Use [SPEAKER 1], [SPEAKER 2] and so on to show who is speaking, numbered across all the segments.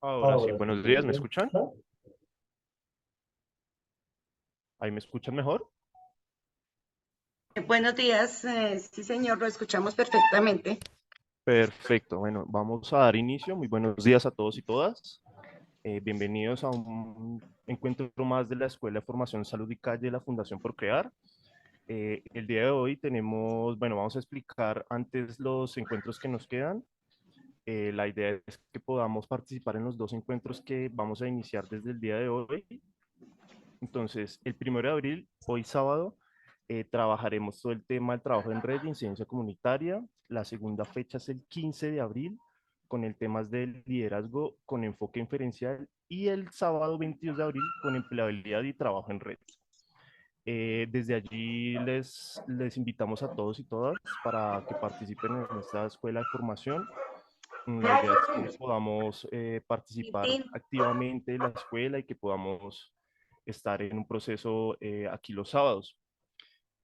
[SPEAKER 1] Ahora sí, buenos días, ¿me escuchan? ¿Ahí me escuchan mejor?
[SPEAKER 2] Buenos días, sí señor, lo escuchamos perfectamente.
[SPEAKER 1] Perfecto, bueno, vamos a dar inicio. Muy buenos días a todos y todas. Bienvenidos a un encuentro más de la Escuela de Formación Salud y Calle de la Fundación Por Crear. El día de hoy tenemos, bueno, vamos a explicar antes los encuentros que nos quedan. La idea es que podamos participar en los dos encuentros que vamos a iniciar desde el día de hoy. Entonces, el 1 de abril, hoy sábado, trabajaremos todo el tema del trabajo en red de incidencia comunitaria. La segunda fecha es el 15 de abril, con el tema del liderazgo con enfoque inferencial. Y el sábado 22 de abril, con empleabilidad y trabajo en red. Desde allí les invitamos a todos y todas para que participen en esta escuela de formación. La idea es que podamos participar
[SPEAKER 2] Tintín.
[SPEAKER 1] activamente en la escuela y que podamos estar en un proceso aquí los sábados.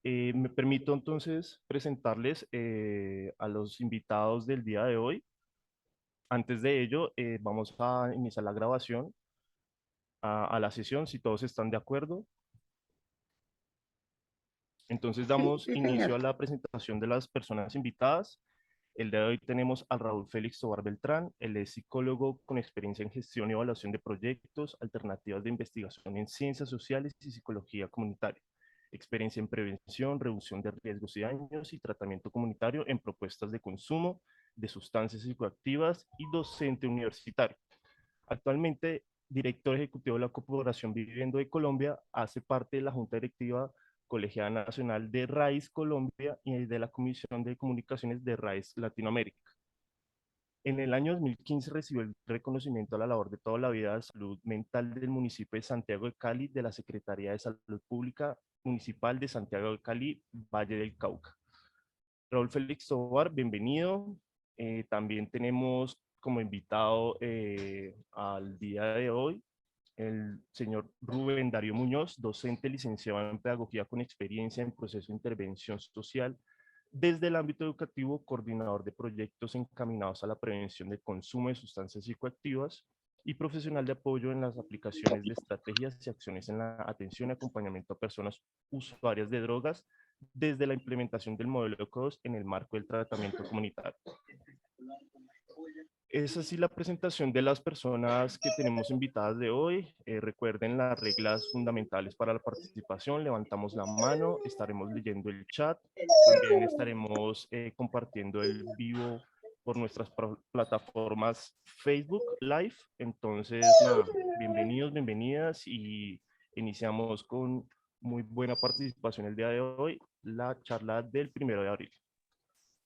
[SPEAKER 1] Me permito entonces presentarles a los invitados del día de hoy. Antes de ello, vamos a iniciar la grabación a la sesión, si todos están de acuerdo. Entonces
[SPEAKER 2] Sí,
[SPEAKER 1] damos
[SPEAKER 2] sí
[SPEAKER 1] inicio
[SPEAKER 2] señor.
[SPEAKER 1] a la presentación de las personas invitadas. El día de hoy tenemos al Raúl Félix Tobar Beltrán. Él es psicólogo con experiencia en gestión y evaluación de proyectos, alternativas de investigación en ciencias sociales y psicología comunitaria, experiencia en prevención, reducción de riesgos y daños y tratamiento comunitario en propuestas de consumo de sustancias psicoactivas y docente universitario. Actualmente, director ejecutivo de la Corporación Viviendo de Colombia, hace parte de la Junta Directiva Colegiada Nacional de RAIS Colombia y de la Comisión de Comunicaciones de RAIS Latinoamérica. En el año 2015 recibió el reconocimiento a la labor de toda la vida de salud mental del municipio de Santiago de Cali de la Secretaría de Salud Pública Municipal de Santiago de Cali, Valle del Cauca. Raúl Félix Tobar, bienvenido. También tenemos como invitado al día de hoy el señor Rubén Darío Muñoz, docente licenciado en Pedagogía con experiencia en proceso de intervención social desde el ámbito educativo, coordinador de proyectos encaminados a la prevención del consumo de sustancias psicoactivas y profesional de apoyo en las aplicaciones de estrategias y acciones en la atención y acompañamiento a personas usuarias de drogas desde la implementación del modelo de CODOS en el marco del tratamiento comunitario. Es así la presentación de las personas que tenemos invitadas de hoy. Recuerden las reglas fundamentales para la participación. Levantamos la mano, estaremos leyendo el chat, también estaremos compartiendo el vivo por nuestras plataformas Facebook Live. Entonces, nada, bienvenidos, bienvenidas y iniciamos con muy buena participación el día de hoy, la charla del 1 de abril.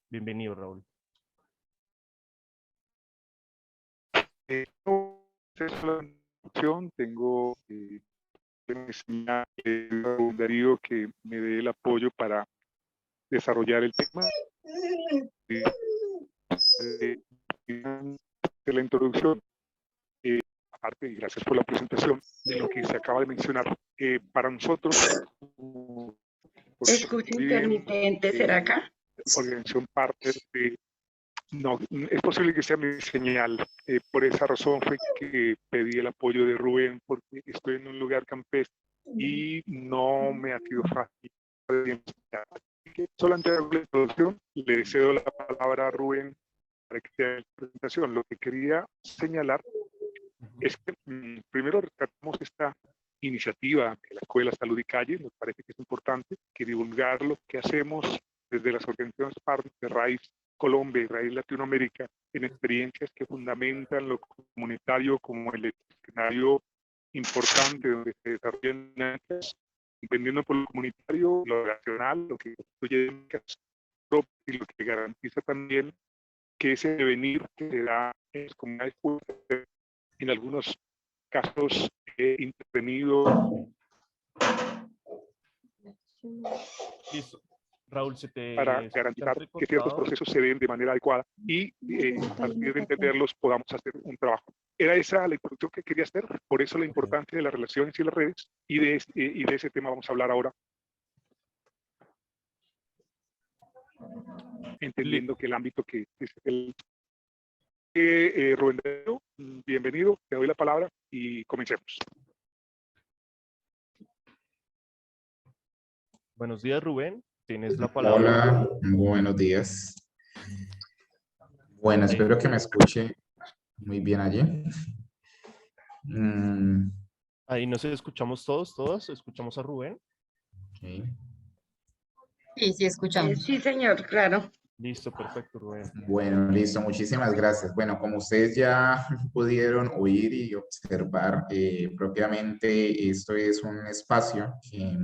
[SPEAKER 1] Bienvenido, Raúl.
[SPEAKER 3] No, esa es la introducción. Tengo Darío que me dé el apoyo para desarrollar el tema. De la introducción, aparte, y gracias por la presentación de lo que se acaba de mencionar, para nosotros,
[SPEAKER 2] Escucha intermitente, ¿será acá?
[SPEAKER 3] organización partner de. No, es posible que sea mi señal. Por esa razón fue que pedí el apoyo de Rubén, porque estoy en un lugar campestre y no me ha sido fácil. Solamente hago la introducción, le cedo la palabra a Rubén para que haga la presentación. Lo que quería señalar es que primero rescatamos esta iniciativa de la Escuela Salud y Calle. Nos parece que es importante que divulgar lo que hacemos desde las organizaciones partners de RAIS Colombia y RAIS Latinoamérica en experiencias que fundamentan lo comunitario como el escenario importante donde se desarrollan entendiendo por lo comunitario, lo nacional, lo que construye y lo que garantiza también que ese devenir que se da en las comunidades en algunos casos intervenidos.
[SPEAKER 1] Listo. Raúl, se te
[SPEAKER 3] Para
[SPEAKER 1] escucha
[SPEAKER 3] garantizar que ciertos
[SPEAKER 1] entrecortado.
[SPEAKER 3] procesos se den de manera adecuada y a partir de entenderlos podamos hacer un trabajo. Era esa la introducción que quería hacer, por eso la importancia de las relaciones y las redes, y de ese tema vamos a hablar ahora, entendiendo que el ámbito que es el... Rubén, bienvenido, te doy la palabra y comencemos.
[SPEAKER 1] Buenos días, Rubén. Tienes la palabra.
[SPEAKER 4] Hola, buenos días. Bueno, espero que me escuche muy bien allí.
[SPEAKER 1] Ahí nos escuchamos todos. Escuchamos a Rubén.
[SPEAKER 4] Ok.
[SPEAKER 5] Sí, escuchamos.
[SPEAKER 2] Sí, señor, claro.
[SPEAKER 1] Listo, perfecto, Rubén.
[SPEAKER 4] Bueno, listo, muchísimas gracias. Bueno, como ustedes ya pudieron oír y observar, propiamente esto es un espacio que,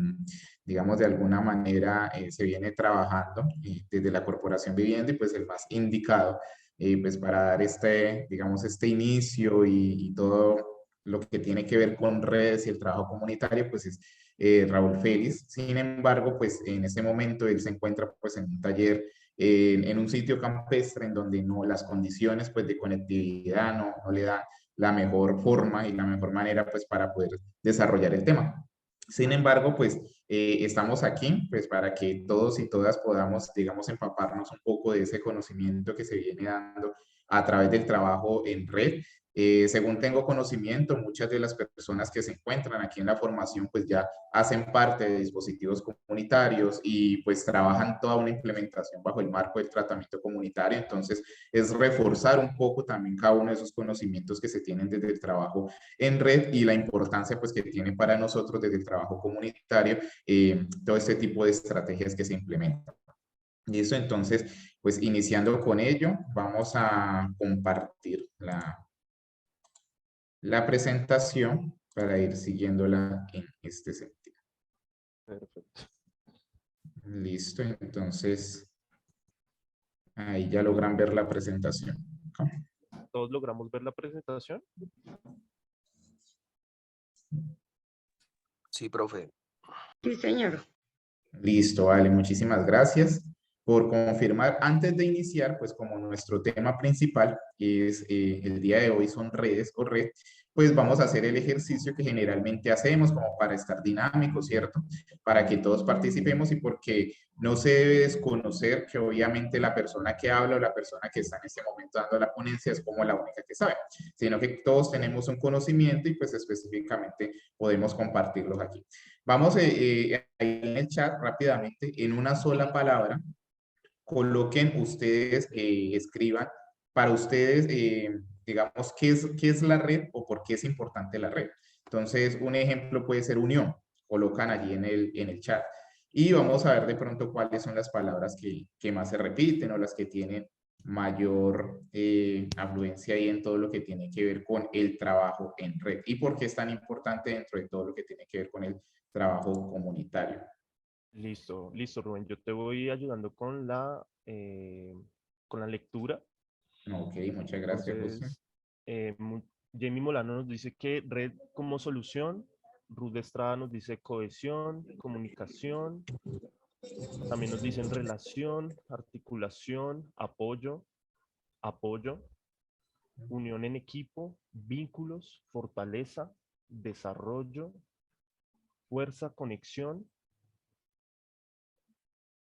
[SPEAKER 4] digamos, de alguna manera se viene trabajando desde la Corporación Vivienda y pues el más indicado, pues para dar este, digamos, este inicio y todo lo que tiene que ver con redes y el trabajo comunitario, pues es Raúl Félix. Sin embargo, pues en este momento él se encuentra pues en un taller en un sitio campestre en donde no, las condiciones pues, de conectividad no le da la mejor forma y la mejor manera pues, para poder desarrollar el tema. Sin embargo, pues estamos aquí pues, para que todos y todas podamos, digamos, empaparnos un poco de ese conocimiento que se viene dando a través del trabajo en red. Según tengo conocimiento, muchas de las personas que se encuentran aquí en la formación pues ya hacen parte de dispositivos comunitarios y pues trabajan toda una implementación bajo el marco del tratamiento comunitario. Entonces es reforzar un poco también cada uno de esos conocimientos que se tienen desde el trabajo en red y la importancia pues que tiene para nosotros desde el trabajo comunitario todo este tipo de estrategias que se implementan. Y eso entonces, pues iniciando con ello, vamos a compartir la presentación para ir siguiéndola en este sentido.
[SPEAKER 1] Perfecto.
[SPEAKER 4] Listo, entonces ahí ya logran ver la presentación.
[SPEAKER 1] ¿Todos logramos ver la presentación?
[SPEAKER 6] Sí, profe.
[SPEAKER 2] Sí, señor.
[SPEAKER 4] Listo, vale, muchísimas gracias por confirmar. Antes de iniciar, pues como nuestro tema principal es el día de hoy son redes o red, pues vamos a hacer el ejercicio que generalmente hacemos como para estar dinámicos, ¿cierto? Para que todos participemos y porque no se debe desconocer que obviamente la persona que habla o la persona que está en este momento dando la ponencia es como la única que sabe, sino que todos tenemos un conocimiento y pues específicamente podemos compartirlos aquí. Vamos ahí en el chat rápidamente, en una sola palabra, coloquen ustedes, escriban para ustedes, digamos, qué es la red o por qué es importante la red. Entonces, un ejemplo puede ser unión, colocan allí en el chat. Y vamos a ver de pronto cuáles son las palabras que más se repiten o las que tienen mayor afluencia ahí en todo lo que tiene que ver con el trabajo en red y por qué es tan importante dentro de todo lo que tiene que ver con el trabajo comunitario.
[SPEAKER 1] Listo, Rubén. Yo te voy ayudando con la lectura.
[SPEAKER 4] Ok, muchas gracias, José.
[SPEAKER 1] Entonces, Jamie Molano nos dice que red como solución. Ruth Estrada nos dice cohesión, comunicación. También nos dicen relación, articulación, apoyo, unión en equipo, vínculos, fortaleza, desarrollo, fuerza, conexión.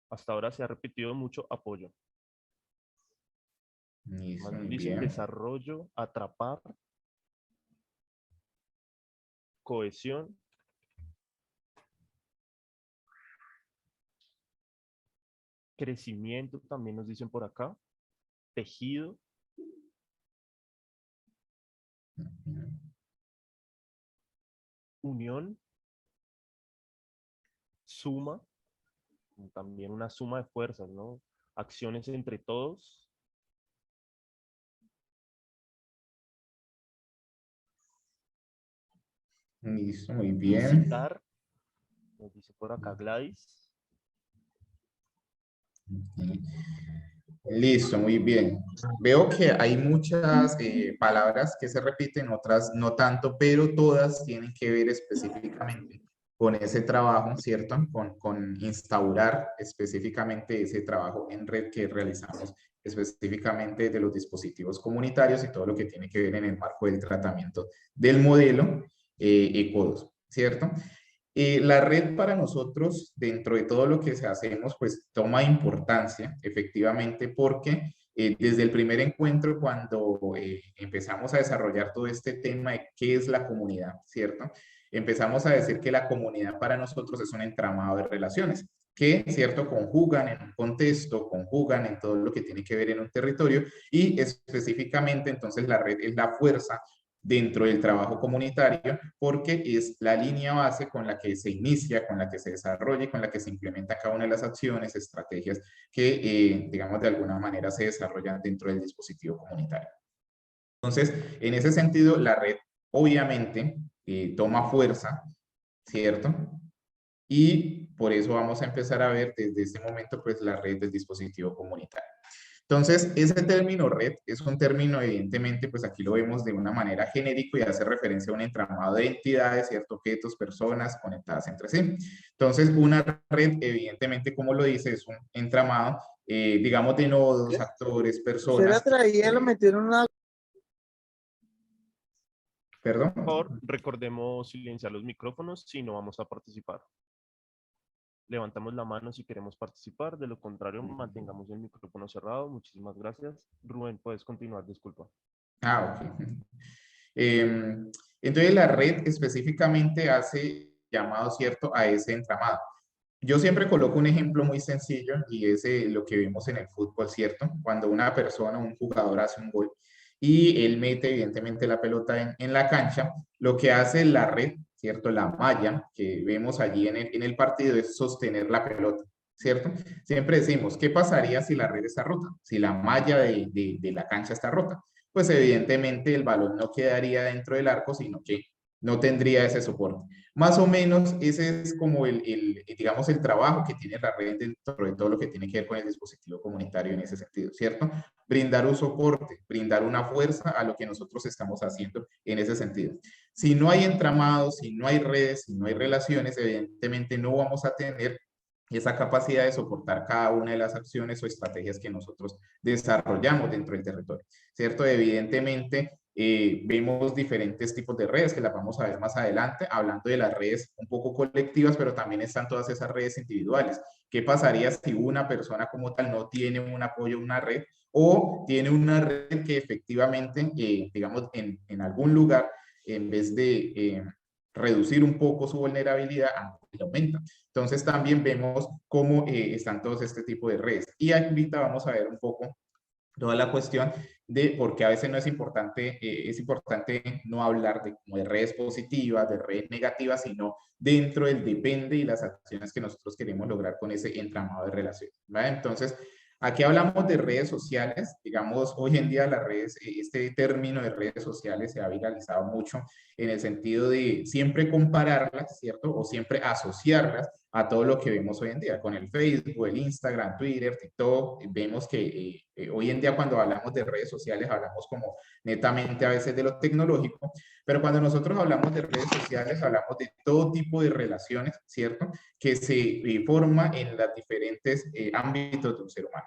[SPEAKER 1] Hasta ahora se ha repetido mucho apoyo.
[SPEAKER 4] Listo,
[SPEAKER 1] Más nos
[SPEAKER 4] muy
[SPEAKER 1] dicen
[SPEAKER 4] bien.
[SPEAKER 1] desarrollo, atrapar, cohesión, crecimiento, también nos dicen por acá, tejido, unión, suma, también una suma de fuerzas, ¿no? Acciones entre todos.
[SPEAKER 4] Listo, muy bien.
[SPEAKER 1] Incitar, nos dice por acá Gladys.
[SPEAKER 4] Listo, muy bien. Veo que hay muchas palabras que se repiten, otras no tanto, pero todas tienen que ver específicamente con ese trabajo, ¿cierto? Con instaurar específicamente ese trabajo en red que realizamos específicamente de los dispositivos comunitarios y todo lo que tiene que ver en el marco del tratamiento del modelo ECO2, ¿cierto? La red para nosotros, dentro de todo lo que hacemos, pues toma importancia, efectivamente, porque desde el primer encuentro, cuando empezamos a desarrollar todo este tema de qué es la comunidad, ¿cierto? Empezamos a decir que la comunidad para nosotros es un entramado de relaciones que, ¿cierto?, conjugan en un contexto, conjugan en todo lo que tiene que ver en un territorio y específicamente entonces la red es la fuerza dentro del trabajo comunitario, porque es la línea base con la que se inicia, con la que se desarrolla y con la que se implementa cada una de las acciones, estrategias que, digamos, de alguna manera se desarrollan dentro del dispositivo comunitario. Entonces, en ese sentido, la red obviamente toma fuerza, ¿cierto? Y por eso vamos a empezar a ver desde este momento, pues, la red del dispositivo comunitario. Entonces, ese término red es un término, evidentemente, pues aquí lo vemos de una manera genérico y hace referencia a un entramado de entidades, ¿cierto? Objetos, personas conectadas entre sí. Entonces, una red, evidentemente, como lo dice, es un entramado, digamos, de nodos, actores,
[SPEAKER 6] Se la
[SPEAKER 4] personas.
[SPEAKER 6] traía, lo metieron en una...
[SPEAKER 4] Perdón.
[SPEAKER 1] Por favor, recordemos silenciar los micrófonos si no vamos a participar. Levantamos la mano si queremos participar, de lo contrario, mantengamos el micrófono cerrado. Muchísimas gracias. Rubén, puedes continuar, disculpa.
[SPEAKER 4] Ok. Entonces, la red específicamente hace llamado, ¿cierto?, a ese entramado. Yo siempre coloco un ejemplo muy sencillo y es lo que vemos en el fútbol, ¿cierto? Cuando una persona, un jugador hace un gol y él mete evidentemente la pelota en la cancha, lo que hace la red, ¿cierto? La malla que vemos allí en el partido es sostener la pelota, ¿cierto? Siempre decimos, ¿qué pasaría si la red está rota? Si la malla de la cancha está rota. Pues evidentemente el balón no quedaría dentro del arco, sino que no tendría ese soporte. Más o menos ese es como digamos, el trabajo que tiene la red dentro de todo lo que tiene que ver con el dispositivo comunitario en ese sentido, ¿cierto? Brindar un soporte, brindar una fuerza a lo que nosotros estamos haciendo en ese sentido. Si no hay entramados, si no hay redes, si no hay relaciones, evidentemente no vamos a tener esa capacidad de soportar cada una de las acciones o estrategias que nosotros desarrollamos dentro del territorio, ¿cierto? Evidentemente, vemos diferentes tipos de redes que las vamos a ver más adelante, hablando de las redes un poco colectivas, pero también están todas esas redes individuales. ¿Qué pasaría si una persona como tal no tiene un apoyo, una red, o tiene una red que efectivamente, digamos, en algún lugar, en vez de reducir un poco su vulnerabilidad, aumenta? Entonces también vemos cómo están todos este tipo de redes. Y ahorita vamos a ver un poco toda la cuestión de por qué a veces no es importante, es importante no hablar como de redes positivas, de redes negativas, sino dentro del depende y las acciones que nosotros queremos lograr con ese entramado de relaciones, ¿vale? Entonces, aquí hablamos de redes sociales, digamos, hoy en día las redes, este término de redes sociales se ha viralizado mucho en el sentido de siempre compararlas, ¿cierto? O siempre asociarlas a todo lo que vemos hoy en día, con el Facebook, el Instagram, Twitter, TikTok. Vemos que hoy en día cuando hablamos de redes sociales hablamos como netamente a veces de lo tecnológico, pero cuando nosotros hablamos de redes sociales hablamos de todo tipo de relaciones, ¿cierto? Que se forma en los diferentes ámbitos de un ser humano.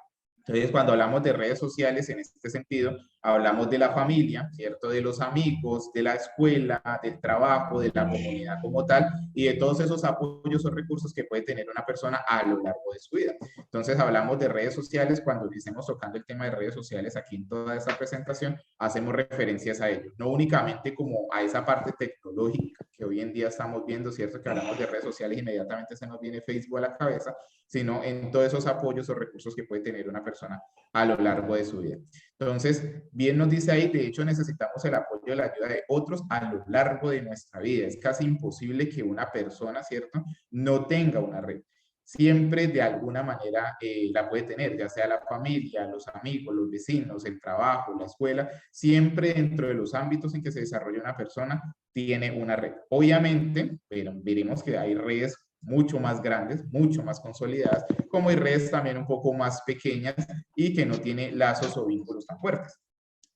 [SPEAKER 4] Entonces, cuando hablamos de redes sociales, en este sentido, hablamos de la familia, ¿cierto? De los amigos, de la escuela, del trabajo, de la comunidad como tal, y de todos esos apoyos o recursos que puede tener una persona a lo largo de su vida. Entonces, hablamos de redes sociales, cuando estemos tocando el tema de redes sociales aquí en toda esta presentación, hacemos referencias a ello, no únicamente como a esa parte tecnológica que hoy en día estamos viendo, ¿cierto? Que hablamos de redes sociales, inmediatamente se nos viene Facebook a la cabeza, sino en todos esos apoyos o recursos que puede tener una persona a lo largo de su vida. Entonces, bien nos dice ahí, de hecho necesitamos el apoyo y la ayuda de otros a lo largo de nuestra vida. Es casi imposible que una persona, ¿cierto?, no tenga una red. Siempre de alguna manera la puede tener, ya sea la familia, los amigos, los vecinos, el trabajo, la escuela, siempre dentro de los ámbitos en que se desarrolla una persona tiene una red. Obviamente, pero veremos que hay redes mucho más grandes, mucho más consolidadas, como hay redes también un poco más pequeñas y que no tienen lazos o vínculos tan fuertes,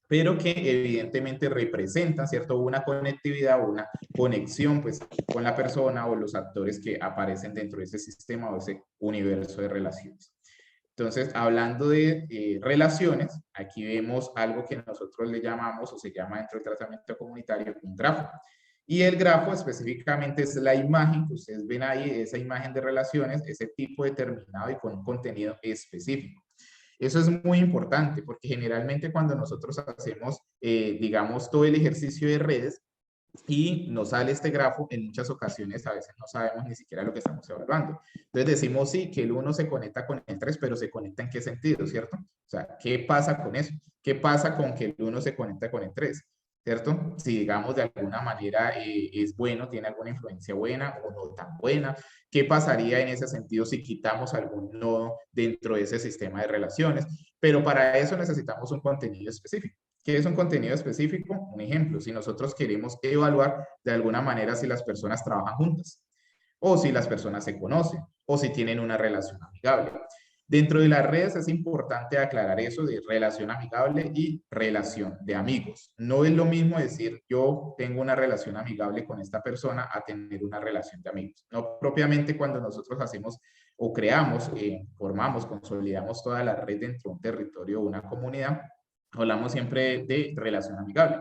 [SPEAKER 4] pero que evidentemente representan, ¿cierto?, una conectividad o una conexión, pues, con la persona o los actores que aparecen dentro de ese sistema o ese universo de relaciones. Entonces, hablando de relaciones, aquí vemos algo que nosotros le llamamos, o se llama dentro del tratamiento comunitario, un grafo. Y el grafo específicamente es la imagen que ustedes ven ahí, esa imagen de relaciones, ese tipo determinado y con un contenido específico. Eso es muy importante porque generalmente cuando nosotros hacemos, digamos, todo el ejercicio de redes y nos sale este grafo, en muchas ocasiones a veces no sabemos ni siquiera lo que estamos evaluando. Entonces decimos sí, que el 1 se conecta con el 3, pero ¿se conecta en qué sentido, cierto? O sea, ¿qué pasa con eso? ¿Qué pasa con que el 1 se conecta con el 3? ¿Cierto? Si digamos de alguna manera es bueno, tiene alguna influencia buena o no tan buena. ¿Qué pasaría en ese sentido si quitamos algún nodo dentro de ese sistema de relaciones? Pero para eso necesitamos un contenido específico. ¿Qué es un contenido específico? Un ejemplo, si nosotros queremos evaluar de alguna manera si las personas trabajan juntas, o si las personas se conocen, o si tienen una relación amigable. Dentro de las redes es importante aclarar eso de relación amigable y relación de amigos. No es lo mismo decir yo tengo una relación amigable con esta persona a tener una relación de amigos. No propiamente cuando nosotros hacemos o creamos, formamos, consolidamos toda la red dentro de un territorio o una comunidad, hablamos siempre de relación amigable.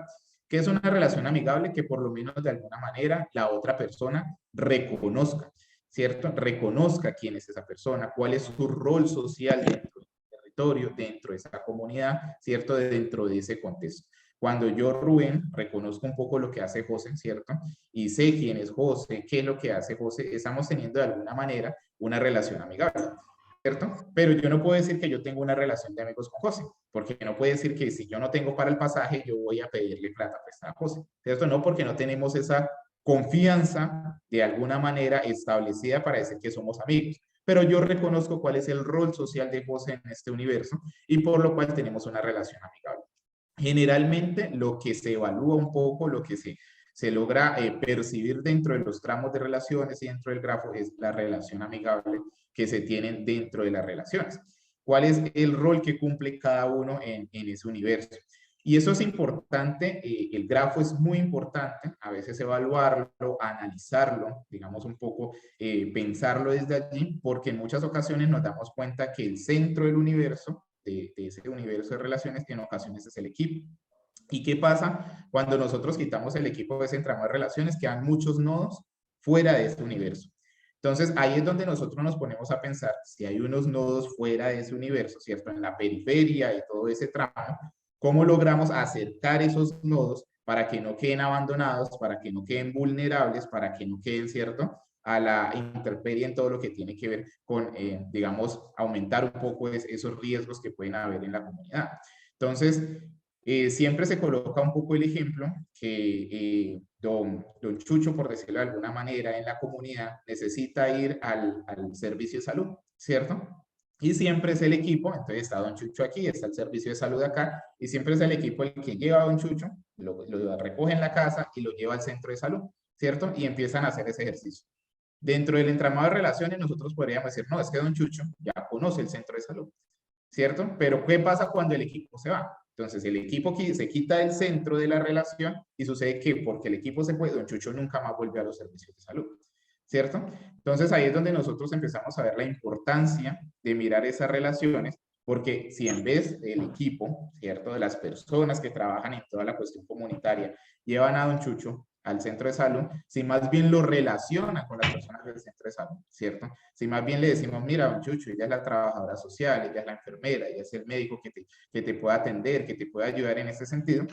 [SPEAKER 4] ¿Qué es una relación amigable? Que por lo menos de alguna manera la otra persona reconozca, ¿cierto? Reconozca quién es esa persona, cuál es su rol social dentro del territorio, dentro de esa comunidad, ¿cierto? Dentro de ese contexto. Cuando yo, Rubén, reconozco un poco lo que hace José, ¿cierto? Y sé quién es José, qué es lo que hace José, estamos teniendo de alguna manera una relación amigable, ¿cierto? Pero yo no puedo decir que yo tengo una relación de amigos con José, porque no puede decir que si yo no tengo para el pasaje, yo voy a pedirle plata prestada a José, ¿cierto? No, porque no tenemos esa confianza de alguna manera establecida para decir que somos amigos. Pero yo reconozco cuál es el rol social de José en este universo y por lo cual tenemos una relación amigable. Generalmente lo que se evalúa un poco, lo que se logra percibir dentro de los tramos de relaciones y dentro del grafo es la relación amigable que se tienen dentro de las relaciones. ¿Cuál es el rol que cumple cada uno en ese universo? Y eso es importante, el grafo es muy importante, a veces evaluarlo, analizarlo, digamos un poco, pensarlo desde allí, porque en muchas ocasiones nos damos cuenta que el centro del universo, de ese universo de relaciones, que en ocasiones es el equipo. ¿Y qué pasa cuando nosotros quitamos el equipo de ese entramado de relaciones? Quedan muchos nodos fuera de este universo. Entonces, ahí es donde nosotros nos ponemos a pensar, si hay unos nodos fuera de ese universo, ¿cierto? En la periferia y todo ese tramo, ¿cómo logramos acercar esos nodos para que no queden abandonados, para que no queden vulnerables, para que no queden, ¿cierto?, a la intemperie en todo lo que tiene que ver con, digamos, aumentar un poco esos riesgos que pueden haber en la comunidad. Entonces, siempre se coloca un poco el ejemplo que don Chucho, por decirlo de alguna manera, en la comunidad necesita ir al servicio de salud, ¿cierto? Y siempre es el equipo, entonces está don Chucho aquí, está el servicio de salud acá, y siempre es el equipo el que lleva a don Chucho, lo recoge en la casa y lo lleva al centro de salud, ¿cierto? Y empiezan a hacer ese ejercicio. Dentro del entramado de relaciones nosotros podríamos decir, no, es que don Chucho ya conoce el centro de salud, ¿cierto? Pero ¿qué pasa cuando el equipo se va? Entonces el equipo se quita del centro de la relación y sucede que porque el equipo se fue, don Chucho nunca más vuelve a los servicios de salud, ¿cierto? Entonces ahí es donde nosotros empezamos a ver la importancia de mirar esas relaciones, porque si en vez del equipo, ¿cierto?, de las personas que trabajan en toda la cuestión comunitaria, llevan a don Chucho al centro de salud, si más bien lo relaciona con las personas del centro de salud, ¿cierto? Si más bien le decimos, mira, don Chucho, ella es la trabajadora social, ella es la enfermera, ella es el médico que te pueda atender, que te pueda ayudar en ese sentido,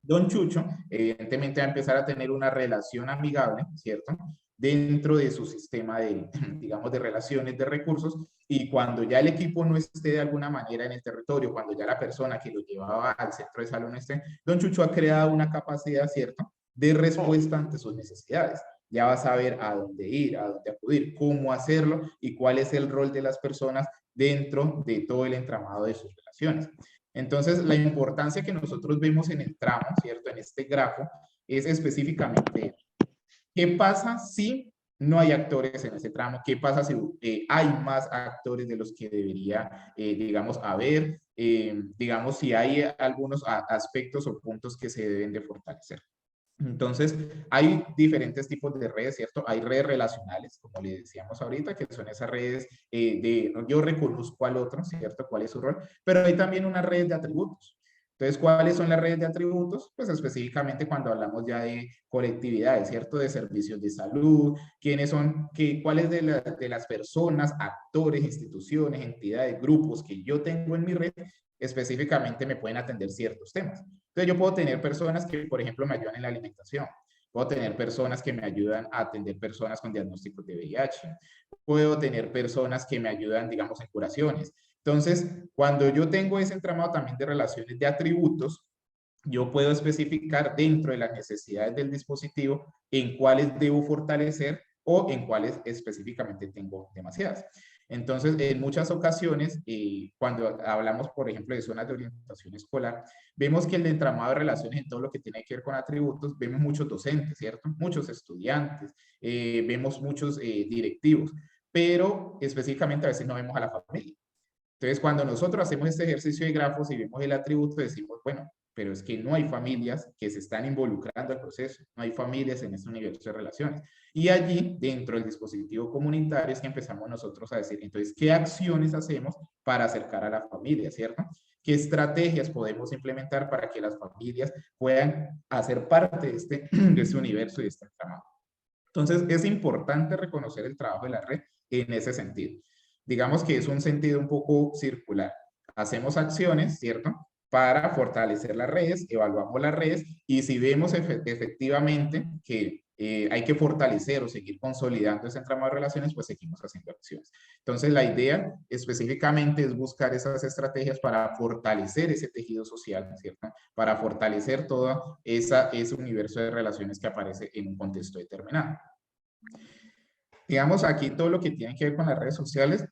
[SPEAKER 4] don Chucho evidentemente va a empezar a tener una relación amigable, ¿cierto?, dentro de su sistema de, digamos, de relaciones, de recursos, y cuando ya el equipo no esté de alguna manera en el territorio, cuando ya la persona que lo llevaba al centro de salud no esté, don Chucho ha creado una capacidad, ¿cierto?, de respuesta ante sus necesidades. Ya va a saber a dónde ir, a dónde acudir, cómo hacerlo y cuál es el rol de las personas dentro de todo el entramado de sus relaciones. Entonces, la importancia que nosotros vemos en el tramo, ¿cierto?, en este grafo, es específicamente, ¿qué pasa si no hay actores en ese tramo. ¿Qué pasa si hay más actores de los que debería, digamos, haber? Digamos, si hay algunos aspectos o puntos que se deben de fortalecer. Entonces, hay diferentes tipos de redes, ¿cierto? Hay redes relacionales, como le decíamos ahorita, que son esas redes de yo reconozco al otro, ¿cierto? ¿Cuál es su rol? Pero hay también una red de atributos. Entonces, ¿cuáles son las redes de atributos? Pues específicamente cuando hablamos ya de colectividades, ¿cierto? De servicios de salud, quiénes son, cuáles de las personas, actores, instituciones, entidades, grupos que yo tengo en mi red, específicamente me pueden atender ciertos temas. Entonces yo puedo tener personas que, por ejemplo, me ayudan en la alimentación. Puedo tener personas que me ayudan a atender personas con diagnósticos de VIH. Puedo tener personas que me ayudan, digamos, en curaciones. Entonces, cuando yo tengo ese entramado también de relaciones de atributos, yo puedo especificar dentro de las necesidades del dispositivo en cuáles debo fortalecer o en cuáles específicamente tengo demasiadas. Entonces, en muchas ocasiones, cuando hablamos, por ejemplo, de zonas de orientación escolar, vemos que el entramado de relaciones en todo lo que tiene que ver con atributos, vemos muchos docentes, ¿cierto? Muchos estudiantes, vemos muchos directivos, pero específicamente a veces no vemos a la familia. Entonces, cuando nosotros hacemos este ejercicio de grafos y vemos el atributo, decimos, bueno, pero es que no hay familias que se están involucrando al proceso, no hay familias en este universo de relaciones. Y allí, dentro del dispositivo comunitario, es que empezamos nosotros a decir, entonces, ¿qué acciones hacemos para acercar a la familia, ¿cierto? ¿Qué estrategias podemos implementar para que las familias puedan hacer parte de este universo y de este entramado? Entonces, es importante reconocer el trabajo de la red en ese sentido. Digamos que es un sentido un poco circular. Hacemos acciones, ¿cierto? Para fortalecer las redes, evaluamos las redes y si vemos efectivamente que hay que fortalecer o seguir consolidando ese entramado de relaciones, pues seguimos haciendo acciones. Entonces, la idea específicamente es buscar esas estrategias para fortalecer ese tejido social, ¿cierto? Para fortalecer todo ese universo de relaciones que aparece en un contexto determinado. Digamos, aquí todo lo que tiene que ver con las redes sociales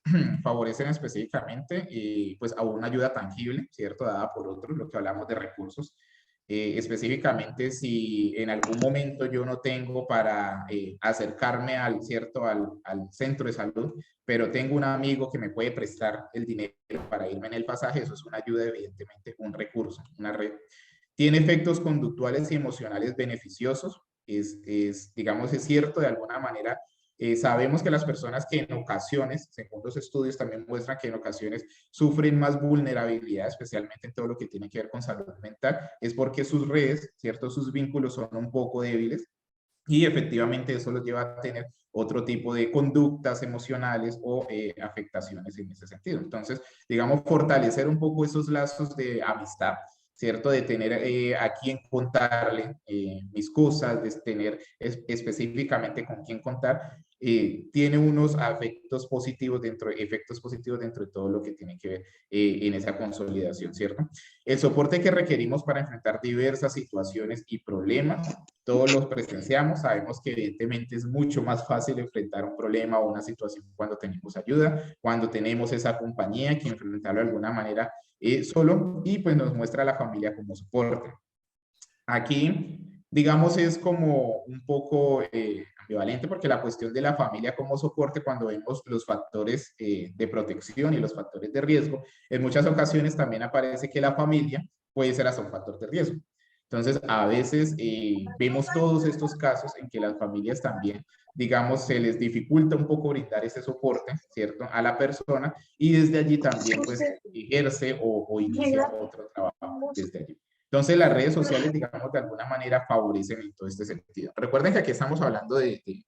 [SPEAKER 4] favorecen específicamente pues a una ayuda tangible, ¿cierto? Dada por otros, lo que hablamos de recursos. Específicamente si en algún momento yo no tengo para acercarme ¿cierto? Al centro de salud, pero tengo un amigo que me puede prestar el dinero para irme en el pasaje, eso es una ayuda, evidentemente, un recurso, una red. Tiene efectos conductuales y emocionales beneficiosos, digamos, es cierto de alguna manera. Sabemos que las personas que en ocasiones, según los estudios también muestran que en ocasiones sufren más vulnerabilidad, especialmente en todo lo que tiene que ver con salud mental, es porque sus redes, ¿cierto? Sus vínculos son un poco débiles y efectivamente eso los lleva a tener otro tipo de conductas emocionales o afectaciones en ese sentido. Entonces, digamos, fortalecer un poco esos lazos de amistad, ¿cierto? De tener a quién contarle mis cosas, de tener específicamente con quién contar, tiene unos efectos positivos dentro de todo lo que tiene que ver en esa consolidación, ¿cierto? El soporte que requerimos para enfrentar diversas situaciones y problemas, todos los presenciamos, sabemos que evidentemente es mucho más fácil enfrentar un problema o una situación cuando tenemos ayuda, cuando tenemos esa compañía que enfrentarlo de alguna manera solo y pues nos muestra a la familia como soporte. Aquí, digamos, es como un poco ambivalente porque la cuestión de la familia como soporte, cuando vemos los factores de protección y los factores de riesgo, en muchas ocasiones también aparece que la familia puede ser hasta un factor de riesgo. Entonces, a veces vemos todos estos casos en que las familias también, digamos, se les dificulta un poco brindar ese soporte, ¿cierto? A la persona y desde allí también, pues, ejerce o inicia otro trabajo desde allí. Entonces, las redes sociales, digamos, de alguna manera favorecen en todo este sentido. Recuerden que aquí estamos hablando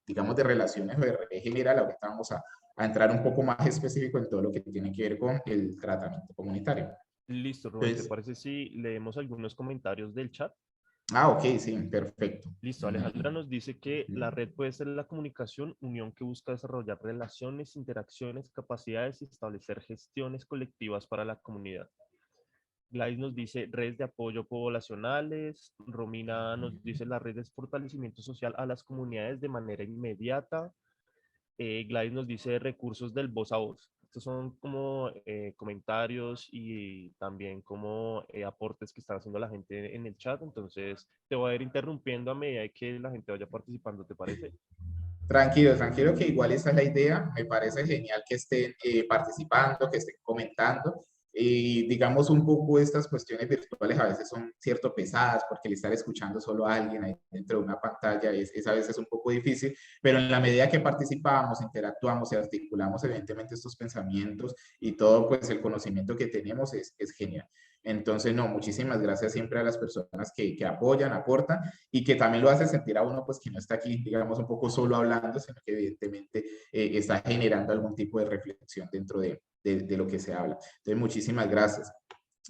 [SPEAKER 4] digamos, de relaciones o de red general. Ahorita vamos a entrar un poco más específico en todo lo que tiene que ver con el tratamiento comunitario.
[SPEAKER 1] Listo, Rubén, ¿te
[SPEAKER 4] Entonces,
[SPEAKER 1] parece si leemos algunos comentarios del chat?
[SPEAKER 4] ok, sí, perfecto.
[SPEAKER 1] Listo, Alejandra nos dice que la red puede ser la comunicación, unión que busca desarrollar relaciones, interacciones, capacidades y establecer gestiones colectivas para la comunidad. Gladys nos dice redes de apoyo poblacionales. Romina nos dice las redes de fortalecimiento social a las comunidades de manera inmediata. Gladys nos dice recursos del voz a voz. Estos son como comentarios y también como aportes que está haciendo la gente en el chat. Entonces te voy a ir interrumpiendo a medida que la gente vaya participando, ¿te parece?
[SPEAKER 4] Tranquilo, tranquilo, que igual esa es la idea. Me parece genial que estén participando, que estén comentando. Y digamos un poco estas cuestiones virtuales a veces son cierto pesadas porque el estar escuchando solo a alguien ahí dentro de una pantalla es a veces un poco difícil, pero en la medida que participamos, interactuamos y articulamos evidentemente estos pensamientos y todo pues el conocimiento que tenemos es genial. Entonces, no, muchísimas gracias siempre a las personas que apoyan, aportan y que también lo hace sentir a uno, pues que no está aquí, digamos, un poco solo hablando, sino que evidentemente está generando algún tipo de reflexión dentro de lo que se habla. Entonces, muchísimas gracias.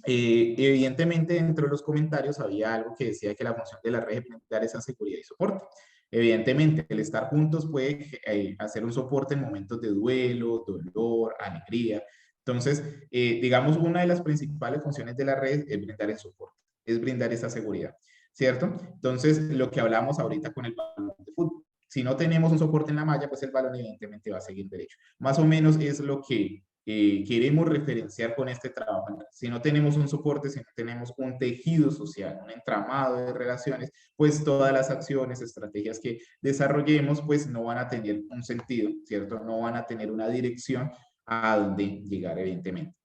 [SPEAKER 4] Evidentemente, dentro de los comentarios había algo que decía que la función de la red es brindar esa seguridad y soporte. Evidentemente, el estar juntos puede hacer un soporte en momentos de duelo, dolor, alegría. Entonces, digamos, una de las principales funciones de la red es brindar el soporte, es brindar esa seguridad. ¿Cierto? Entonces, lo que hablamos ahorita con el balón de fútbol. Si no tenemos un soporte en la malla, pues el balón evidentemente va a seguir derecho. Más o menos es lo que queremos referenciar con este trabajo. Si no tenemos un soporte, si no tenemos un tejido social, un entramado de relaciones, pues todas las acciones, estrategias que desarrollemos, pues no van a tener un sentido, ¿cierto? No van a tener una dirección a donde llegar, evidentemente.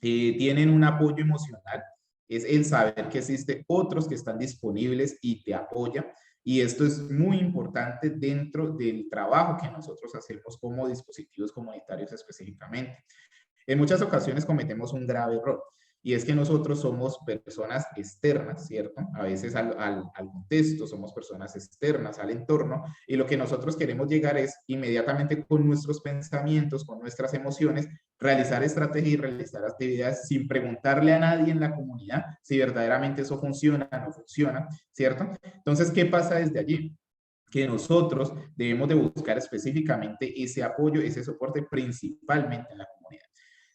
[SPEAKER 4] Tienen un apoyo emocional, es el saber que existen otros que están disponibles y te apoyan. Y esto es muy importante dentro del trabajo que nosotros hacemos como dispositivos comunitarios específicamente. En muchas ocasiones cometemos un grave error y es que nosotros somos personas externas, ¿cierto? A veces al contexto, somos personas externas al entorno y lo que nosotros queremos llegar es inmediatamente con nuestros pensamientos, con nuestras emociones, realizar estrategias y realizar actividades sin preguntarle a nadie en la comunidad si verdaderamente eso funciona o no funciona, ¿cierto? Entonces, ¿qué pasa desde allí? Que nosotros debemos de buscar específicamente ese apoyo, ese soporte principalmente en la comunidad.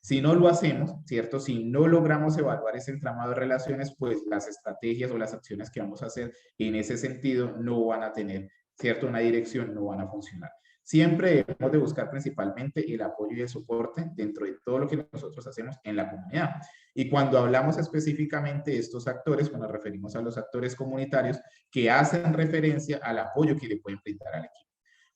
[SPEAKER 4] Si no lo hacemos, ¿cierto? Si no logramos evaluar ese entramado de relaciones, pues las estrategias o las acciones que vamos a hacer en ese sentido no van a tener, ¿cierto? Una dirección, no van a funcionar. Siempre debemos de buscar principalmente el apoyo y el soporte dentro de todo lo que nosotros hacemos en la comunidad. Y cuando hablamos específicamente de estos actores, pues nos referimos a los actores comunitarios que hacen referencia al apoyo que le pueden brindar al equipo.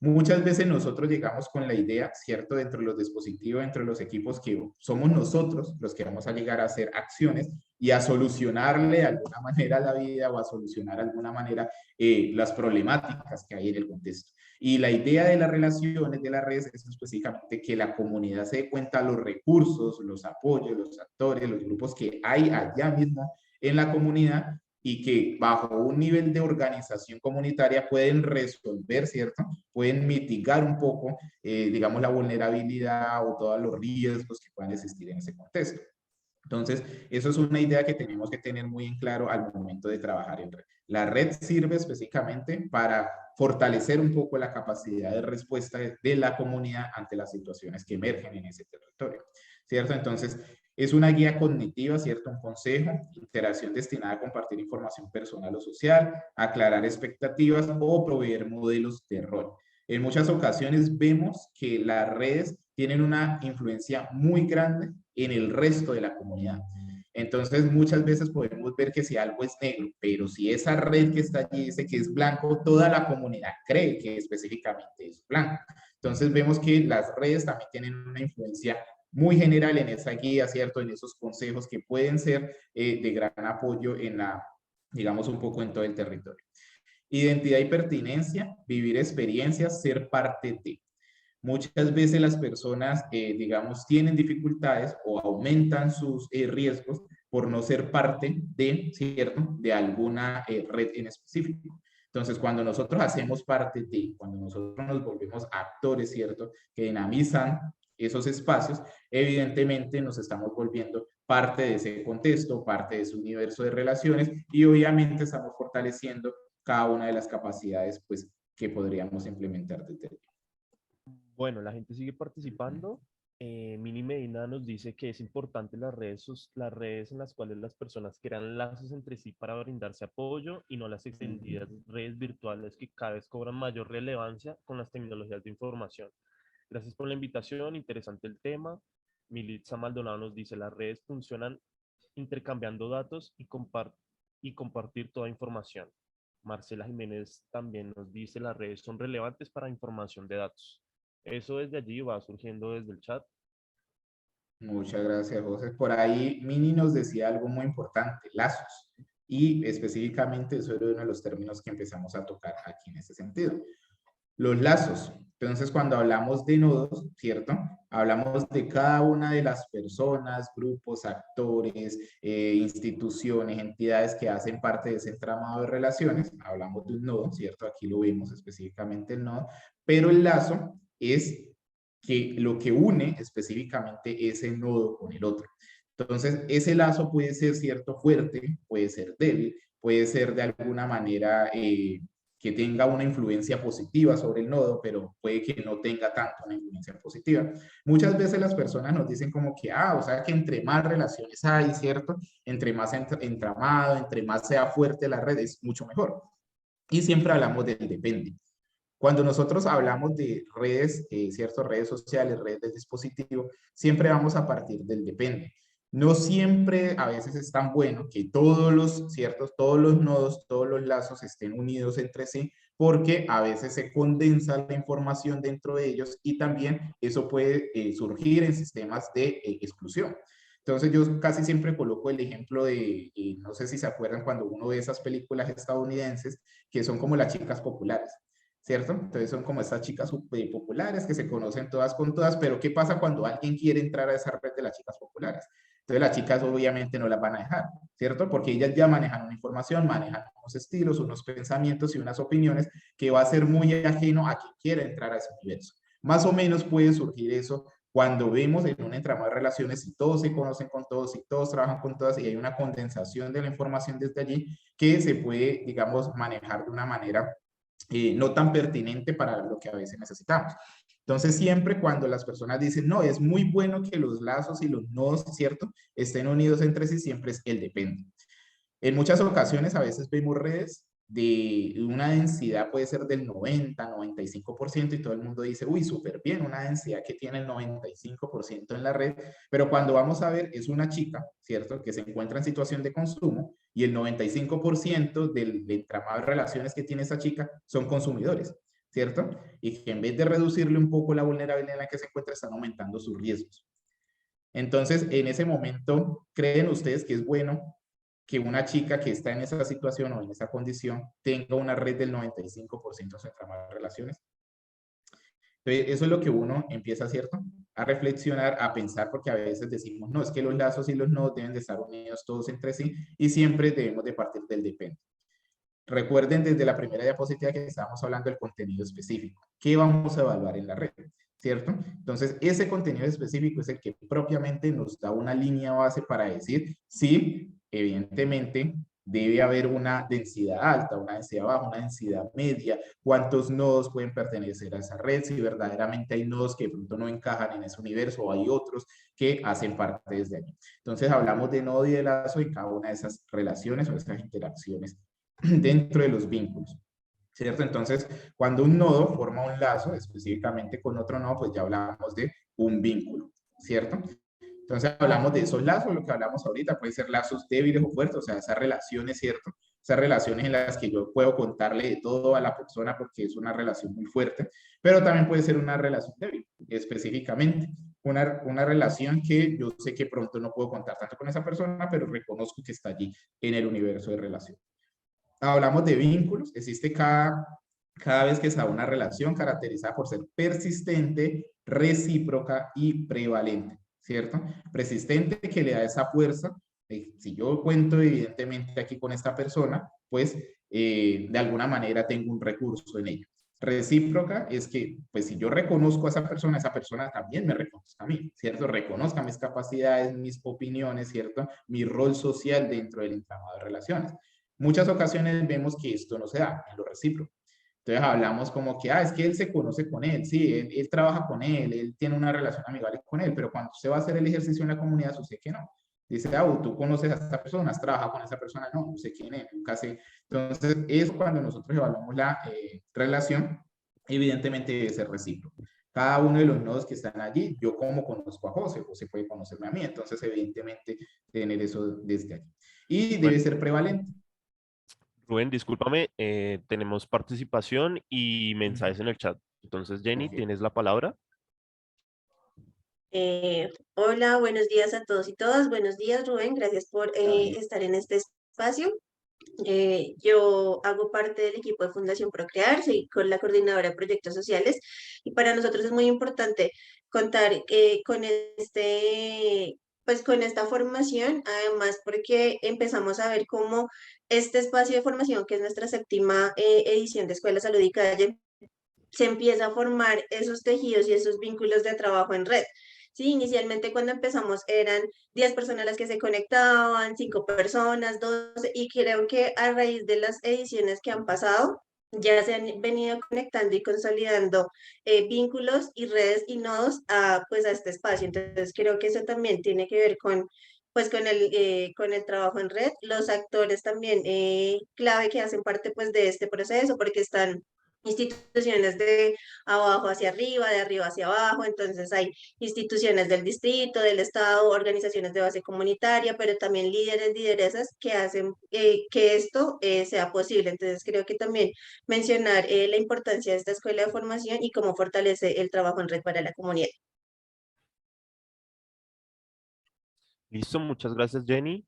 [SPEAKER 4] Muchas veces nosotros llegamos con la idea, ¿cierto? Dentro de los dispositivos, dentro de los equipos, que somos nosotros los que vamos a llegar a hacer acciones y a solucionarle de alguna manera la vida o a solucionar de alguna manera las problemáticas que hay en el contexto. Y la idea de las relaciones de las redes es específicamente que la comunidad se dé cuenta de los recursos, los apoyos, los actores, los grupos que hay allá mismo en la comunidad y que bajo un nivel de organización comunitaria pueden resolver, ¿cierto? Pueden mitigar un poco, digamos, la vulnerabilidad o todos los riesgos que puedan existir en ese contexto. Entonces, eso es una idea que tenemos que tener muy en claro al momento de trabajar en red. La red sirve específicamente para fortalecer un poco la capacidad de respuesta de la comunidad ante las situaciones que emergen en ese territorio, ¿cierto? Entonces, es una guía cognitiva, ¿cierto? Un consejo, interacción destinada a compartir información personal o social, aclarar expectativas o proveer modelos de rol. En muchas ocasiones vemos que las redes tienen una influencia muy grande en el resto de la comunidad. Entonces, muchas veces podemos ver que si algo es negro, pero si esa red que está allí dice que es blanco, toda la comunidad cree que específicamente es blanco. Entonces, vemos que las redes también tienen una influencia muy general en esa guía, ¿cierto? En esos consejos que pueden ser de gran apoyo en la, digamos, un poco en todo el territorio. Identidad y pertinencia, vivir experiencias, ser parte de. Muchas veces las personas, digamos, tienen dificultades o aumentan sus riesgos por no ser parte de, ¿cierto?, de alguna red en específico. Entonces, cuando nosotros hacemos parte de, cuando nosotros nos volvemos actores, ¿cierto?, que dinamizan esos espacios, evidentemente nos estamos volviendo parte de ese contexto, parte de su universo de relaciones y obviamente estamos fortaleciendo cada una de las capacidades, pues, que podríamos implementar desde ahí.
[SPEAKER 1] Bueno, la gente sigue participando. Mini Medina nos dice que es importante las redes en las cuales las personas crean lazos entre sí para brindarse apoyo y no las extendidas redes virtuales que cada vez cobran mayor relevancia con las tecnologías de información. Gracias por la invitación, interesante el tema. Militza Maldonado nos dice, las redes funcionan intercambiando datos y compartir toda información. Marcela Jiménez también nos dice, las redes son relevantes para información de datos. Eso desde allí va surgiendo desde el chat.
[SPEAKER 4] Muchas gracias, José. Por ahí Mini nos decía algo muy importante, lazos. Y específicamente eso era uno de los términos que empezamos a tocar aquí en ese sentido. Los lazos. Entonces, cuando hablamos de nodos, ¿cierto? Hablamos de cada una de las personas, grupos, actores, instituciones, entidades que hacen parte de ese entramado de relaciones. Hablamos de un nodo, ¿cierto? Aquí lo vemos específicamente el nodo. Pero el lazo es que lo que une específicamente ese nodo con el otro. Entonces, ese lazo puede ser cierto fuerte, puede ser débil, puede ser de alguna manera que tenga una influencia positiva sobre el nodo, pero puede que no tenga tanto una influencia positiva. Muchas veces las personas nos dicen como que, o sea que entre más relaciones hay, ¿cierto? Entre más entramado, entre más sea fuerte la red, es mucho mejor. Y siempre hablamos del depende. Cuando nosotros hablamos de redes, ¿cierto? Redes sociales, redes de dispositivo, siempre vamos a partir del depende. No siempre a veces es tan bueno que todos los, ¿cierto? Todos los nodos, todos los lazos estén unidos entre sí, porque a veces se condensa la información dentro de ellos y también eso puede surgir en sistemas de exclusión. Entonces yo casi siempre coloco el ejemplo de, no sé si se acuerdan cuando uno ve esas películas estadounidenses que son como las chicas populares. ¿Cierto? Entonces son como estas chicas populares que se conocen todas con todas, pero ¿qué pasa cuando alguien quiere entrar a esa red de las chicas populares? Entonces las chicas obviamente no las van a dejar, ¿cierto? Porque ellas ya manejan una información, manejan unos estilos, unos pensamientos y unas opiniones que va a ser muy ajeno a quien quiera entrar a ese universo. Más o menos puede surgir eso cuando vemos en un entramado de relaciones y todos se conocen con todos y todos trabajan con todas y hay una condensación de la información desde allí que se puede, digamos, manejar de una manera no tan pertinente para lo que a veces necesitamos. Entonces, siempre cuando las personas dicen, no, es muy bueno que los lazos y los nodos, ¿cierto?, estén unidos entre sí, siempre es el depende. En muchas ocasiones, a veces vemos redes de una densidad, puede ser del 90, 95%, y todo el mundo dice, uy, súper bien, una densidad que tiene el 95% en la red, pero cuando vamos a ver, es una chica, ¿cierto?, que se encuentra en situación de consumo, y el 95% del entramado de relaciones que tiene esa chica son consumidores, ¿cierto? Y que en vez de reducirle un poco la vulnerabilidad en la que se encuentra, están aumentando sus riesgos. Entonces, en ese momento, ¿creen ustedes que es bueno que una chica que está en esa situación o en esa condición tenga una red del 95% de su entramado de relaciones? Entonces, eso es lo que uno empieza, ¿cierto?, a reflexionar, a pensar, porque a veces decimos, no, es que los lazos y los nodos deben de estar unidos todos entre sí y siempre debemos de partir del depende. Recuerden desde la primera diapositiva que estábamos hablando del contenido específico. ¿Qué vamos a evaluar en la red? ¿Cierto? Entonces, ese contenido específico es el que propiamente nos da una línea base para decir si, evidentemente, debe haber una densidad alta, una densidad baja, una densidad media, cuántos nodos pueden pertenecer a esa red, si verdaderamente hay nodos que de pronto no encajan en ese universo o hay otros que hacen parte desde allí. Entonces, hablamos de nodo y de lazo y cada una de esas relaciones o esas interacciones dentro de los vínculos, ¿cierto? Entonces, cuando un nodo forma un lazo específicamente con otro nodo, pues ya hablamos de un vínculo, ¿cierto? Entonces, hablamos de esos lazos, lo que hablamos ahorita, pueden ser lazos débiles o fuertes, o sea, esas relaciones, ¿cierto? Esas relaciones en las que yo puedo contarle de todo a la persona porque es una relación muy fuerte, pero también puede ser una relación débil, específicamente. Una relación que yo sé que pronto no puedo contar tanto con esa persona, pero reconozco que está allí en el universo de relación. Hablamos de vínculos, existe cada vez que se da una relación caracterizada por ser persistente, recíproca y prevalente, ¿cierto? Persistente que le da esa fuerza. Si yo cuento evidentemente aquí con esta persona, pues de alguna manera tengo un recurso en ella. Recíproca es que, pues si yo reconozco a esa persona también me reconozca a mí, ¿cierto? Reconozca mis capacidades, mis opiniones, ¿cierto? Mi rol social dentro del entramado de relaciones. Muchas ocasiones vemos que esto no se da en lo recíproco. Entonces hablamos como que, es que él se conoce con él, sí, él trabaja con él tiene una relación amigable con él, pero cuando usted va a hacer el ejercicio en la comunidad, sucede que no. Dice, tú conoces a esta persona, has trabajado con esa persona, no sé quién es, nunca sé. Entonces, eso cuando nosotros evaluamos la relación, evidentemente debe ser recíproco. Cada uno de los nodos que están allí, yo como conozco a José, José puede conocerme a mí, entonces evidentemente tener eso desde allí. Y debe ser prevalente.
[SPEAKER 1] Rubén, discúlpame, tenemos participación y mensajes en el chat. Entonces, Jenny,
[SPEAKER 4] Ok.
[SPEAKER 1] tienes la palabra.
[SPEAKER 6] Hola, buenos días a todos y todas. Buenos días, Rubén. Gracias por
[SPEAKER 4] David.
[SPEAKER 6] estar en este espacio. Yo hago parte del equipo de Fundación Procrear, soy con la coordinadora de proyectos sociales y para nosotros es muy importante contar pues con esta formación, además porque empezamos a ver cómo este espacio de formación, que es nuestra séptima edición de Escuela Salud y Calle, se empieza a formar esos tejidos y esos vínculos de trabajo en red. Sí, inicialmente cuando empezamos eran 10 personas las que se conectaban, 5 personas, 12, y creo que a raíz de las ediciones que han pasado, ya se han venido conectando y consolidando vínculos y redes y nodos pues a este espacio. Entonces creo que eso también tiene que ver pues con el trabajo en red. Los actores también clave que hacen parte pues de este proceso porque están instituciones de abajo hacia arriba, de arriba hacia abajo, entonces hay instituciones del distrito, del estado, organizaciones de base comunitaria, pero también líderes, lideresas que hacen que esto sea posible. Entonces creo que también mencionar la importancia de esta escuela de formación y cómo fortalece el trabajo en red para la comunidad.
[SPEAKER 1] Listo, muchas gracias, Jenny.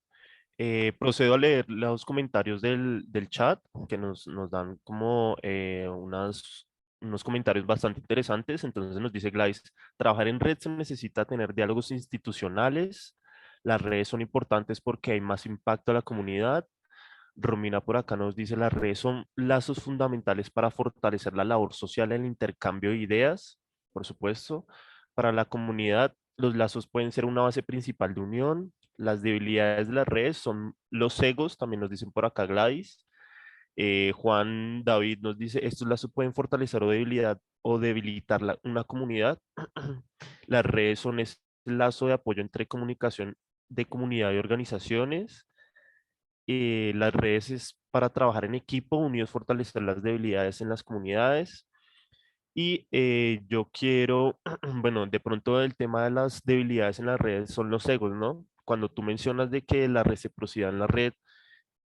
[SPEAKER 1] Procedo a leer los comentarios del chat que nos dan como unos comentarios bastante interesantes. Entonces nos dice Gladys, trabajar en red se necesita tener diálogos institucionales. Las redes son importantes porque hay más impacto a la comunidad. Romina por acá nos dice, las redes son lazos fundamentales para fortalecer la labor social, el intercambio de ideas, por supuesto. Para la comunidad, los lazos pueden ser una base principal de unión. Las debilidades de las redes son los egos, también nos dicen por acá Gladys. Juan David nos dice, estos lazos pueden fortalecer o debilitar una comunidad. Las redes son ese lazo de apoyo entre comunicación de comunidad y organizaciones. Las redes es para trabajar en equipo, unidos fortalecer las debilidades en las comunidades. Y yo quiero, bueno, de pronto el tema de las debilidades en las redes son los egos, ¿no? Cuando tú mencionas de que la reciprocidad en la red,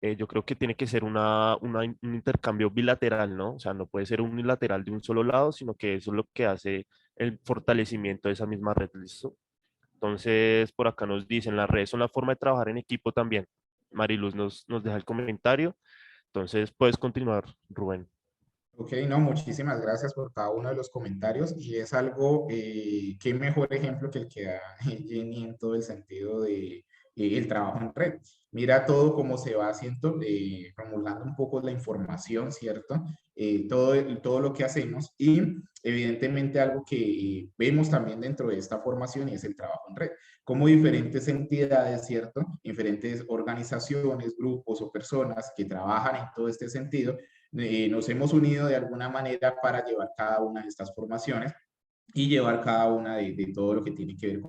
[SPEAKER 1] yo creo que tiene que ser un intercambio bilateral, ¿no? O sea, no puede ser unilateral de un solo lado, sino que eso es lo que hace el fortalecimiento de esa misma red, ¿listo? Entonces, por acá nos dicen, las redes son la forma de trabajar en equipo también. Mariluz nos deja el comentario. Entonces, puedes continuar, Rubén.
[SPEAKER 4] Ok, no, muchísimas gracias por cada uno de los comentarios y es algo, qué mejor ejemplo que el que da Jenny en todo el sentido de el trabajo en red. Mira todo cómo se va haciendo, promulgando un poco la información, ¿cierto? Todo lo que hacemos y evidentemente algo que vemos también dentro de esta formación y es el trabajo en red. Como diferentes entidades, ¿cierto? Diferentes organizaciones, grupos o personas que trabajan en todo este sentido nos hemos unido de alguna manera para llevar cada una de estas formaciones y llevar cada una de todo lo que tiene que ver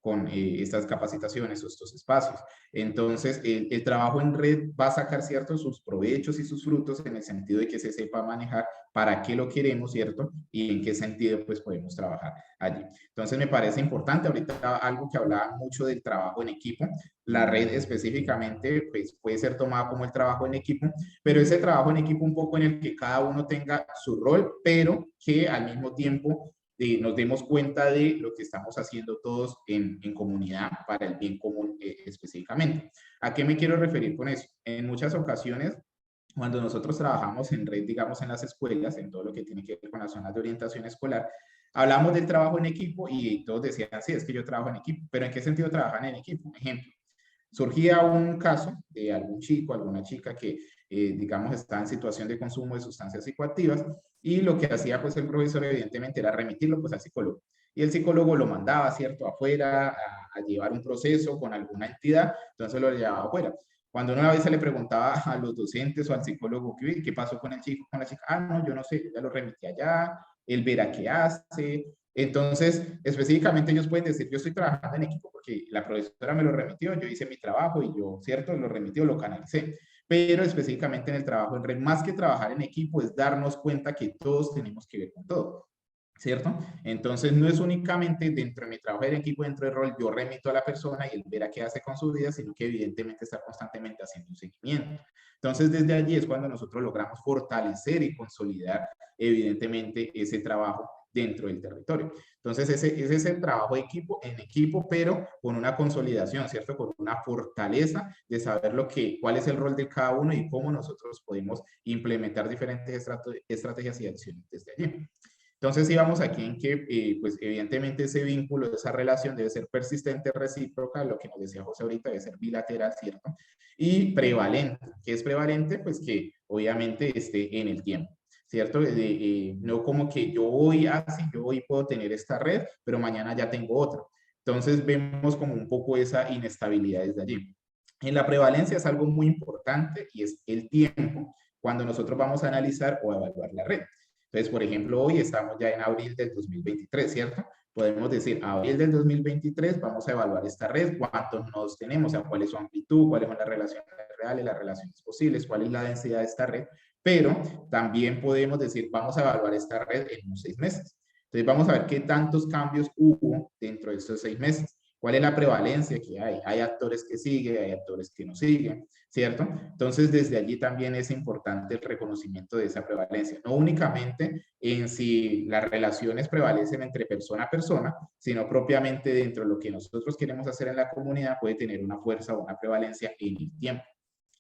[SPEAKER 4] con estas capacitaciones o estos espacios. Entonces, el trabajo en red va a sacar, ¿cierto?, sus provechos y sus frutos en el sentido de que se sepa manejar para qué lo queremos, ¿cierto? Y en qué sentido, pues, podemos trabajar allí. Entonces, me parece importante ahorita algo que hablaba mucho del trabajo en equipo. La red específicamente, pues, puede ser tomada como el trabajo en equipo, pero ese trabajo en equipo un poco en el que cada uno tenga su rol, pero que al mismo tiempo nos demos cuenta de lo que estamos haciendo todos en comunidad para el bien común específicamente. ¿A qué me quiero referir con eso? En muchas ocasiones, cuando nosotros trabajamos en red, digamos en las escuelas, en todo lo que tiene que ver con las zonas de orientación escolar, hablamos del trabajo en equipo y todos decían, sí, es que yo trabajo en equipo, pero ¿en qué sentido trabajan en equipo? Ejemplo, surgía un caso de algún chico, alguna chica que, digamos, está en situación de consumo de sustancias psicoactivas y lo que hacía pues el profesor evidentemente era remitirlo pues al psicólogo. Y el psicólogo lo mandaba, ¿cierto?, afuera a llevar un proceso con alguna entidad, entonces lo llevaba afuera. Cuando una vez se le preguntaba a los docentes o al psicólogo qué pasó con el chico, con la chica, ah, no, yo no sé, ya lo remití allá, él verá qué hace. Entonces, específicamente ellos pueden decir, yo estoy trabajando en equipo porque la profesora me lo remitió, yo hice mi trabajo y yo, ¿cierto?, lo remitió, lo canalicé. Pero específicamente en el trabajo en red, más que trabajar en equipo, es darnos cuenta que todos tenemos que ver con todo. ¿cierto? Entonces, no es únicamente dentro de mi trabajo en equipo, dentro del rol, yo remito a la persona y él verá qué hace con su vida, sino que evidentemente está constantemente haciendo un seguimiento. Entonces, desde allí es cuando nosotros logramos fortalecer y consolidar, evidentemente, ese trabajo dentro del territorio. Entonces, ese es el trabajo en equipo, pero con una consolidación, ¿cierto? Con una fortaleza de saber cuál es el rol de cada uno y cómo nosotros podemos implementar diferentes estrategias y acciones desde allí. Entonces, íbamos aquí en que, pues, evidentemente ese vínculo, esa relación debe ser persistente, recíproca, lo que nos decía José ahorita, debe ser bilateral, ¿cierto? Y prevalente. ¿Qué es prevalente? Pues que obviamente esté en el tiempo, ¿cierto? No como que yo hoy puedo tener esta red, pero mañana ya tengo otra. Entonces, vemos como un poco esa inestabilidad desde allí. En la prevalencia es algo muy importante y es el tiempo cuando nosotros vamos a analizar o evaluar la red. Entonces, por ejemplo, hoy estamos ya en abril del 2023, ¿cierto? Podemos decir, abril del 2023 vamos a evaluar esta red, cuántos nodos tenemos, o sea, cuál es su amplitud, cuáles son las relaciones reales, las relaciones posibles, cuál es la densidad de esta red, pero también podemos decir, vamos a evaluar esta red en unos 6 meses. Entonces, vamos a ver qué tantos cambios hubo dentro de estos 6 meses. ¿Cuál es la prevalencia que hay? Hay actores que siguen, hay actores que no siguen, ¿cierto? Entonces, desde allí también es importante el reconocimiento de esa prevalencia, no únicamente en si las relaciones prevalecen entre persona a persona, sino propiamente dentro de lo que nosotros queremos hacer en la comunidad puede tener una fuerza o una prevalencia en el tiempo,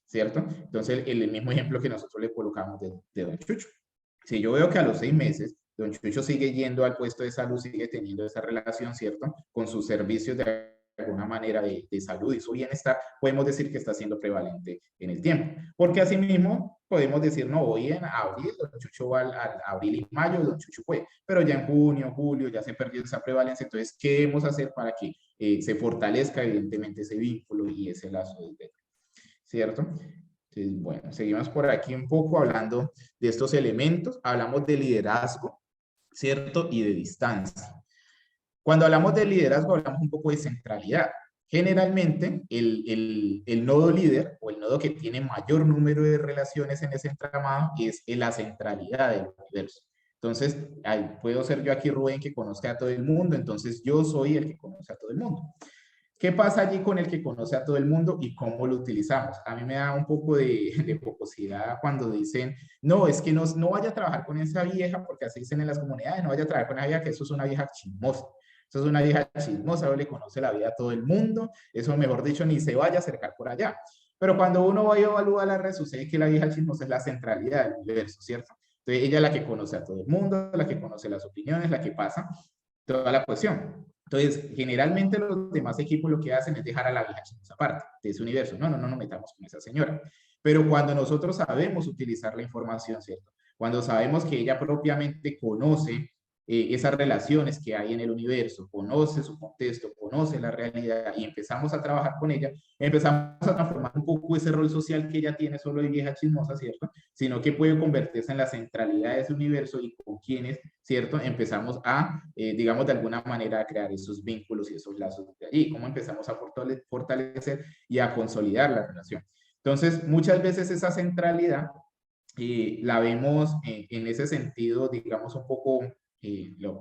[SPEAKER 4] ¿cierto? Entonces, el mismo ejemplo que nosotros le colocamos de Don Chucho. Si yo veo que a los 6 meses Don Chucho sigue yendo al puesto de salud, sigue teniendo esa relación, ¿cierto? Con sus servicios de alguna manera de salud y su bienestar, podemos decir que está siendo prevalente en el tiempo. Porque asimismo podemos decir, no, hoy en abril, Don Chucho va al abril y mayo, Don Chucho fue, pero ya en junio, julio, ya se perdió esa prevalencia. Entonces, ¿qué debemos hacer para que se fortalezca evidentemente ese vínculo y ese lazo de, ¿cierto? Entonces, bueno, seguimos por aquí un poco hablando de estos elementos. Hablamos de liderazgo, ¿cierto? Y de distancia. Cuando hablamos de liderazgo, hablamos un poco de centralidad. Generalmente, el nodo líder o el nodo que tiene mayor número de relaciones en ese entramado es la centralidad del universo. Entonces, puedo ser yo aquí Rubén que conozca a todo el mundo, entonces yo soy el que conoce a todo el mundo. ¿Qué pasa allí con el que conoce a todo el mundo y cómo lo utilizamos? A mí me da un poco de jocosidad cuando dicen, no, es que no vaya a trabajar con esa vieja, porque así dicen en las comunidades, no vaya a trabajar con esa vieja, que eso es una vieja chismosa. Eso es una vieja chismosa, no le conoce la vida a todo el mundo, eso mejor dicho, ni se vaya a acercar por allá. Pero cuando uno va y evalúa la red, sucede que la vieja chismosa es la centralidad del universo, ¿cierto? Entonces ella es la que conoce a todo el mundo, la que conoce las opiniones, la que pasa toda la cuestión. Entonces, generalmente los demás equipos lo que hacen es dejar a la vieja chismosa aparte de ese universo. No nos metamos con esa señora. Pero cuando nosotros sabemos utilizar la información, ¿cierto? Cuando sabemos que ella propiamente conoce esas relaciones que hay en el universo, conoce su contexto, conoce la realidad y empezamos a trabajar con ella, empezamos a transformar un poco ese rol social que ella tiene solo de vieja chismosa, ¿cierto? Sino que puede convertirse en la centralidad de ese universo y con quienes, ¿cierto? Empezamos a, digamos, de alguna manera a crear esos vínculos y esos lazos de allí. ¿Cómo empezamos a fortalecer y a consolidar la relación? Entonces, muchas veces esa centralidad la vemos en ese sentido, digamos, un poco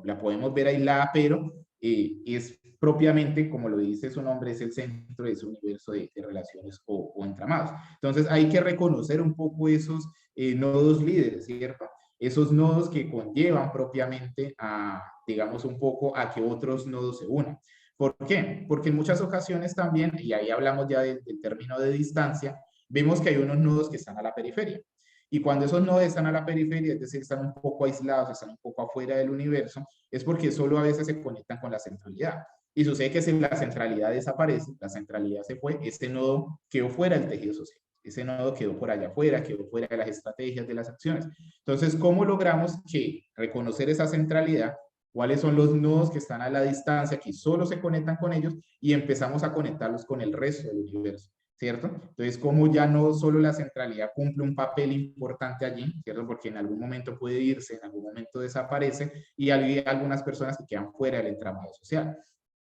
[SPEAKER 4] la podemos ver aislada, pero es propiamente, como lo dice su nombre, es el centro de ese universo de relaciones o entramados. Entonces hay que reconocer un poco esos nodos líderes, ¿cierto? Esos nodos que conllevan propiamente a, digamos, un poco a que otros nodos se unan. ¿Por qué? Porque en muchas ocasiones también, y ahí hablamos ya del término de distancia, vemos que hay unos nodos que están a la periferia. Y cuando esos nodos están a la periferia, es decir, están un poco aislados, están un poco afuera del universo, es porque solo a veces se conectan con la centralidad. Y sucede que si la centralidad desaparece, la centralidad se fue, este nodo quedó fuera del tejido social. Ese nodo quedó por allá afuera, quedó fuera de las estrategias, de las acciones. Entonces, ¿cómo logramos que reconocer esa centralidad? ¿Cuáles son los nodos que están a la distancia, que solo se conectan con ellos y empezamos a conectarlos con el resto del universo? ¿Cierto? Entonces, como ya no solo la centralidad cumple un papel importante allí, ¿cierto? Porque en algún momento puede irse, en algún momento desaparece y hay algunas personas que quedan fuera del entramado social.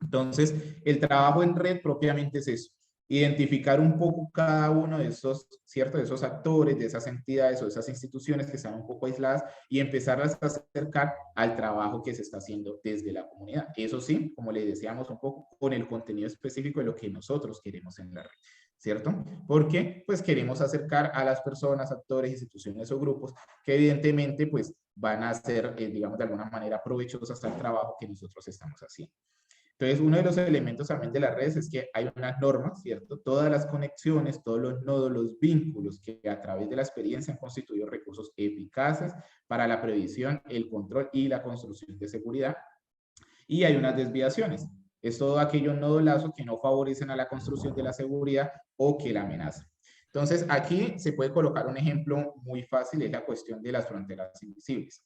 [SPEAKER 4] Entonces, el trabajo en red propiamente es eso, identificar un poco cada uno de esos, ¿cierto? De esos actores, de esas entidades o de esas instituciones que están un poco aisladas y empezarlas a acercar al trabajo que se está haciendo desde la comunidad. Eso sí, como le decíamos un poco, con el contenido específico de lo que nosotros queremos en la red, ¿cierto? Porque pues queremos acercar a las personas, actores, instituciones o grupos que evidentemente pues van a ser, digamos, de alguna manera provechosos al trabajo que nosotros estamos haciendo. Entonces, uno de los elementos también de las redes es que hay unas normas, ¿cierto? Todas las conexiones, todos los nodos, los vínculos que a través de la experiencia han constituido recursos eficaces para la previsión, el control y la construcción de seguridad. Y hay unas desviaciones. Es todo aquello nodo lazo que no favorecen a la construcción de la seguridad o que la amenazan. Entonces, aquí se puede colocar un ejemplo muy fácil, es la cuestión de las fronteras invisibles.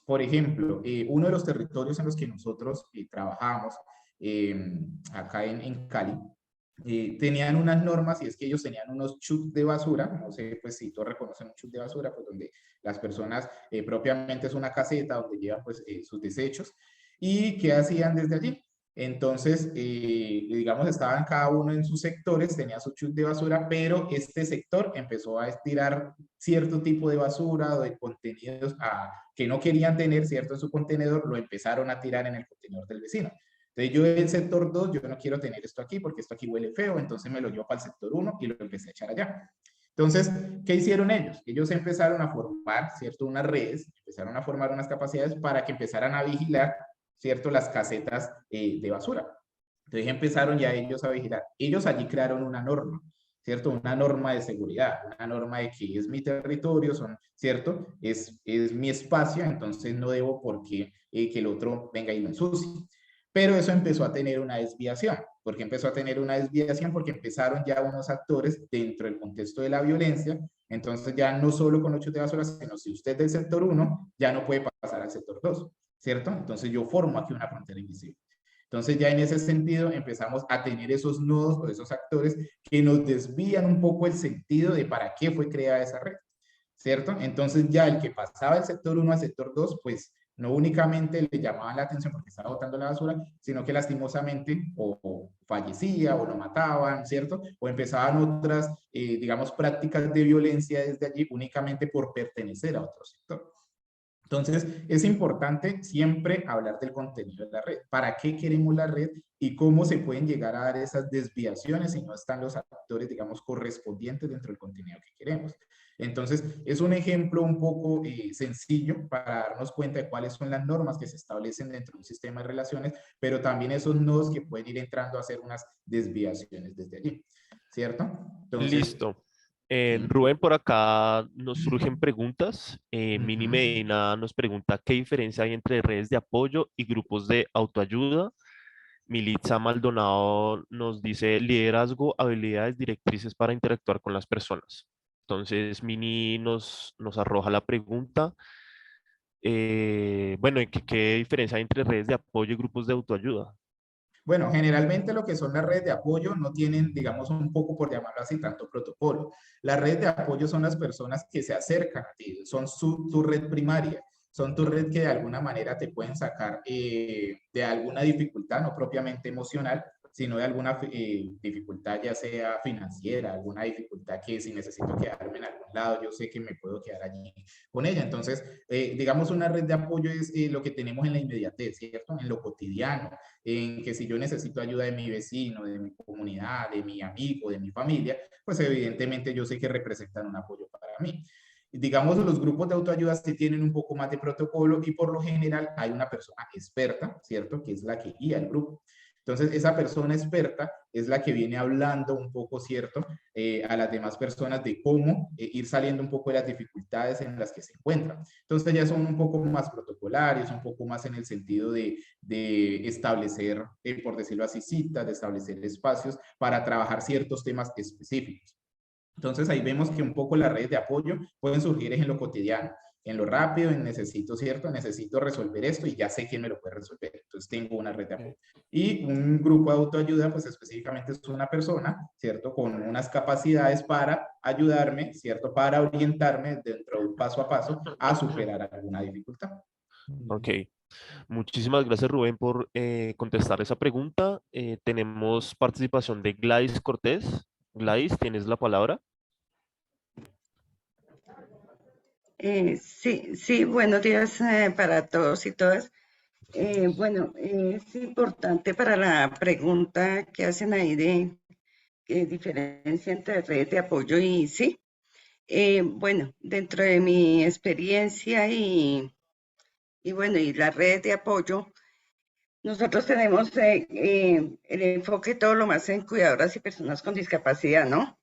[SPEAKER 4] Por ejemplo, uno de los territorios en los que nosotros trabajamos acá en Cali, tenían unas normas y es que ellos tenían unos chutes de basura, no sé pues si todos reconocen un chute de basura, pues donde las personas propiamente es una caseta donde llevan pues sus desechos. ¿Y qué hacían desde allí? Entonces, digamos, estaban cada uno en sus sectores, tenía su chute de basura, pero este sector empezó a estirar cierto tipo de basura o de contenidos que no querían tener, ¿cierto? En su contenedor, lo empezaron a tirar en el contenedor del vecino. Entonces yo del sector 2, yo no quiero tener esto aquí porque esto aquí huele feo, entonces me lo llevo para el sector 1 y lo empecé a echar allá. Entonces, ¿qué hicieron ellos? Ellos empezaron a formar, ¿cierto? Unas redes, empezaron a formar unas capacidades para que empezaran a vigilar, ¿cierto? Las casetas de basura. Entonces empezaron ya ellos a vigilar. Ellos allí crearon una norma, ¿cierto? Una norma de seguridad, una norma de que es mi territorio, ¿cierto? Es mi espacio, entonces no debo por qué que el otro venga y lo ensucie. Pero eso empezó a tener una desviación. ¿Por qué empezó a tener una desviación? Porque empezaron ya unos actores dentro del contexto de la violencia. Entonces ya no solo con los chutes de basura, sino si usted es del sector 1, ya no puede pasar al sector 2, ¿cierto? Entonces yo formo aquí una frontera invisible. Entonces ya en ese sentido empezamos a tener esos nodos o esos actores que nos desvían un poco el sentido de para qué fue creada esa red, ¿cierto? Entonces ya el que pasaba del sector 1 al sector 2, pues no únicamente le llamaban la atención porque estaba botando la basura, sino que lastimosamente o fallecía o lo mataban, ¿cierto? O empezaban otras, digamos, prácticas de violencia desde allí únicamente por pertenecer a otro sector. Entonces, es importante siempre hablar del contenido de la red. ¿Para qué queremos la red? Y cómo se pueden llegar a dar esas desviaciones si no están los actores, digamos, correspondientes dentro del contenido que queremos. Entonces, es un ejemplo un poco sencillo para darnos cuenta de cuáles son las normas que se establecen dentro de un sistema de relaciones, pero también esos nodos que pueden ir entrando a hacer unas desviaciones desde allí, ¿cierto? Entonces,
[SPEAKER 1] Listo. Rubén, por acá nos surgen preguntas. Mini Medina nos pregunta qué diferencia hay entre redes de apoyo y grupos de autoayuda. Militza Maldonado nos dice liderazgo, habilidades, directrices para interactuar con las personas. Entonces, Mini nos arroja la pregunta. Bueno, ¿qué diferencia hay entre redes de apoyo y grupos de autoayuda?
[SPEAKER 4] Bueno, generalmente lo que son las redes de apoyo no tienen, digamos, un poco por llamarlo así, tanto protocolo. Las redes de apoyo son las personas que se acercan a ti, son tu red primaria, son tu red que de alguna manera te pueden sacar de alguna dificultad, no propiamente emocional, sino de alguna dificultad ya sea financiera, alguna dificultad que si necesito quedarme en algún lado, yo sé que me puedo quedar allí con ella. Entonces, digamos, una red de apoyo es lo que tenemos en la inmediatez, ¿cierto? En lo cotidiano, en que si yo necesito ayuda de mi vecino, de mi comunidad, de mi amigo, de mi familia, pues evidentemente yo sé que representan un apoyo para mí. Digamos, los grupos de autoayuda sí tienen un poco más de protocolo y por lo general hay una persona experta, ¿cierto? Que es la que guía el grupo. Entonces, esa persona experta es la que viene hablando un poco, ¿cierto? A las demás personas de cómo ir saliendo un poco de las dificultades en las que se encuentran. Entonces, ya son un poco más protocolarios, un poco más en el sentido de establecer, por decirlo así, citas, de establecer espacios para trabajar ciertos temas específicos. Entonces, ahí vemos que un poco las redes de apoyo pueden surgir en lo cotidiano, en lo rápido, en necesito, ¿cierto? Necesito resolver esto y ya sé quién me lo puede resolver. Entonces tengo una red de apoyo. Y un grupo de autoayuda, pues específicamente es una persona, ¿cierto? Con unas capacidades para ayudarme, ¿cierto? Para orientarme dentro de un paso a paso a superar alguna dificultad.
[SPEAKER 1] Ok. Muchísimas gracias, Rubén, por contestar esa pregunta. Tenemos participación de Gladys Cortés. Gladys, tienes la palabra.
[SPEAKER 2] Sí, buenos días para todos y todas. Bueno, es importante para la pregunta que hacen ahí de qué diferencia entre redes de apoyo y sí. Bueno, dentro de mi experiencia y bueno, y las redes de apoyo, nosotros tenemos el enfoque todo lo más en cuidadoras y personas con discapacidad, ¿no?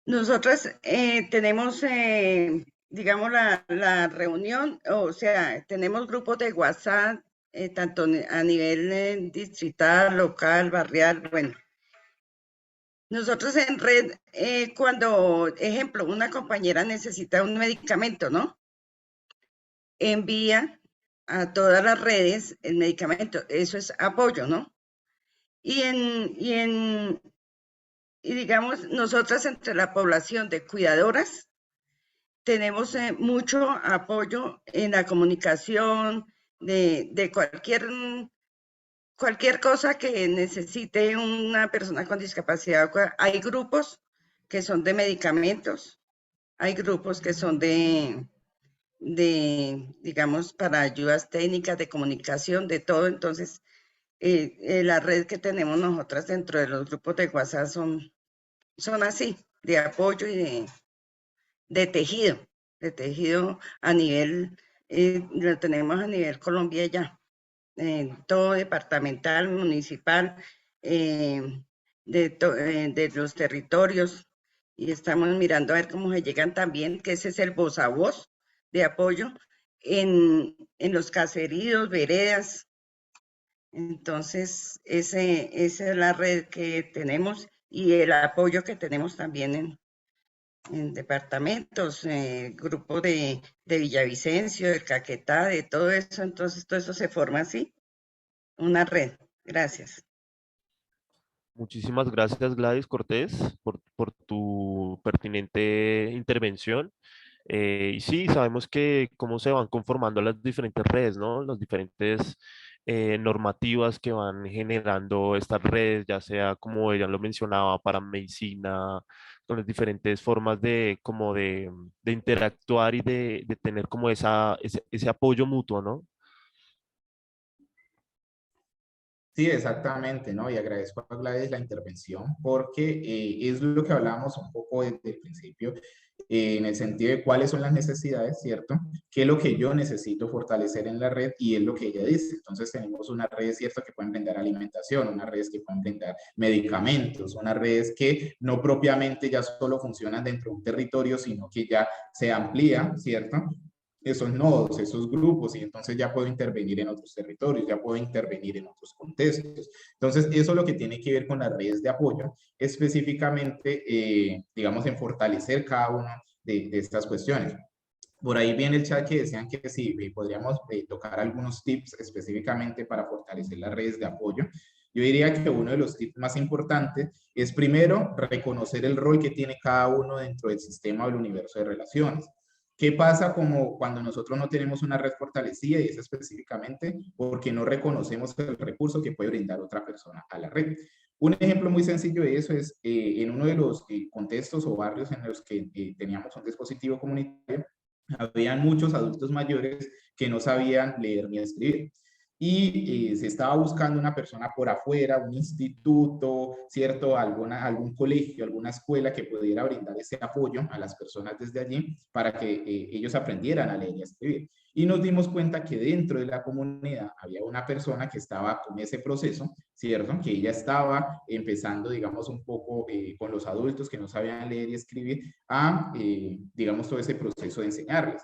[SPEAKER 2] Nosotros tenemos, digamos, la reunión, o sea, tenemos grupos de WhatsApp, tanto a nivel distrital, local, barrial, bueno. Nosotros en red, cuando, ejemplo, una compañera necesita un medicamento, ¿no? Envía a todas las redes el medicamento, eso es apoyo, ¿no? Y digamos, nosotras entre la población de cuidadoras tenemos mucho apoyo en la comunicación de cualquier cosa que necesite una persona con discapacidad. Hay grupos que son de medicamentos, hay grupos que son digamos, para ayudas técnicas de comunicación, de todo. Entonces, la red que tenemos nosotras dentro de los grupos de WhatsApp son así, de apoyo y de tejido a nivel, lo tenemos a nivel Colombia ya, todo departamental, municipal, de los territorios, y estamos mirando a ver cómo se llegan también, que ese es el voz a voz de apoyo en los caseríos, veredas. Entonces, esa es la red que tenemos y el apoyo que tenemos también en departamentos, grupo de Villavicencio, de Caquetá, de todo eso. Entonces, todo eso se forma así, una red. Gracias.
[SPEAKER 1] Muchísimas gracias, Gladys Cortés, por tu pertinente intervención. Y sí, sabemos que cómo se van conformando las diferentes redes, ¿no? Las diferentes normativas que van generando estas redes, ya sea como ella lo mencionaba, para medicina, con las diferentes formas de interactuar y de tener como ese apoyo mutuo, ¿no?
[SPEAKER 4] Sí, exactamente, ¿no? Y agradezco a Gladys la intervención porque es lo que hablábamos un poco desde el principio, en el sentido de cuáles son las necesidades, ¿cierto? ¿Qué es lo que yo necesito fortalecer en la red? Y es lo que ella dice. Entonces tenemos unas redes, ¿cierto? Que pueden brindar alimentación, unas redes que pueden brindar medicamentos, unas redes que no propiamente ya solo funcionan dentro de un territorio, sino que ya se amplía, ¿cierto? Esos nodos, esos grupos, y entonces ya puedo intervenir en otros territorios, ya puedo intervenir en otros contextos. Entonces, eso es lo que tiene que ver con las redes de apoyo, específicamente, digamos, en fortalecer cada una de estas cuestiones. Por ahí viene el chat que decían que sí, podríamos tocar algunos tips específicamente para fortalecer las redes de apoyo. Yo diría que uno de los tips más importantes es primero reconocer el rol que tiene cada uno dentro del sistema o el universo de relaciones. ¿Qué pasa como cuando nosotros no tenemos una red fortalecida? Y es específicamente porque no reconocemos el recurso que puede brindar otra persona a la red. Un ejemplo muy sencillo de eso es en uno de los contextos o barrios en los que teníamos un dispositivo comunitario, habían muchos adultos mayores que no sabían leer ni escribir. Y se estaba buscando una persona por afuera, un instituto, ¿cierto? Algún colegio, alguna escuela que pudiera brindar ese apoyo a las personas desde allí para que ellos aprendieran a leer y a escribir. Y nos dimos cuenta que dentro de la comunidad había una persona que estaba con ese proceso, ¿cierto? Que ella estaba empezando, digamos, un poco con los adultos que no sabían leer y escribir a, digamos, todo ese proceso de enseñarles.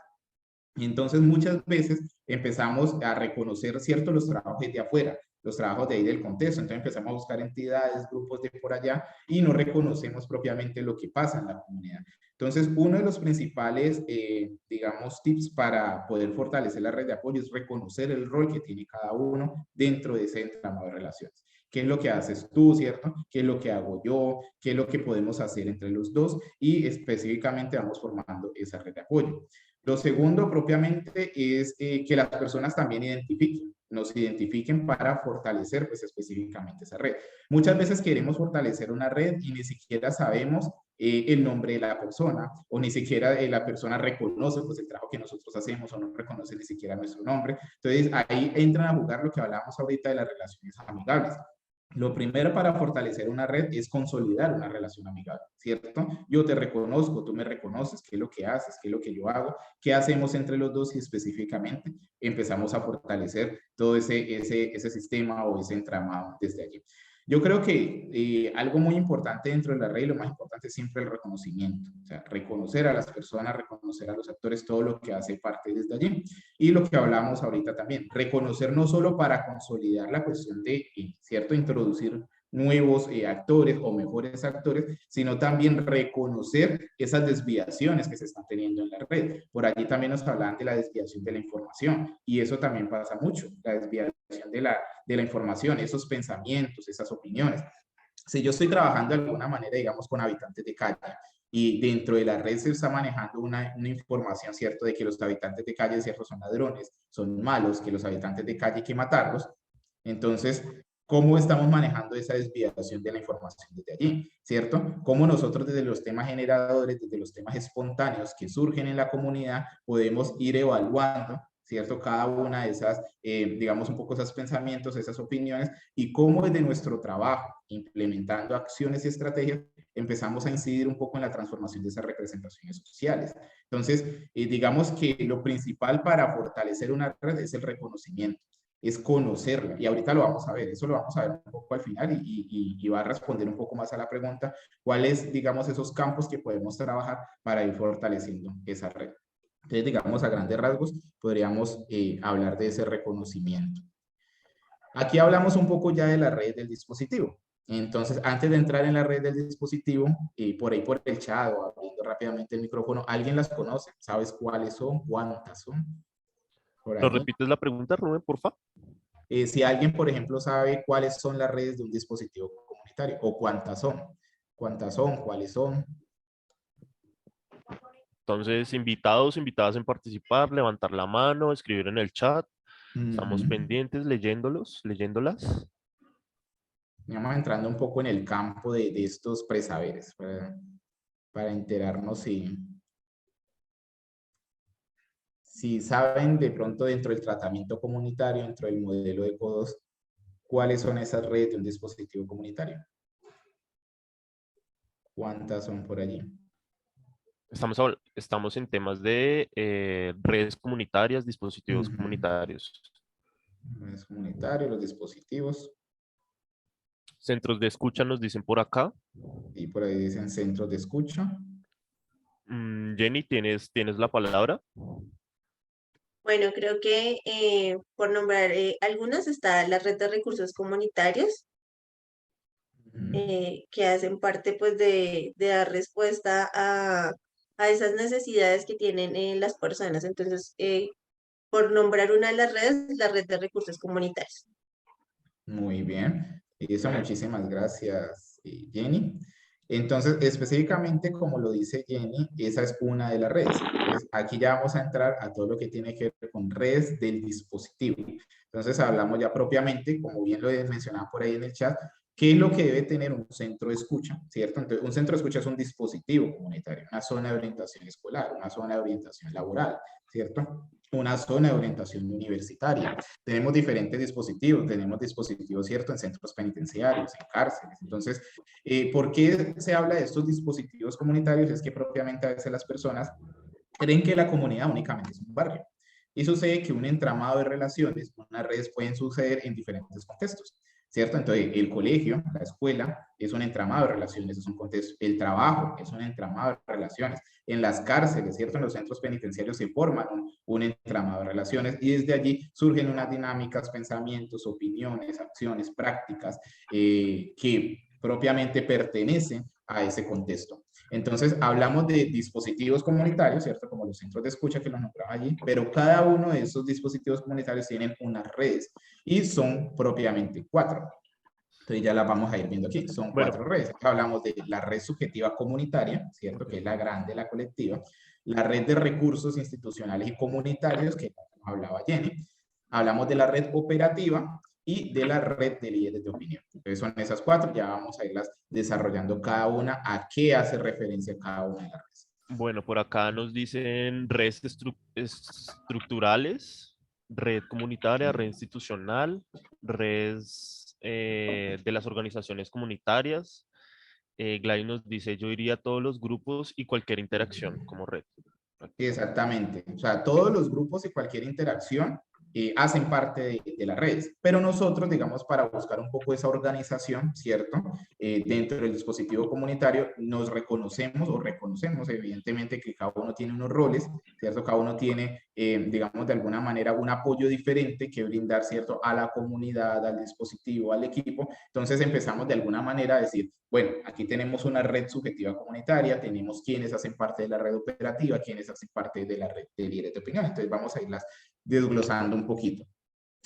[SPEAKER 4] Y entonces muchas veces empezamos a reconocer, ¿cierto?, los trabajos de afuera, los trabajos de ahí del contexto. Entonces empezamos a buscar entidades, grupos de por allá y no reconocemos propiamente lo que pasa en la comunidad. Entonces, uno de los principales, digamos, tips para poder fortalecer la red de apoyo es reconocer el rol que tiene cada uno dentro de ese entramado de relaciones. ¿Qué es lo que haces tú, cierto? ¿Qué es lo que hago yo? ¿Qué es lo que podemos hacer entre los dos? Y específicamente vamos formando esa red de apoyo. Lo segundo propiamente es que las personas también nos identifiquen para fortalecer pues específicamente esa red. Muchas veces queremos fortalecer una red y ni siquiera sabemos el nombre de la persona, o ni siquiera la persona reconoce pues el trabajo que nosotros hacemos, o no reconoce ni siquiera nuestro nombre. Entonces ahí entran a jugar lo que hablábamos ahorita de las relaciones amigables. Lo primero para fortalecer una red es consolidar una relación amigable, ¿cierto? Yo te reconozco, tú me reconoces, qué es lo que haces, qué es lo que yo hago, qué hacemos entre los dos, y específicamente empezamos a fortalecer todo ese sistema o ese entramado desde allí. Yo creo que algo muy importante dentro de la red, y lo más importante es siempre el reconocimiento. O sea, reconocer a las personas, reconocer a los actores, todo lo que hace parte desde allí. Y lo que hablamos ahorita también, reconocer no solo para consolidar la cuestión de, ¿cierto?, introducir nuevos actores o mejores actores, sino también reconocer esas desviaciones que se están teniendo en la red. Por allí también nos hablan de la desviación de la información, y eso también pasa mucho, la desviación de la información, esos pensamientos, esas opiniones. Si yo estoy trabajando de alguna manera, digamos, con habitantes de calle, y dentro de la red se está manejando una información, ¿cierto?, de que los habitantes de calle, ¿cierto?, son ladrones, son malos, que los habitantes de calle hay que matarlos. Entonces, ¿cómo estamos manejando esa desviación de la información desde allí? ¿Cierto? ¿Cómo nosotros desde los temas generadores, desde los temas espontáneos que surgen en la comunidad, podemos ir evaluando, ¿cierto?, cada una de esas, digamos, un poco esos pensamientos, esas opiniones, y cómo desde nuestro trabajo, implementando acciones y estrategias, empezamos a incidir un poco en la transformación de esas representaciones sociales. Entonces, digamos que lo principal para fortalecer una red es el reconocimiento, es conocerla, y ahorita lo vamos a ver, eso lo vamos a ver un poco al final, y va a responder un poco más a la pregunta, cuáles, digamos, esos campos que podemos trabajar para ir fortaleciendo esa red. Entonces, digamos, a grandes rasgos, podríamos hablar de ese reconocimiento. Aquí hablamos un poco ya de la red del dispositivo. Entonces, antes de entrar en la red del dispositivo, por ahí por el chat o abriendo rápidamente el micrófono, ¿alguien las conoce? ¿Sabes cuáles son? ¿Cuántas son? Por
[SPEAKER 1] ¿Nos
[SPEAKER 4] allí.
[SPEAKER 1] repites la pregunta, Rubén, porfa?
[SPEAKER 4] Si alguien, por ejemplo, sabe cuáles son las redes de un dispositivo comunitario, o cuántas son, cuáles son.
[SPEAKER 1] Entonces, invitados, invitadas en participar, levantar la mano, escribir en el chat. Estamos pendientes, leyéndolas.
[SPEAKER 4] Vamos entrando un poco en el campo de estos presaberes para enterarnos si saben de pronto dentro del tratamiento comunitario, dentro del modelo de ECO2, cuáles son esas redes de un dispositivo comunitario. ¿Cuántas son por allí?
[SPEAKER 1] Estamos en temas de redes comunitarias, dispositivos
[SPEAKER 4] Ujú.
[SPEAKER 1] comunitarios.
[SPEAKER 4] Redes comunitarias, los dispositivos.
[SPEAKER 1] Centros de escucha nos dicen por acá.
[SPEAKER 4] Y por ahí dicen centros de escucha.
[SPEAKER 1] Jenny, ¿tienes la palabra?
[SPEAKER 6] Bueno, creo que por nombrar algunas está la red de recursos comunitarios, que hacen parte pues de dar respuesta a esas necesidades que tienen las personas. Entonces, por nombrar una de las redes, la red de recursos comunitarios.
[SPEAKER 4] Muy bien. Y eso, muchísimas gracias, Jenny. Entonces, específicamente, como lo dice Jenny, esa es una de las redes. Entonces, aquí ya vamos a entrar a todo lo que tiene que ver con redes del dispositivo. Entonces, hablamos ya propiamente, como bien lo mencionaba por ahí en el chat, qué es lo que debe tener un centro de escucha, ¿cierto? Entonces, un centro de escucha es un dispositivo comunitario, una zona de orientación escolar, una zona de orientación laboral, ¿cierto? Una zona de orientación universitaria. Tenemos diferentes dispositivos, ¿cierto?, en centros penitenciarios, en cárceles. Entonces, ¿por qué se habla de estos dispositivos comunitarios? Es que propiamente a veces las personas creen que la comunidad únicamente es un barrio. Y sucede que un entramado de relaciones, unas redes pueden suceder en diferentes contextos, ¿cierto? Entonces, el colegio, la escuela, es un entramado de relaciones, es un contexto. El trabajo es un entramado de relaciones. En las cárceles, ¿cierto? En los centros penitenciarios se forman un entramado de relaciones, y desde allí surgen unas dinámicas, pensamientos, opiniones, acciones, prácticas que propiamente pertenecen a ese contexto. Entonces, hablamos de dispositivos comunitarios, ¿cierto? Como los centros de escucha que los nombraba allí, pero cada uno de esos dispositivos comunitarios tienen unas redes, y son propiamente 4. Entonces ya las vamos a ir viendo aquí. Son 4 redes. Aquí hablamos de la red subjetiva comunitaria, ¿cierto? Que es la grande, la colectiva. la red de recursos institucionales y comunitarios, que hablaba Jenny, hablamos de la red operativa y de la red de líderes de opinión. Entonces son esas 4, ya vamos a irlas desarrollando cada una, a qué hace referencia cada una de las redes.
[SPEAKER 1] Bueno, por acá nos dicen redes estructurales, red comunitaria, red institucional, redes de las organizaciones comunitarias. Gladys nos dice, yo iría a todos los grupos y cualquier interacción como red.
[SPEAKER 4] Exactamente. O sea, todos los grupos y cualquier interacción hacen parte de las redes. Pero nosotros, digamos, para buscar un poco esa organización, ¿cierto? Dentro del dispositivo comunitario, nos reconocemos o reconocemos, evidentemente, que cada uno tiene unos roles, ¿cierto? Cada uno tiene, digamos, de alguna manera un apoyo diferente que brindar, ¿cierto? A la comunidad, al dispositivo, al equipo. Entonces empezamos de alguna manera a decir, bueno, aquí tenemos una red subjetiva comunitaria, tenemos quienes hacen parte de la red operativa, quienes hacen parte de la red de líderes de opinión. Entonces vamos a irlas desglosando un poquito.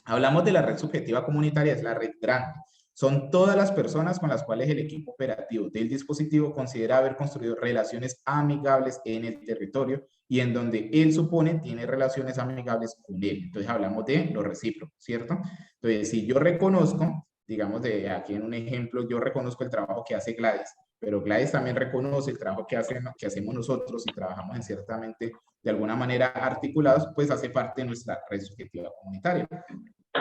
[SPEAKER 4] Hablamos de la red subjetiva comunitaria, es la red grande. Son todas las personas con las cuales el equipo operativo del dispositivo considera haber construido relaciones amigables en el territorio y en donde él supone tiene relaciones amigables con él. Entonces hablamos de lo recíproco, ¿cierto? Entonces, si yo reconozco, digamos, de aquí en un ejemplo, yo reconozco el trabajo que hace Gladys, pero Gladys también reconoce el trabajo que hacemos nosotros y trabajamos en ciertamente, de alguna manera articulados, pues hace parte de nuestra red subjetiva comunitaria.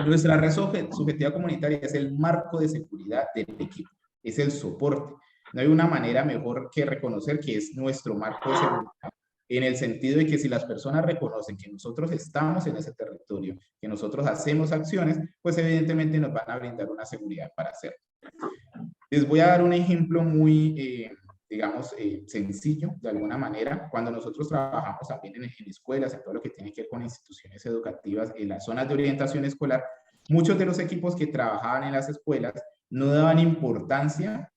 [SPEAKER 4] Nuestra red subjetiva comunitaria es el marco de seguridad del equipo, es el soporte. No hay una manera mejor que reconocer que es nuestro marco de seguridad, en el sentido de que si las personas reconocen que nosotros estamos en ese territorio, que nosotros hacemos acciones, pues evidentemente nos van a brindar una seguridad para hacerlo. Les voy a dar un ejemplo muy, digamos, sencillo, de alguna manera. Cuando nosotros trabajamos también en escuelas, en todo lo que tiene que ver con instituciones educativas, en las zonas de orientación escolar, muchos de los equipos que trabajaban en las escuelas no daban importancia,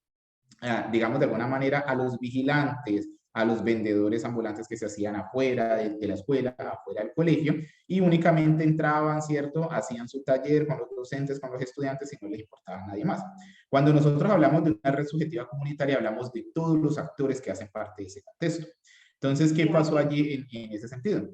[SPEAKER 4] digamos, de alguna manera, a los vigilantes, a los vendedores ambulantes que se hacían afuera de la escuela, afuera del colegio, y únicamente entraban, ¿cierto? Hacían su taller con los docentes, con los estudiantes y no les importaba a nadie más. Cuando nosotros hablamos de una red subjetiva comunitaria, hablamos de todos los actores que hacen parte de ese contexto. Entonces, ¿qué pasó allí en ese sentido?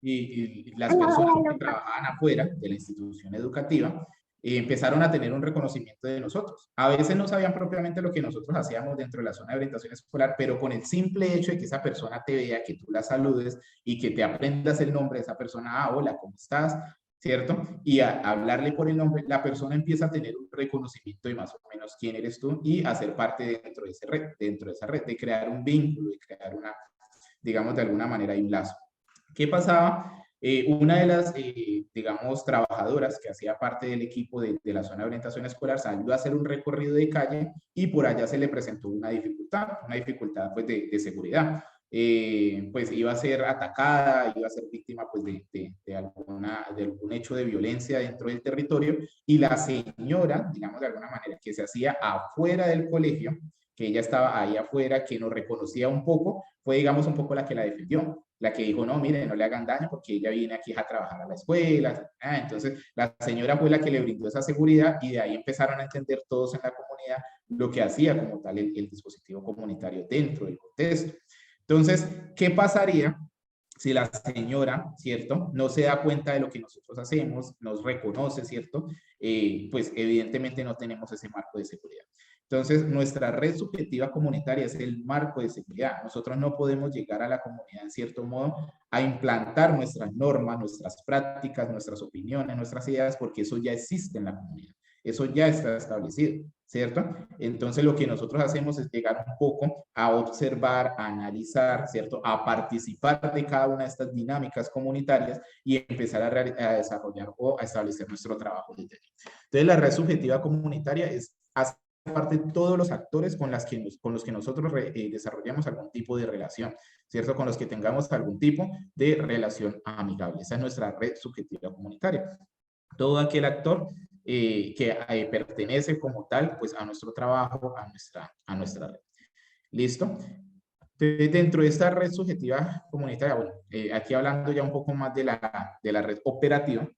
[SPEAKER 4] Y las personas que trabajaban afuera de la institución educativa empezaron a tener un reconocimiento de nosotros. A veces no sabían propiamente lo que nosotros hacíamos dentro de la zona de orientación escolar, pero con el simple hecho de que esa persona te vea, que tú la saludes y que te aprendas el nombre de esa persona, hola, ¿cómo estás? ¿Cierto? Y a hablarle por el nombre, la persona empieza a tener un reconocimiento de más o menos quién eres tú y a ser parte dentro de esa red, de crear un vínculo, de crear una, digamos, de alguna manera, un lazo. ¿Qué pasaba? Una de las, digamos, trabajadoras que hacía parte del equipo de la zona de orientación escolar salió a hacer un recorrido de calle y por allá se le presentó una dificultad pues de seguridad. Pues iba a ser atacada, iba a ser víctima pues de algún hecho de violencia dentro del territorio y la señora, digamos de alguna manera, que se hacía afuera del colegio, que ella estaba ahí afuera, que nos reconocía un poco, fue digamos un poco la que la defendió, la que dijo, no, mire, no le hagan daño porque ella viene aquí a trabajar a la escuela. Entonces la señora fue la que le brindó esa seguridad y de ahí empezaron a entender todos en la comunidad lo que hacía como tal el dispositivo comunitario dentro del contexto. Entonces, ¿qué pasaría si la señora, ¿cierto?, no se da cuenta de lo que nosotros hacemos, nos reconoce, ¿cierto? Pues evidentemente no tenemos ese marco de seguridad. Entonces, nuestra red subjetiva comunitaria es el marco de seguridad. Nosotros no podemos llegar a la comunidad, en cierto modo, a implantar nuestras normas, nuestras prácticas, nuestras opiniones, nuestras ideas, porque eso ya existe en la comunidad. Eso ya está establecido, ¿cierto? Entonces, lo que nosotros hacemos es llegar un poco a observar, a analizar, ¿cierto? A participar de cada una de estas dinámicas comunitarias y empezar a desarrollar o a establecer nuestro trabajo. Entonces, la red subjetiva comunitaria es parte de todos los actores con los que nosotros desarrollamos algún tipo de relación, ¿cierto? Con los que tengamos algún tipo de relación amigable. Esa es nuestra red subjetiva comunitaria. Todo aquel actor que pertenece como tal, pues a nuestro trabajo, a nuestra red. ¿Listo? Entonces, dentro de esta red subjetiva comunitaria, bueno, aquí hablando ya un poco más de la red operativa,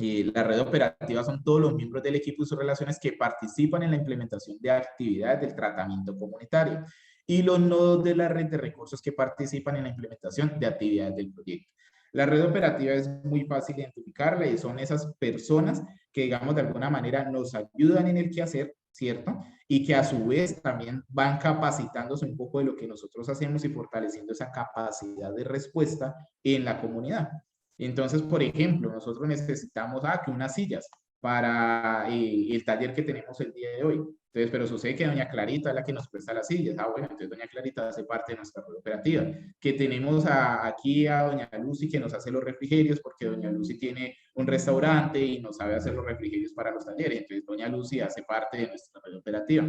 [SPEAKER 4] la red operativa son todos los miembros del equipo y sus relaciones que participan en la implementación de actividades del tratamiento comunitario. y los nodos de la red de recursos que participan en la implementación de actividades del proyecto. La red operativa es muy fácil identificarla y son esas personas que, digamos, de alguna manera nos ayudan en el quehacer, ¿cierto? Y que a su vez también van capacitándose un poco de lo que nosotros hacemos y fortaleciendo esa capacidad de respuesta en la comunidad. Entonces, por ejemplo, nosotros necesitamos que unas sillas para el taller que tenemos el día de hoy. Entonces, pero sucede que doña Clarita es la que nos presta las sillas. Bueno, entonces doña Clarita hace parte de nuestra red operativa. Que tenemos aquí a doña Lucy que nos hace los refrigerios, porque doña Lucy tiene un restaurante y nos sabe hacer los refrigerios para los talleres. Entonces, doña Lucy hace parte de nuestra red operativa.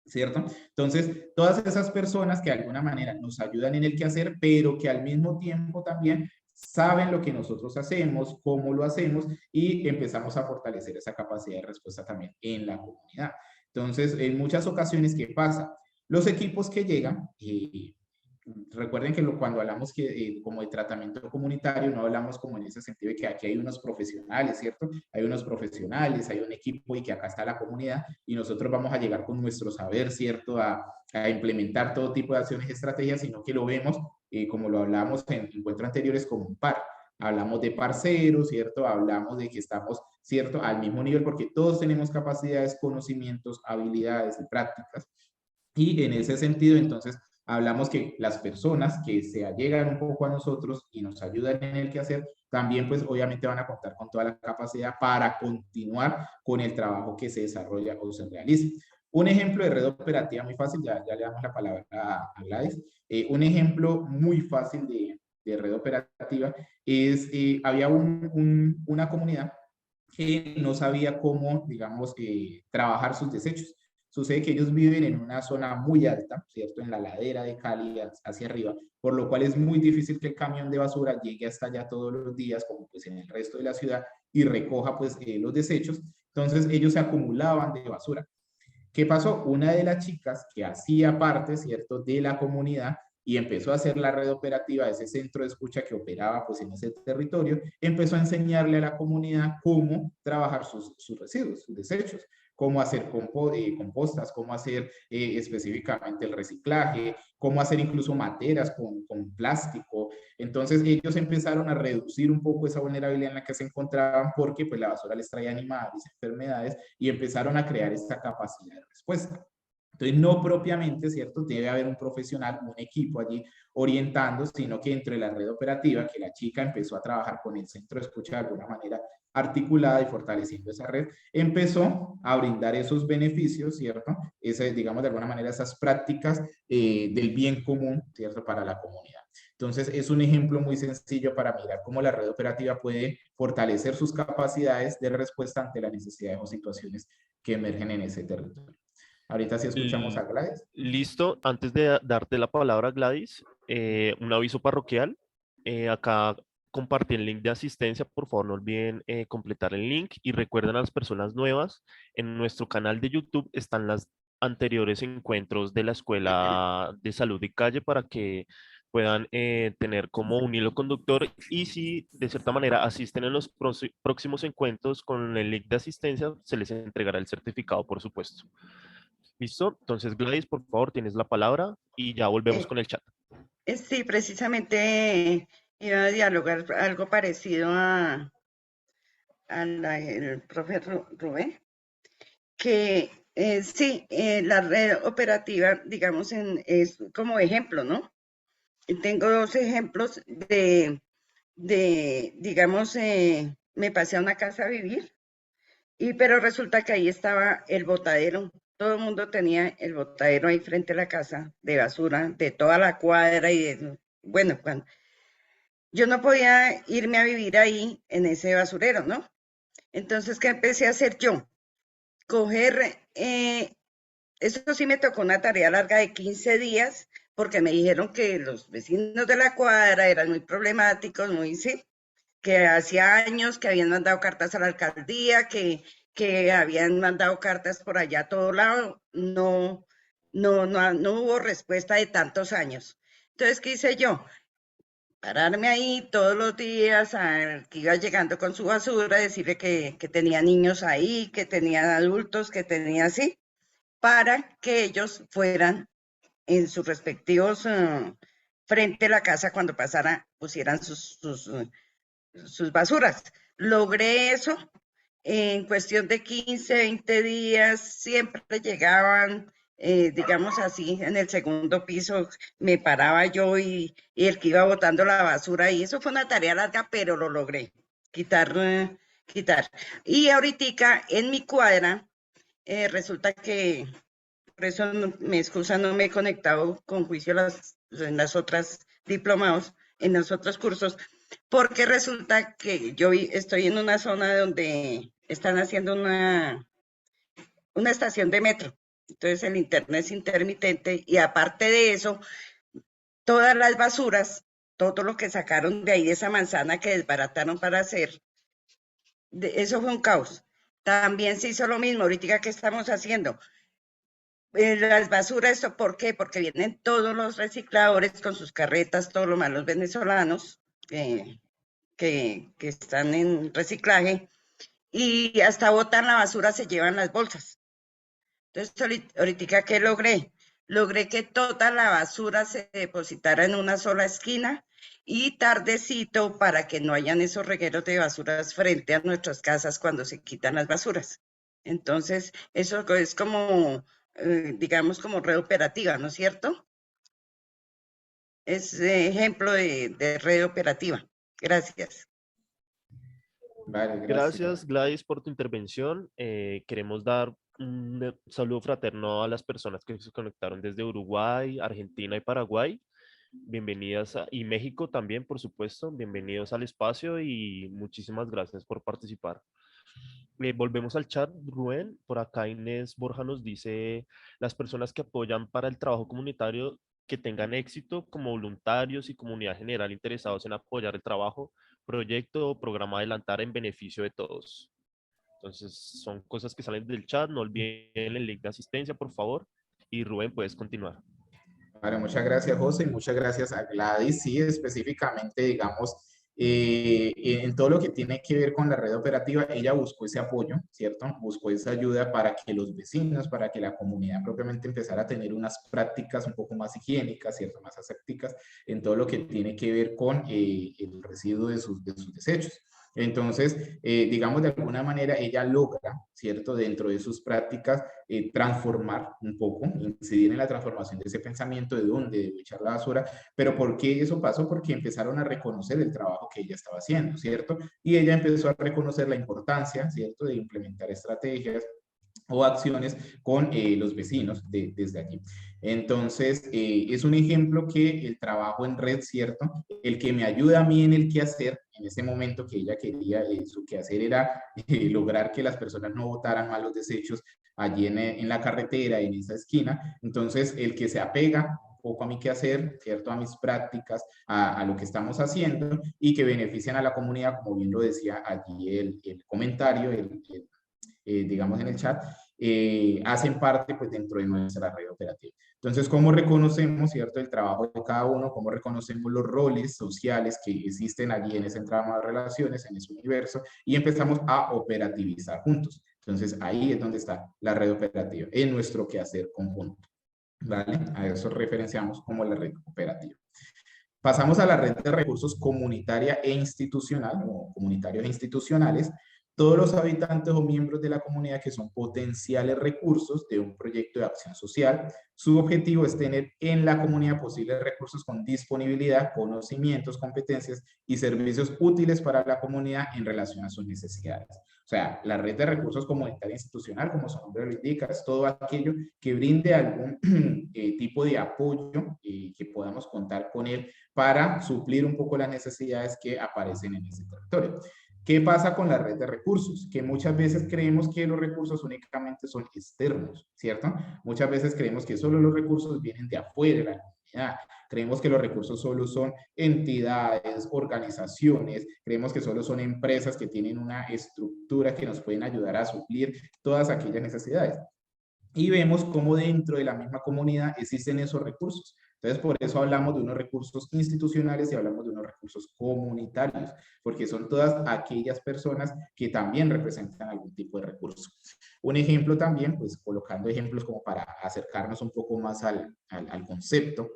[SPEAKER 4] ¿Cierto? Entonces, todas esas personas que de alguna manera nos ayudan en el quehacer, pero que al mismo tiempo también saben lo que nosotros hacemos, cómo lo hacemos y empezamos a fortalecer esa capacidad de respuesta también en la comunidad. Entonces, en muchas ocasiones, ¿qué pasa? Los equipos que llegan, recuerden que cuando hablamos como de tratamiento comunitario, no hablamos como en ese sentido de que aquí hay unos profesionales, ¿cierto? Hay unos profesionales, hay un equipo y que acá está la comunidad y nosotros vamos a llegar con nuestro saber, ¿cierto? A implementar todo tipo de acciones y estrategias, sino que lo vemos, como lo hablamos en encuentros anteriores, como un par. Hablamos de parceros, ¿cierto? Hablamos de que estamos, ¿cierto? Al mismo nivel porque todos tenemos capacidades, conocimientos, habilidades y prácticas. Y en ese sentido, entonces, hablamos que las personas que se allegan un poco a nosotros y nos ayudan en el quehacer, también pues obviamente van a contar con toda la capacidad para continuar con el trabajo que se desarrolla o se realiza. Un ejemplo de red operativa muy fácil, ya le damos la palabra a Gladys. Un ejemplo muy fácil de red operativa es, había una comunidad que no sabía cómo, digamos, trabajar sus desechos. Sucede que ellos viven en una zona muy alta, ¿cierto? En la ladera de Cali hacia arriba, por lo cual es muy difícil que el camión de basura llegue hasta allá todos los días, como pues en el resto de la ciudad, y recoja pues los desechos. Entonces ellos se acumulaban de basura. ¿Qué pasó? Una de las chicas que hacía parte, ¿cierto?, de la comunidad y empezó a hacer la red operativa de ese centro de escucha que operaba pues en ese territorio, empezó a enseñarle a la comunidad cómo trabajar sus residuos, sus desechos, cómo hacer compostas, cómo hacer específicamente el reciclaje, cómo hacer incluso materas con plástico. Entonces ellos empezaron a reducir un poco esa vulnerabilidad en la que se encontraban porque pues la basura les traía animales, enfermedades y empezaron a crear esta capacidad de respuesta. Entonces, no propiamente, ¿cierto? Debe haber un profesional, un equipo allí orientando, sino que dentro de la red operativa, que la chica empezó a trabajar con el centro de escucha de alguna manera articulada y fortaleciendo esa red, empezó a brindar esos beneficios, ¿cierto? Digamos, de alguna manera, esas prácticas del bien común, ¿cierto? Para la comunidad. Entonces, es un ejemplo muy sencillo para mirar cómo la red operativa puede fortalecer sus capacidades de respuesta ante las necesidades o situaciones que emergen en ese territorio. Ahorita sí escuchamos a Gladys.
[SPEAKER 1] Listo, antes de darte la palabra, Gladys, un aviso parroquial. Acá compartí el link de asistencia, por favor no olviden completar el link y recuerden a las personas nuevas, en nuestro canal de YouTube están los anteriores encuentros de la Escuela de Salud y Calle para que puedan tener como un hilo conductor y si de cierta manera asisten en los próximos encuentros con el link de asistencia, se les entregará el certificado, por supuesto. ¿Listo? Entonces, Gladys, por favor, tienes la palabra y ya volvemos con el chat.
[SPEAKER 2] Sí, precisamente iba a dialogar algo parecido el profe Rubén, que sí, la red operativa, digamos, es como ejemplo, ¿no? Tengo dos ejemplos digamos, me pasé a una casa a vivir, pero resulta que ahí estaba el botadero. Todo el mundo tenía el botadero ahí frente a la casa de basura, de toda la cuadra bueno, yo no podía irme a vivir ahí en ese basurero, ¿no? Entonces, ¿qué empecé a hacer yo? Coger, eso sí me tocó una tarea larga de 15 días, porque me dijeron que los vecinos de la cuadra eran muy problemáticos, sí, que hacía años que habían mandado cartas a la alcaldía, que habían mandado cartas por allá a todo lado, no hubo respuesta de tantos años. Entonces, ¿qué hice yo? Pararme ahí todos los días, que iba llegando con su basura, decirle que tenía niños ahí, que tenían adultos, que tenía así, para que ellos fueran en sus respectivos frente a la casa cuando pasara, pusieran sus basuras. Logré eso en cuestión de 15, 20 días, siempre llegaban, digamos así, en el segundo piso me paraba yo y el que iba botando la basura, y eso fue una tarea larga, pero lo logré, quitar. Y ahorita en mi cuadra, resulta que, por eso me excusa, no me he conectado con juicio en las otras diplomados, en los otros cursos, porque resulta que yo estoy en una zona donde están haciendo una estación de metro. Entonces el internet es intermitente y aparte de eso, todas las basuras, todo lo que sacaron de ahí de esa manzana que desbarataron para hacer, eso fue un caos. También se hizo lo mismo, ahorita que estamos haciendo. Las basuras, ¿esto por qué? Porque vienen todos los recicladores con sus carretas, todos los malos venezolanos que están en reciclaje, y hasta botan la basura, se llevan las bolsas. Entonces, ahorita, ¿qué logré? Logré que toda la basura se depositara en una sola esquina y tardecito para que no hayan esos regueros de basuras frente a nuestras casas cuando se quitan las basuras. Entonces, eso es como, digamos, como red operativa, ¿no es cierto? Es ejemplo de red operativa. Gracias.
[SPEAKER 4] Vale,
[SPEAKER 1] Gracias, Gladys, por tu intervención. Queremos dar un saludo fraterno a las personas que se conectaron desde Uruguay, Argentina y Paraguay. Bienvenidas y México también, por supuesto. Bienvenidos al espacio y muchísimas gracias por participar. Volvemos al chat, Rubén. Por acá Inés Borja nos dice, las personas que apoyan para el trabajo comunitario que tengan éxito como voluntarios y comunidad general interesados en apoyar el trabajo, proyecto o programa adelantar en beneficio de todos. Entonces, son cosas que salen del chat. No olviden el link de asistencia, por favor. Y Rubén, puedes continuar.
[SPEAKER 4] Vale, muchas gracias, José, y muchas gracias a Gladys. Sí, específicamente, digamos, en todo lo que tiene que ver con la red operativa, ella buscó ese apoyo, ¿cierto? Buscó esa ayuda para que los vecinos, para que la comunidad propiamente empezara a tener unas prácticas un poco más higiénicas, ¿cierto? Más asépticas en todo lo que tiene que ver con el residuo de sus desechos. Entonces, digamos, de alguna manera ella logra, ¿cierto? Dentro de sus prácticas, transformar un poco, incidir en la transformación de ese pensamiento de dónde debo echar la basura. Pero ¿por qué eso pasó? Porque empezaron a reconocer el trabajo que ella estaba haciendo, ¿cierto? Y ella empezó a reconocer la importancia, ¿cierto? De implementar estrategias o acciones con los vecinos desde allí. Entonces, es un ejemplo que el trabajo en red, ¿cierto? El que me ayuda a mí en el quehacer, en ese momento que ella quería, su quehacer era lograr que las personas no botaran malos desechos allí en la carretera, en esa esquina. Entonces, el que se apega un poco a mi quehacer, ¿cierto? A mis prácticas, a lo que estamos haciendo y que benefician a la comunidad, como bien lo decía allí el comentario, digamos en el chat, hacen parte pues dentro de nuestra red operativa. Entonces, ¿cómo reconocemos, cierto, el trabajo de cada uno? ¿Cómo reconocemos los roles sociales que existen allí en ese entrama de relaciones, en ese universo? Y empezamos a operativizar juntos. Entonces, ahí es donde está la red operativa, en nuestro quehacer conjunto. ¿Vale? A eso referenciamos como la red operativa. Pasamos a la red de recursos comunitaria e institucional, o comunitarios e institucionales. Todos los habitantes o miembros de la comunidad que son potenciales recursos de un proyecto de acción social, su objetivo es tener en la comunidad posibles recursos con disponibilidad, conocimientos, competencias y servicios útiles para la comunidad en relación a sus necesidades. O sea, la red de recursos comunitaria e institucional, como su nombre lo indica, es todo aquello que brinde algún tipo de apoyo que podamos contar con él para suplir un poco las necesidades que aparecen en ese territorio. ¿Qué pasa con la red de recursos? Que muchas veces creemos que los recursos únicamente son externos, ¿cierto? Muchas veces creemos que solo los recursos vienen de afuera de la comunidad. Creemos que los recursos solo son entidades, organizaciones, creemos que solo son empresas que tienen una estructura que nos pueden ayudar a suplir todas aquellas necesidades. Y vemos cómo dentro de la misma comunidad existen esos recursos. Entonces, por eso hablamos de unos recursos institucionales y hablamos de unos recursos comunitarios, porque son todas aquellas personas que también representan algún tipo de recurso. Un ejemplo también, pues colocando ejemplos como para acercarnos un poco más al concepto,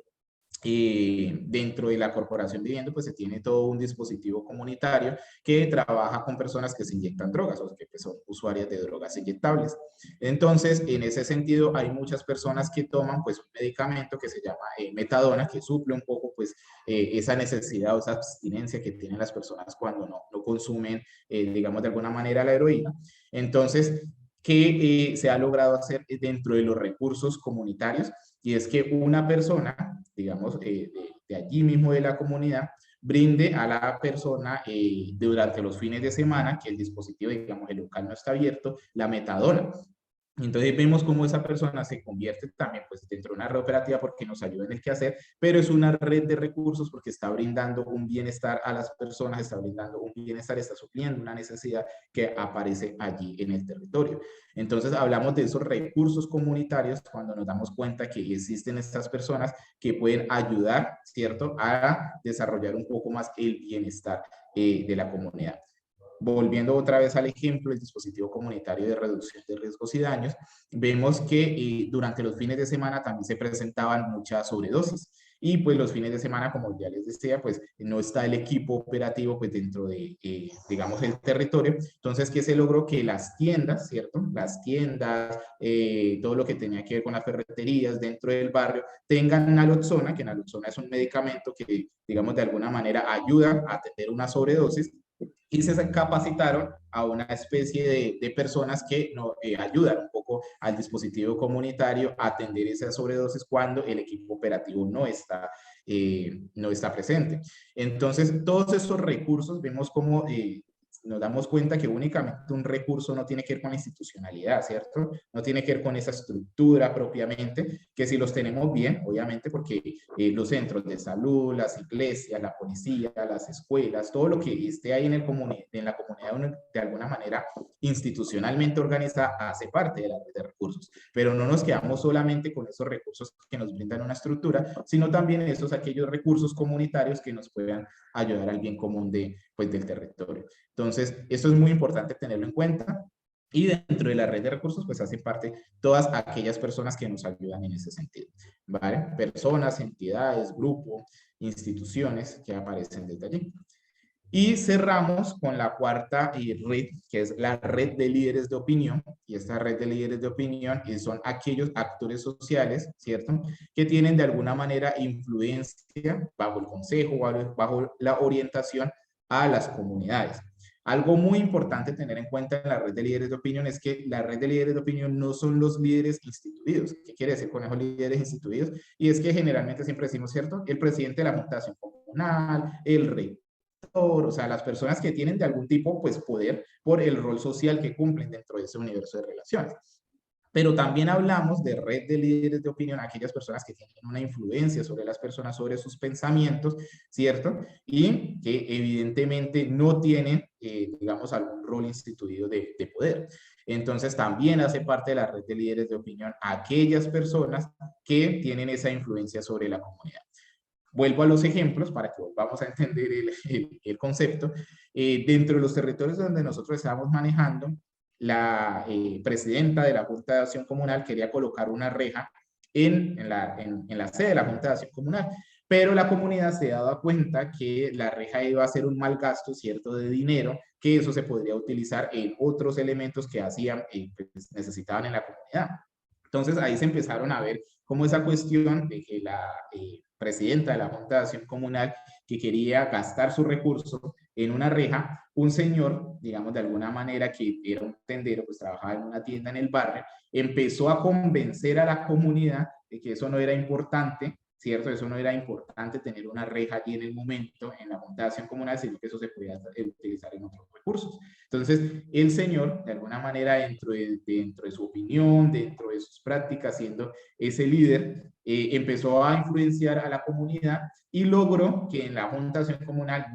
[SPEAKER 4] dentro de la Corporación Vivienda, pues se tiene todo un dispositivo comunitario que trabaja con personas que se inyectan drogas o que son usuarias de drogas inyectables. Entonces, en ese sentido, hay muchas personas que toman pues un medicamento que se llama metadona, que suple un poco pues esa necesidad o esa abstinencia que tienen las personas cuando no consumen, digamos de alguna manera, la heroína. Entonces, ¿qué se ha logrado hacer dentro de los recursos comunitarios? Y es que una persona, digamos, de allí mismo de la comunidad, brinde a la persona durante los fines de semana, que el dispositivo, digamos, el local no está abierto, la metadona. Entonces vemos cómo esa persona se convierte también pues, dentro de una red operativa porque nos ayuda en el quehacer, pero es una red de recursos porque está brindando un bienestar a las personas, está brindando un bienestar, está supliendo una necesidad que aparece allí en el territorio. Entonces hablamos de esos recursos comunitarios cuando nos damos cuenta que existen estas personas que pueden ayudar, ¿cierto?, a desarrollar un poco más el bienestar de la comunidad. Volviendo otra vez al ejemplo, el dispositivo comunitario de reducción de riesgos y daños, vemos que durante los fines de semana también se presentaban muchas sobredosis. Y pues los fines de semana, como ya les decía, pues no está el equipo operativo pues dentro de, digamos, el territorio. Entonces, ¿qué se logró? Que las tiendas, ¿cierto? Las tiendas, todo lo que tenía que ver con las ferreterías dentro del barrio, tengan naloxona, que naloxona es un medicamento que, digamos, de alguna manera ayuda a atender una sobredosis, y se capacitaron a una especie de personas que ayudan un poco al dispositivo comunitario a atender esas sobredosis cuando el equipo operativo no está presente. Entonces, todos estos recursos vemos como nos damos cuenta que únicamente un recurso no tiene que ver con la institucionalidad, ¿cierto? No tiene que ver con esa estructura propiamente, que si los tenemos bien, obviamente, porque los centros de salud, las iglesias, la policía, las escuelas, todo lo que esté ahí en la comunidad de alguna manera institucionalmente organizada hace parte de la red de recursos. Pero no nos quedamos solamente con esos recursos que nos brindan una estructura, sino también aquellos recursos comunitarios que nos puedan ayudar al bien común del territorio. Entonces, esto es muy importante tenerlo en cuenta. Y dentro de la red de recursos, pues hacen parte todas aquellas personas que nos ayudan en ese sentido, ¿vale? Personas, entidades, grupos, instituciones que aparecen desde allí. Y cerramos con la cuarta red, que es la red de líderes de opinión. Y esta red de líderes de opinión son aquellos actores sociales, ¿cierto?, que tienen de alguna manera influencia bajo el consejo, bajo la orientación a las comunidades. Algo muy importante tener en cuenta en la red de líderes de opinión es que la red de líderes de opinión no son los líderes instituidos. ¿Qué quiere decir con esos líderes instituidos? Y es que generalmente siempre decimos, ¿cierto?, el presidente de la Junta de Acción Comunal, el rector, o sea, las personas que tienen de algún tipo, pues, poder por el rol social que cumplen dentro de ese universo de relaciones. Pero también hablamos de red de líderes de opinión, aquellas personas que tienen una influencia sobre las personas, sobre sus pensamientos, ¿cierto? Y que evidentemente no tienen, digamos, algún rol instituido de poder. Entonces también hace parte de la red de líderes de opinión aquellas personas que tienen esa influencia sobre la comunidad. Vuelvo a los ejemplos para que volvamos a entender el concepto. Dentro de los territorios donde nosotros estábamos manejando, la presidenta de la Junta de Acción Comunal quería colocar una reja en la sede de la Junta de Acción Comunal, pero la comunidad se daba cuenta que la reja iba a ser un mal gasto, ¿cierto?, de dinero, que eso se podría utilizar en otros elementos que pues, necesitaban en la comunidad. Entonces ahí se empezaron a ver cómo esa cuestión de que la presidenta de la Junta de Acción Comunal, que quería gastar sus recursos en una reja, un señor, digamos de alguna manera, que era un tendero, pues trabajaba en una tienda en el barrio, empezó a convencer a la comunidad de que eso no era importante, ¿cierto? Eso no era importante tener una reja allí en el momento en la Junta de Acción Comunal, sino que eso se podía utilizar en otros recursos. Entonces, el señor, de alguna manera, dentro de su opinión, dentro de sus prácticas, siendo ese líder, empezó a influenciar a la comunidad y logró que en la Junta de Acción Comunal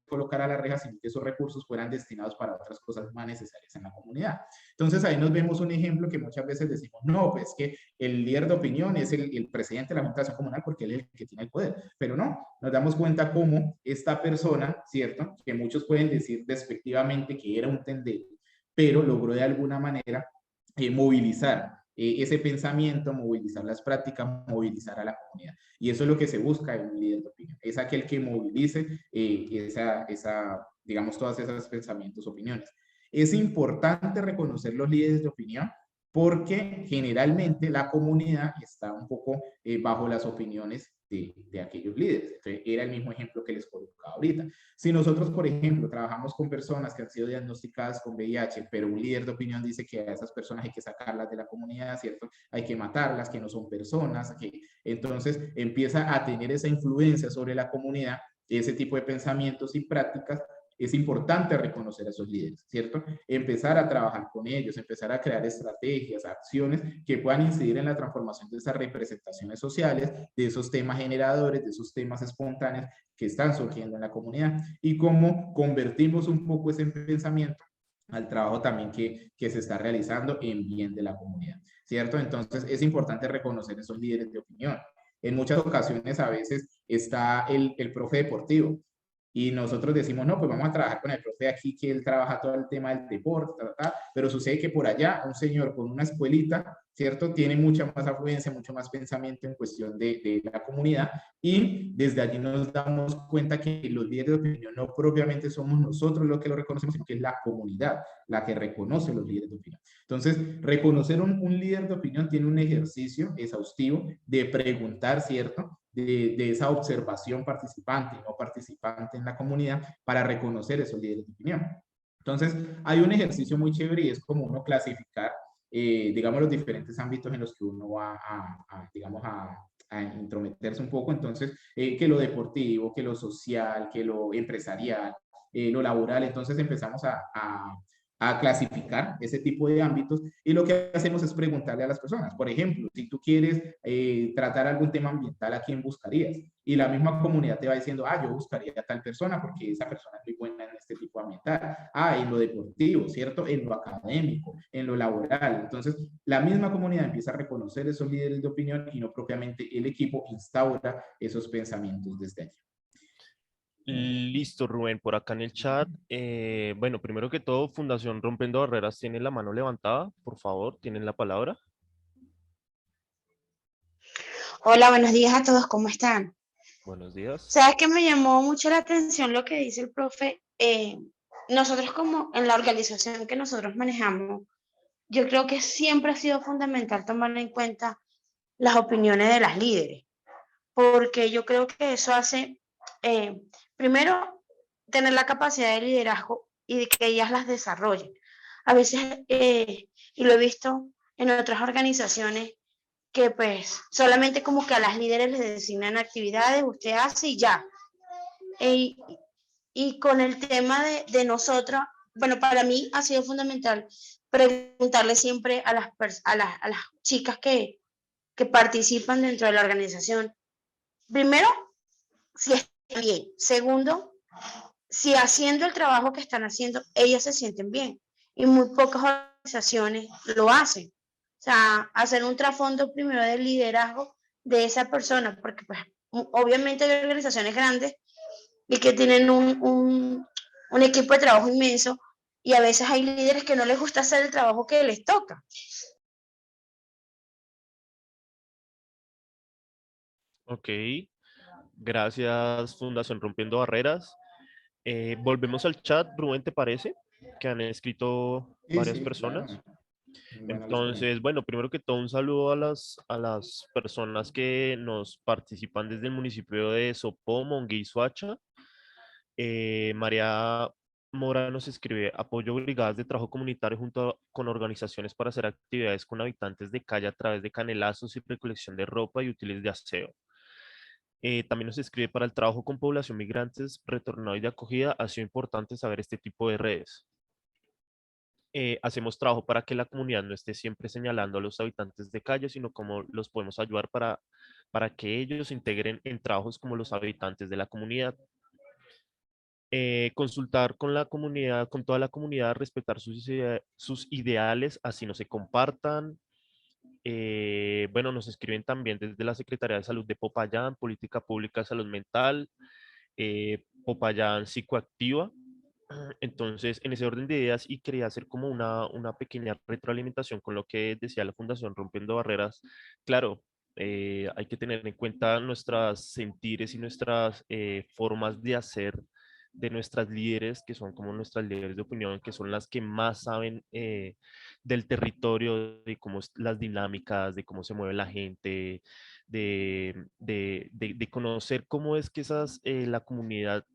[SPEAKER 4] colocar a la reja, sino que esos recursos fueran destinados para otras cosas más necesarias en la comunidad. Entonces ahí nos vemos un ejemplo que muchas veces decimos, no, pues que el líder de opinión es el presidente de la Junta de Acción Comunal porque él es el que tiene el poder, pero no, nos damos cuenta cómo esta persona, ¿cierto? Que muchos pueden decir despectivamente que era un tendero, pero logró de alguna manera movilizar ese pensamiento, movilizar las prácticas, movilizar a la comunidad. Y eso es lo que se busca en un líder de opinión. Es aquel que movilice digamos, todas esas pensamientos, opiniones. Es importante reconocer los líderes de opinión porque generalmente la comunidad está un poco bajo las opiniones de aquellos líderes. Entonces, era el mismo ejemplo que les colocaba ahorita. Si nosotros, por ejemplo, trabajamos con personas que han sido diagnosticadas con VIH, pero un líder de opinión dice que a esas personas hay que sacarlas de la comunidad, ¿cierto? Hay que matarlas, que no son personas, entonces empieza a tener esa influencia sobre la comunidad, ese tipo de pensamientos y prácticas. Es importante reconocer a esos líderes, ¿cierto? Empezar a trabajar con ellos, empezar a crear estrategias, acciones que puedan incidir en la transformación de esas representaciones sociales, de esos temas generadores, de esos temas espontáneos que están surgiendo en la comunidad y cómo convertimos un poco ese pensamiento al trabajo también que se está realizando en bien de la comunidad, ¿cierto? Entonces es importante reconocer esos líderes de opinión. En muchas ocasiones a veces está el profe deportivo, y nosotros decimos, no, pues vamos a trabajar con el profe aquí, que él trabaja todo el tema del deporte, pero sucede que por allá un señor con una escuelita, ¿cierto? Tiene mucha más afluencia, mucho más pensamiento en cuestión de la comunidad, y desde allí nos damos cuenta que los líderes de opinión no propiamente somos nosotros los que lo reconocemos, sino que es la comunidad la que reconoce los líderes de opinión. Entonces, reconocer un líder de opinión tiene un ejercicio exhaustivo de preguntar, ¿cierto? De esa observación participante y no participante en la comunidad para reconocer esos líderes de opinión. Entonces, hay un ejercicio muy chévere y es como uno clasificar, digamos, los diferentes ámbitos en los que uno va digamos, a intrometerse un poco. Entonces, que lo deportivo, que lo social, que lo empresarial, lo laboral. Entonces, empezamos a clasificar ese tipo de ámbitos y lo que hacemos es preguntarle a las personas. Por ejemplo, si tú quieres tratar algún tema ambiental, ¿a quién buscarías? Y la misma comunidad te va diciendo, yo buscaría a tal persona porque esa persona es muy buena en este tipo ambiental. En lo deportivo, ¿cierto? En lo académico, en lo laboral. Entonces, la misma comunidad empieza a reconocer esos líderes de opinión y no propiamente el equipo instaura esos pensamientos desde allí.
[SPEAKER 1] Listo, Rubén, por acá en el chat. Bueno, primero que todo, Fundación Rompiendo Barreras tiene la mano levantada. Por favor, tienen la palabra.
[SPEAKER 7] Hola, buenos días a todos, ¿cómo están?
[SPEAKER 1] Buenos días.
[SPEAKER 7] ¿Sabes qué me llamó mucho la atención lo que dice el profe? Nosotros como en la organización que nosotros manejamos, yo creo que siempre ha sido fundamental tomar en cuenta las opiniones de las líderes, porque yo creo que eso hace, primero, tener la capacidad de liderazgo y de que ellas las desarrollen. A veces, y lo he visto en otras organizaciones, que pues solamente como que a las líderes les designan actividades, usted hace y ya. Y con el tema de nosotros, bueno, para mí ha sido fundamental preguntarle siempre a las chicas que participan dentro de la organización. Primero, si están bien. Segundo, si haciendo el trabajo que están haciendo, ellas se sienten bien. Y muy pocas organizaciones lo hacen. O sea, hacer un trasfondo primero del liderazgo de esa persona, porque pues obviamente hay organizaciones grandes y que tienen un equipo de trabajo inmenso y a veces hay líderes que no les gusta hacer el trabajo que les toca.
[SPEAKER 1] Ok, gracias Fundación Rompiendo Barreras. Volvemos al chat, Rubén, ¿te parece? Que han escrito varias
[SPEAKER 4] Sí,
[SPEAKER 1] personas.
[SPEAKER 4] claro. Bueno, los ponemos.
[SPEAKER 1] Entonces, bueno, primero que todo, un saludo a las personas que nos participan desde el municipio de Sopó, Monguí y Soacha. María Mora nos escribe, apoyo brigadas de trabajo comunitario con organizaciones para hacer actividades con habitantes de calle a través de canelazos y recolección de ropa y útiles de aseo. También nos escribe, para el trabajo con población migrantes, retornado y de acogida, ha sido importante saber este tipo de redes. Hacemos trabajo para que la comunidad no esté siempre señalando a los habitantes de calle, sino cómo los podemos ayudar para que ellos se integren en trabajos como los habitantes de la comunidad. Consultar con la comunidad, con toda la comunidad, respetar sus ideales, así no se compartan. Bueno, nos escriben también desde la Secretaría de Salud de Popayán, Política Pública de Salud Mental, Popayán Psicoactiva. Entonces, en ese orden de ideas, y quería hacer como una pequeña retroalimentación con lo que decía la Fundación Rompiendo Barreras. Claro, hay que tener en cuenta nuestras sentires y nuestras formas de hacer de nuestras líderes, que son como nuestras líderes de opinión, que son las que más saben del territorio, de cómo las dinámicas, de cómo se mueve la gente, de conocer cómo es que la comunidad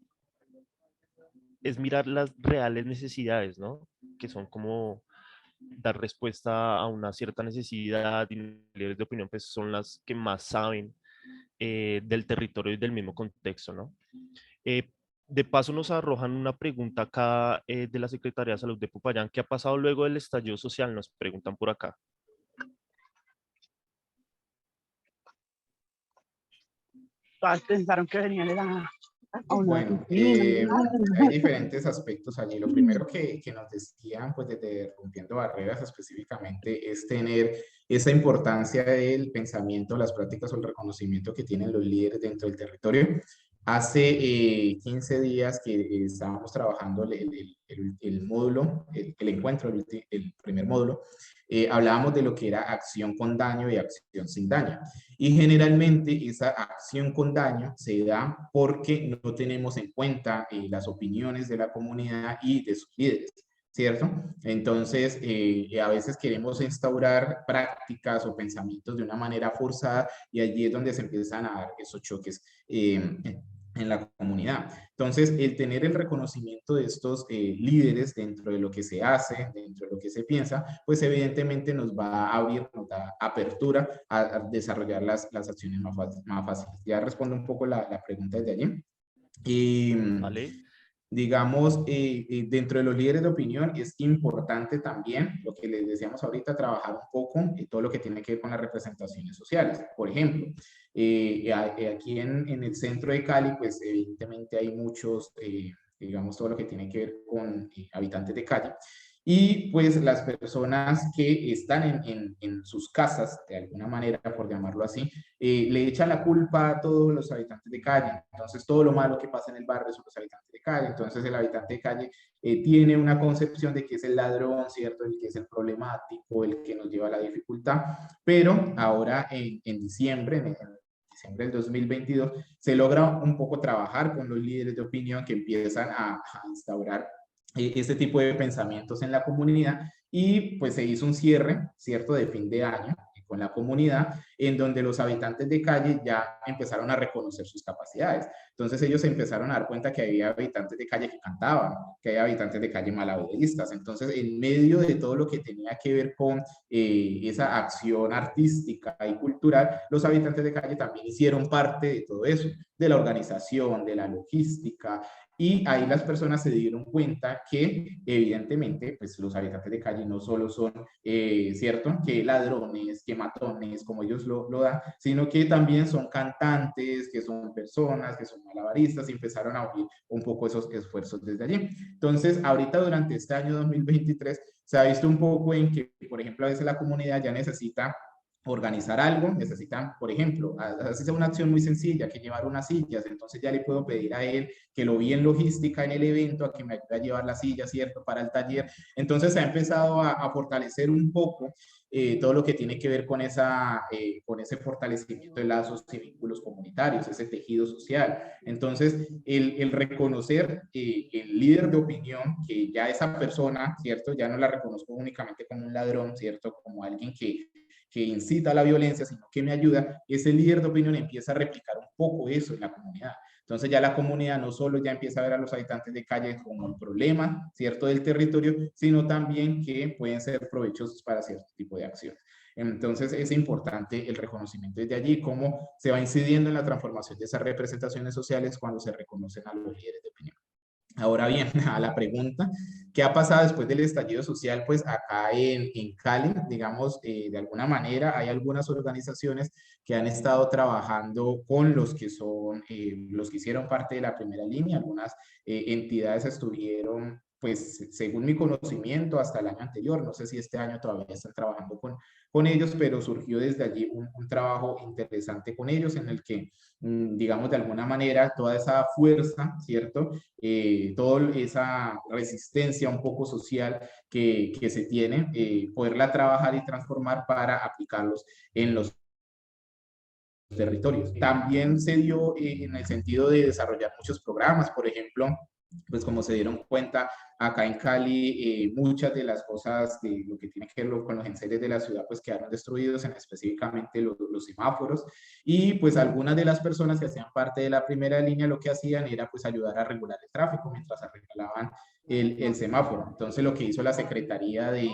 [SPEAKER 1] es mirar las reales necesidades, ¿no? Que son como dar respuesta a una cierta necesidad, y los líderes de opinión pues son las que más saben del territorio y del mismo contexto, ¿no? De paso nos arrojan una pregunta acá de la Secretaría de Salud de Popayán. ¿Qué ha pasado luego del estallido social? Nos preguntan por acá.
[SPEAKER 8] Todas pensaron que venían a una
[SPEAKER 4] Bueno,
[SPEAKER 8] oficina.
[SPEAKER 4] hay diferentes aspectos allí. Lo primero que nos decían, pues desde Rompiendo Barreras específicamente, es tener esa importancia del pensamiento, las prácticas o el reconocimiento que tienen los líderes dentro del territorio. Hace 15 días que estábamos trabajando el módulo, el encuentro, el primer módulo, hablábamos de lo que era acción con daño y acción sin daño. Y generalmente esa acción con daño se da porque no tenemos en cuenta las opiniones de la comunidad y de sus líderes, ¿cierto? Entonces, a veces queremos instaurar prácticas o pensamientos de una manera forzada y allí es donde se empiezan a dar esos choques en la comunidad. Entonces, el tener el reconocimiento de estos líderes dentro de lo que se hace, dentro de lo que se piensa, pues evidentemente nos va a abrir, nos da apertura a desarrollar las acciones más fáciles. Ya respondo un poco la pregunta desde allí.
[SPEAKER 1] ¿Vale?
[SPEAKER 4] Digamos, dentro de los líderes de opinión es importante también, lo que les decíamos ahorita, trabajar un poco en todo lo que tiene que ver con las representaciones sociales. Por ejemplo, aquí en el centro de Cali, pues evidentemente hay muchos, digamos, todo lo que tiene que ver con habitantes de calle. Y pues las personas que están en sus casas, de alguna manera, por llamarlo así, le echan la culpa a todos los habitantes de calle. Entonces, todo lo malo que pasa en el barrio son los habitantes de calle. Entonces, el habitante de calle tiene una concepción de que es el ladrón, ¿cierto? El que es el problemático, el que nos lleva a la dificultad. Pero ahora, en diciembre, en diciembre del 2022, se logra un poco trabajar con los líderes de opinión que empiezan a instaurar este tipo de pensamientos en la comunidad y pues se hizo un cierre, ¿cierto?, de fin de año con la comunidad, en donde los habitantes de calle ya empezaron a reconocer sus capacidades. Entonces ellos se empezaron a dar cuenta que había habitantes de calle que cantaban, que había habitantes de calle malabaristas. Entonces, en medio de todo lo que tenía que ver con esa acción artística y cultural, los habitantes de calle también hicieron parte de todo eso, de la organización, de la logística, y ahí las personas se dieron cuenta que evidentemente pues los habitantes de calle no solo son, ¿cierto?, que ladrones, que matones, como ellos lo dan, sino que también son cantantes, que son personas, que son malabaristas, y empezaron a unir un poco esos esfuerzos desde allí. Entonces, ahorita durante este año 2023 se ha visto un poco en que, por ejemplo, a veces la comunidad ya necesita organizar algo, necesitan, por ejemplo, hacer una acción muy sencilla, que llevar unas sillas. Entonces ya le puedo pedir a él que lo vi en logística en el evento, a que me ayude a llevar las sillas, ¿cierto?, para el taller. Entonces se ha empezado a fortalecer un poco todo lo que tiene que ver con ese fortalecimiento de lazos y vínculos comunitarios, ese tejido social. Entonces, el reconocer el líder de opinión, que ya esa persona, ¿cierto?, ya no la reconozco únicamente como un ladrón, ¿cierto?, como alguien que incita a la violencia, sino que me ayuda, ese líder de opinión empieza a replicar un poco eso en la comunidad. Entonces ya la comunidad no solo ya empieza a ver a los habitantes de calle como el problema, ¿cierto?, del territorio, sino también que pueden ser provechosos para cierto tipo de acciones. Entonces es importante el reconocimiento desde allí, cómo se va incidiendo en la transformación de esas representaciones sociales cuando se reconocen a los líderes de opinión. Ahora bien, a la pregunta, ¿qué ha pasado después del estallido social? Pues acá en Cali, digamos, de alguna manera hay algunas organizaciones que han estado trabajando con los que son, los que hicieron parte de la primera línea. Algunas entidades estuvieron, pues, según mi conocimiento, hasta el año anterior. No sé si este año todavía están trabajando con ellos, pero surgió desde allí un trabajo interesante con ellos en el que, digamos, de alguna manera, toda esa fuerza, ¿cierto? Toda esa resistencia un poco social que se tiene, poderla trabajar y transformar para aplicarlos en los territorios. También se dio en el sentido de desarrollar muchos programas, por ejemplo, pues como se dieron cuenta, acá en Cali muchas de las cosas de lo que tiene que ver con los enseres de la ciudad pues quedaron destruidos, en específicamente los semáforos, y pues algunas de las personas que hacían parte de la primera línea lo que hacían era pues ayudar a regular el tráfico mientras arreglaban el semáforo. Entonces lo que hizo la Secretaría de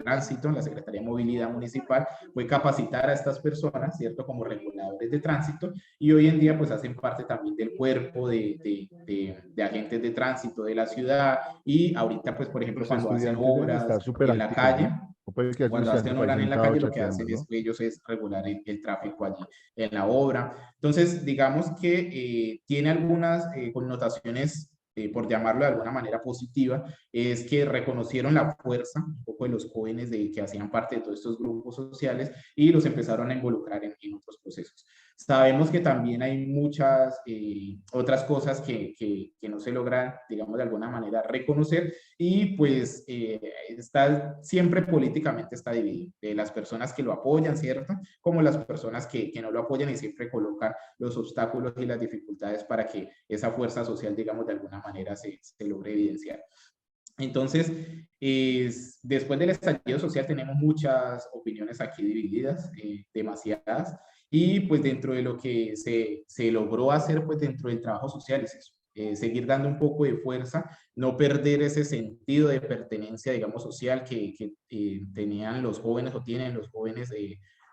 [SPEAKER 4] Tránsito, la Secretaría de Movilidad Municipal, fue capacitar a estas personas, ¿cierto? Como reguladores de tránsito, y hoy en día pues hacen parte también del cuerpo de agentes de tránsito de la ciudad, y ahorita pues por ejemplo
[SPEAKER 9] Los
[SPEAKER 4] cuando hacen
[SPEAKER 9] estudiantes deben
[SPEAKER 4] obras
[SPEAKER 9] estar súper
[SPEAKER 4] en la
[SPEAKER 9] activos,
[SPEAKER 4] calle,
[SPEAKER 9] ¿no? O puede que haya un
[SPEAKER 4] cuando
[SPEAKER 9] estudiante
[SPEAKER 4] hacen
[SPEAKER 9] por ahí
[SPEAKER 4] obras en la
[SPEAKER 9] sentado
[SPEAKER 4] calle, lo que
[SPEAKER 9] chateando,
[SPEAKER 4] hacen es
[SPEAKER 9] ¿no?
[SPEAKER 4] ellos es regular el tráfico allí en la obra. Entonces, digamos que tiene algunas connotaciones, por llamarlo de alguna manera positiva, es que reconocieron la fuerza un poco de los jóvenes que hacían parte de todos estos grupos sociales y los empezaron a involucrar en otros procesos. Sabemos que también hay muchas otras cosas que no se logran, digamos, de alguna manera reconocer, y pues está, siempre políticamente está dividido, de las personas que lo apoyan, ¿cierto? Como las personas que no lo apoyan, y siempre colocan los obstáculos y las dificultades para que esa fuerza social, digamos, de alguna manera se logre evidenciar. Entonces, después del estallido social tenemos muchas opiniones aquí divididas, demasiadas, y pues dentro de lo que se logró hacer, pues dentro del trabajo social es eso, seguir dando un poco de fuerza, no perder ese sentido de pertenencia, digamos, social que tenían los jóvenes o tienen los jóvenes,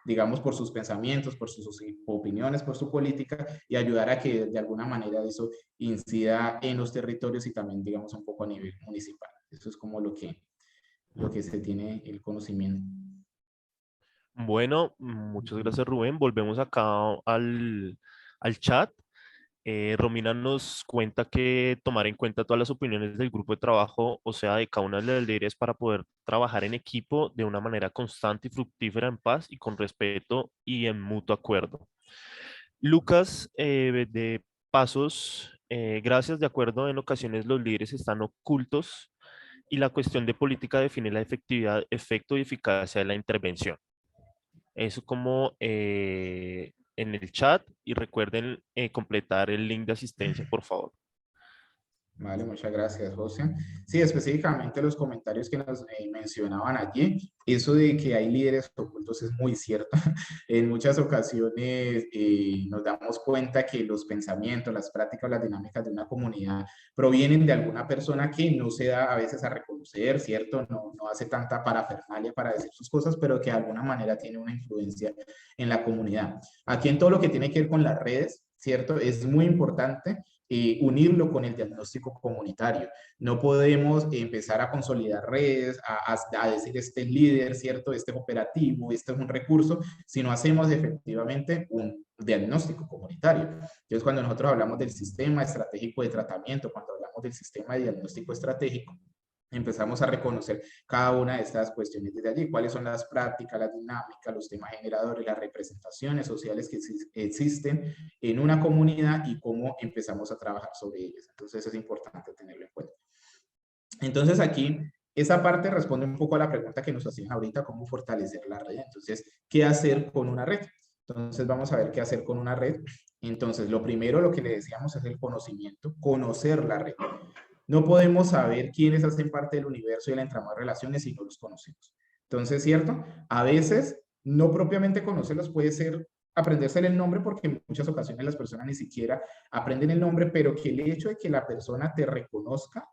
[SPEAKER 4] digamos, por sus pensamientos, por sus opiniones, por su política, y ayudar a que de alguna manera eso incida en los territorios y también, digamos, un poco a nivel municipal. Eso es como lo que se tiene el conocimiento.
[SPEAKER 1] Bueno, muchas gracias, Rubén. Volvemos acá al chat. Romina nos cuenta que tomar en cuenta todas las opiniones del grupo de trabajo, o sea, de cada una de las líderes, para poder trabajar en equipo de una manera constante y fructífera, en paz y con respeto y en mutuo acuerdo. Lucas, de Pasos, gracias. De acuerdo, en ocasiones los líderes están ocultos y la cuestión de política define la efectividad, efecto y eficacia de la intervención. Eso como en el chat, y recuerden completar el link de asistencia, por favor.
[SPEAKER 4] Vale, muchas gracias, José. Sí, específicamente los comentarios que nos mencionaban allí, eso de que hay líderes ocultos es muy cierto. En muchas ocasiones nos damos cuenta que los pensamientos, las prácticas, las dinámicas de una comunidad provienen de alguna persona que no se da a veces a reconocer, ¿cierto? No hace tanta parafernalia para decir sus cosas, pero que de alguna manera tiene una influencia en la comunidad. Aquí en todo lo que tiene que ver con las redes, ¿cierto? Es muy importante unirlo con el diagnóstico comunitario. No podemos empezar a consolidar redes, a decir este es líder, ¿cierto? Este es operativo, este es un recurso, si no hacemos efectivamente un diagnóstico comunitario. Entonces, cuando nosotros hablamos del sistema estratégico de tratamiento, cuando hablamos del sistema de diagnóstico estratégico, empezamos a reconocer cada una de estas cuestiones desde allí, cuáles son las prácticas, las dinámicas, los temas generadores, las representaciones sociales que existen en una comunidad y cómo empezamos a trabajar sobre ellas. Entonces es importante tenerlo en cuenta. Entonces aquí, esa parte responde un poco a la pregunta que nos hacían ahorita, cómo fortalecer la red. Entonces, ¿qué hacer con una red? Entonces vamos a ver qué hacer con una red. Entonces, lo primero, lo que le decíamos, es el conocimiento, conocer la red. No podemos saber quiénes hacen parte del universo y el entramado de relaciones si no los conocemos. Entonces, ¿cierto? A veces, no propiamente conocerlos puede ser aprenderse el nombre, porque en muchas ocasiones las personas ni siquiera aprenden el nombre, pero que el hecho de que la persona te reconozca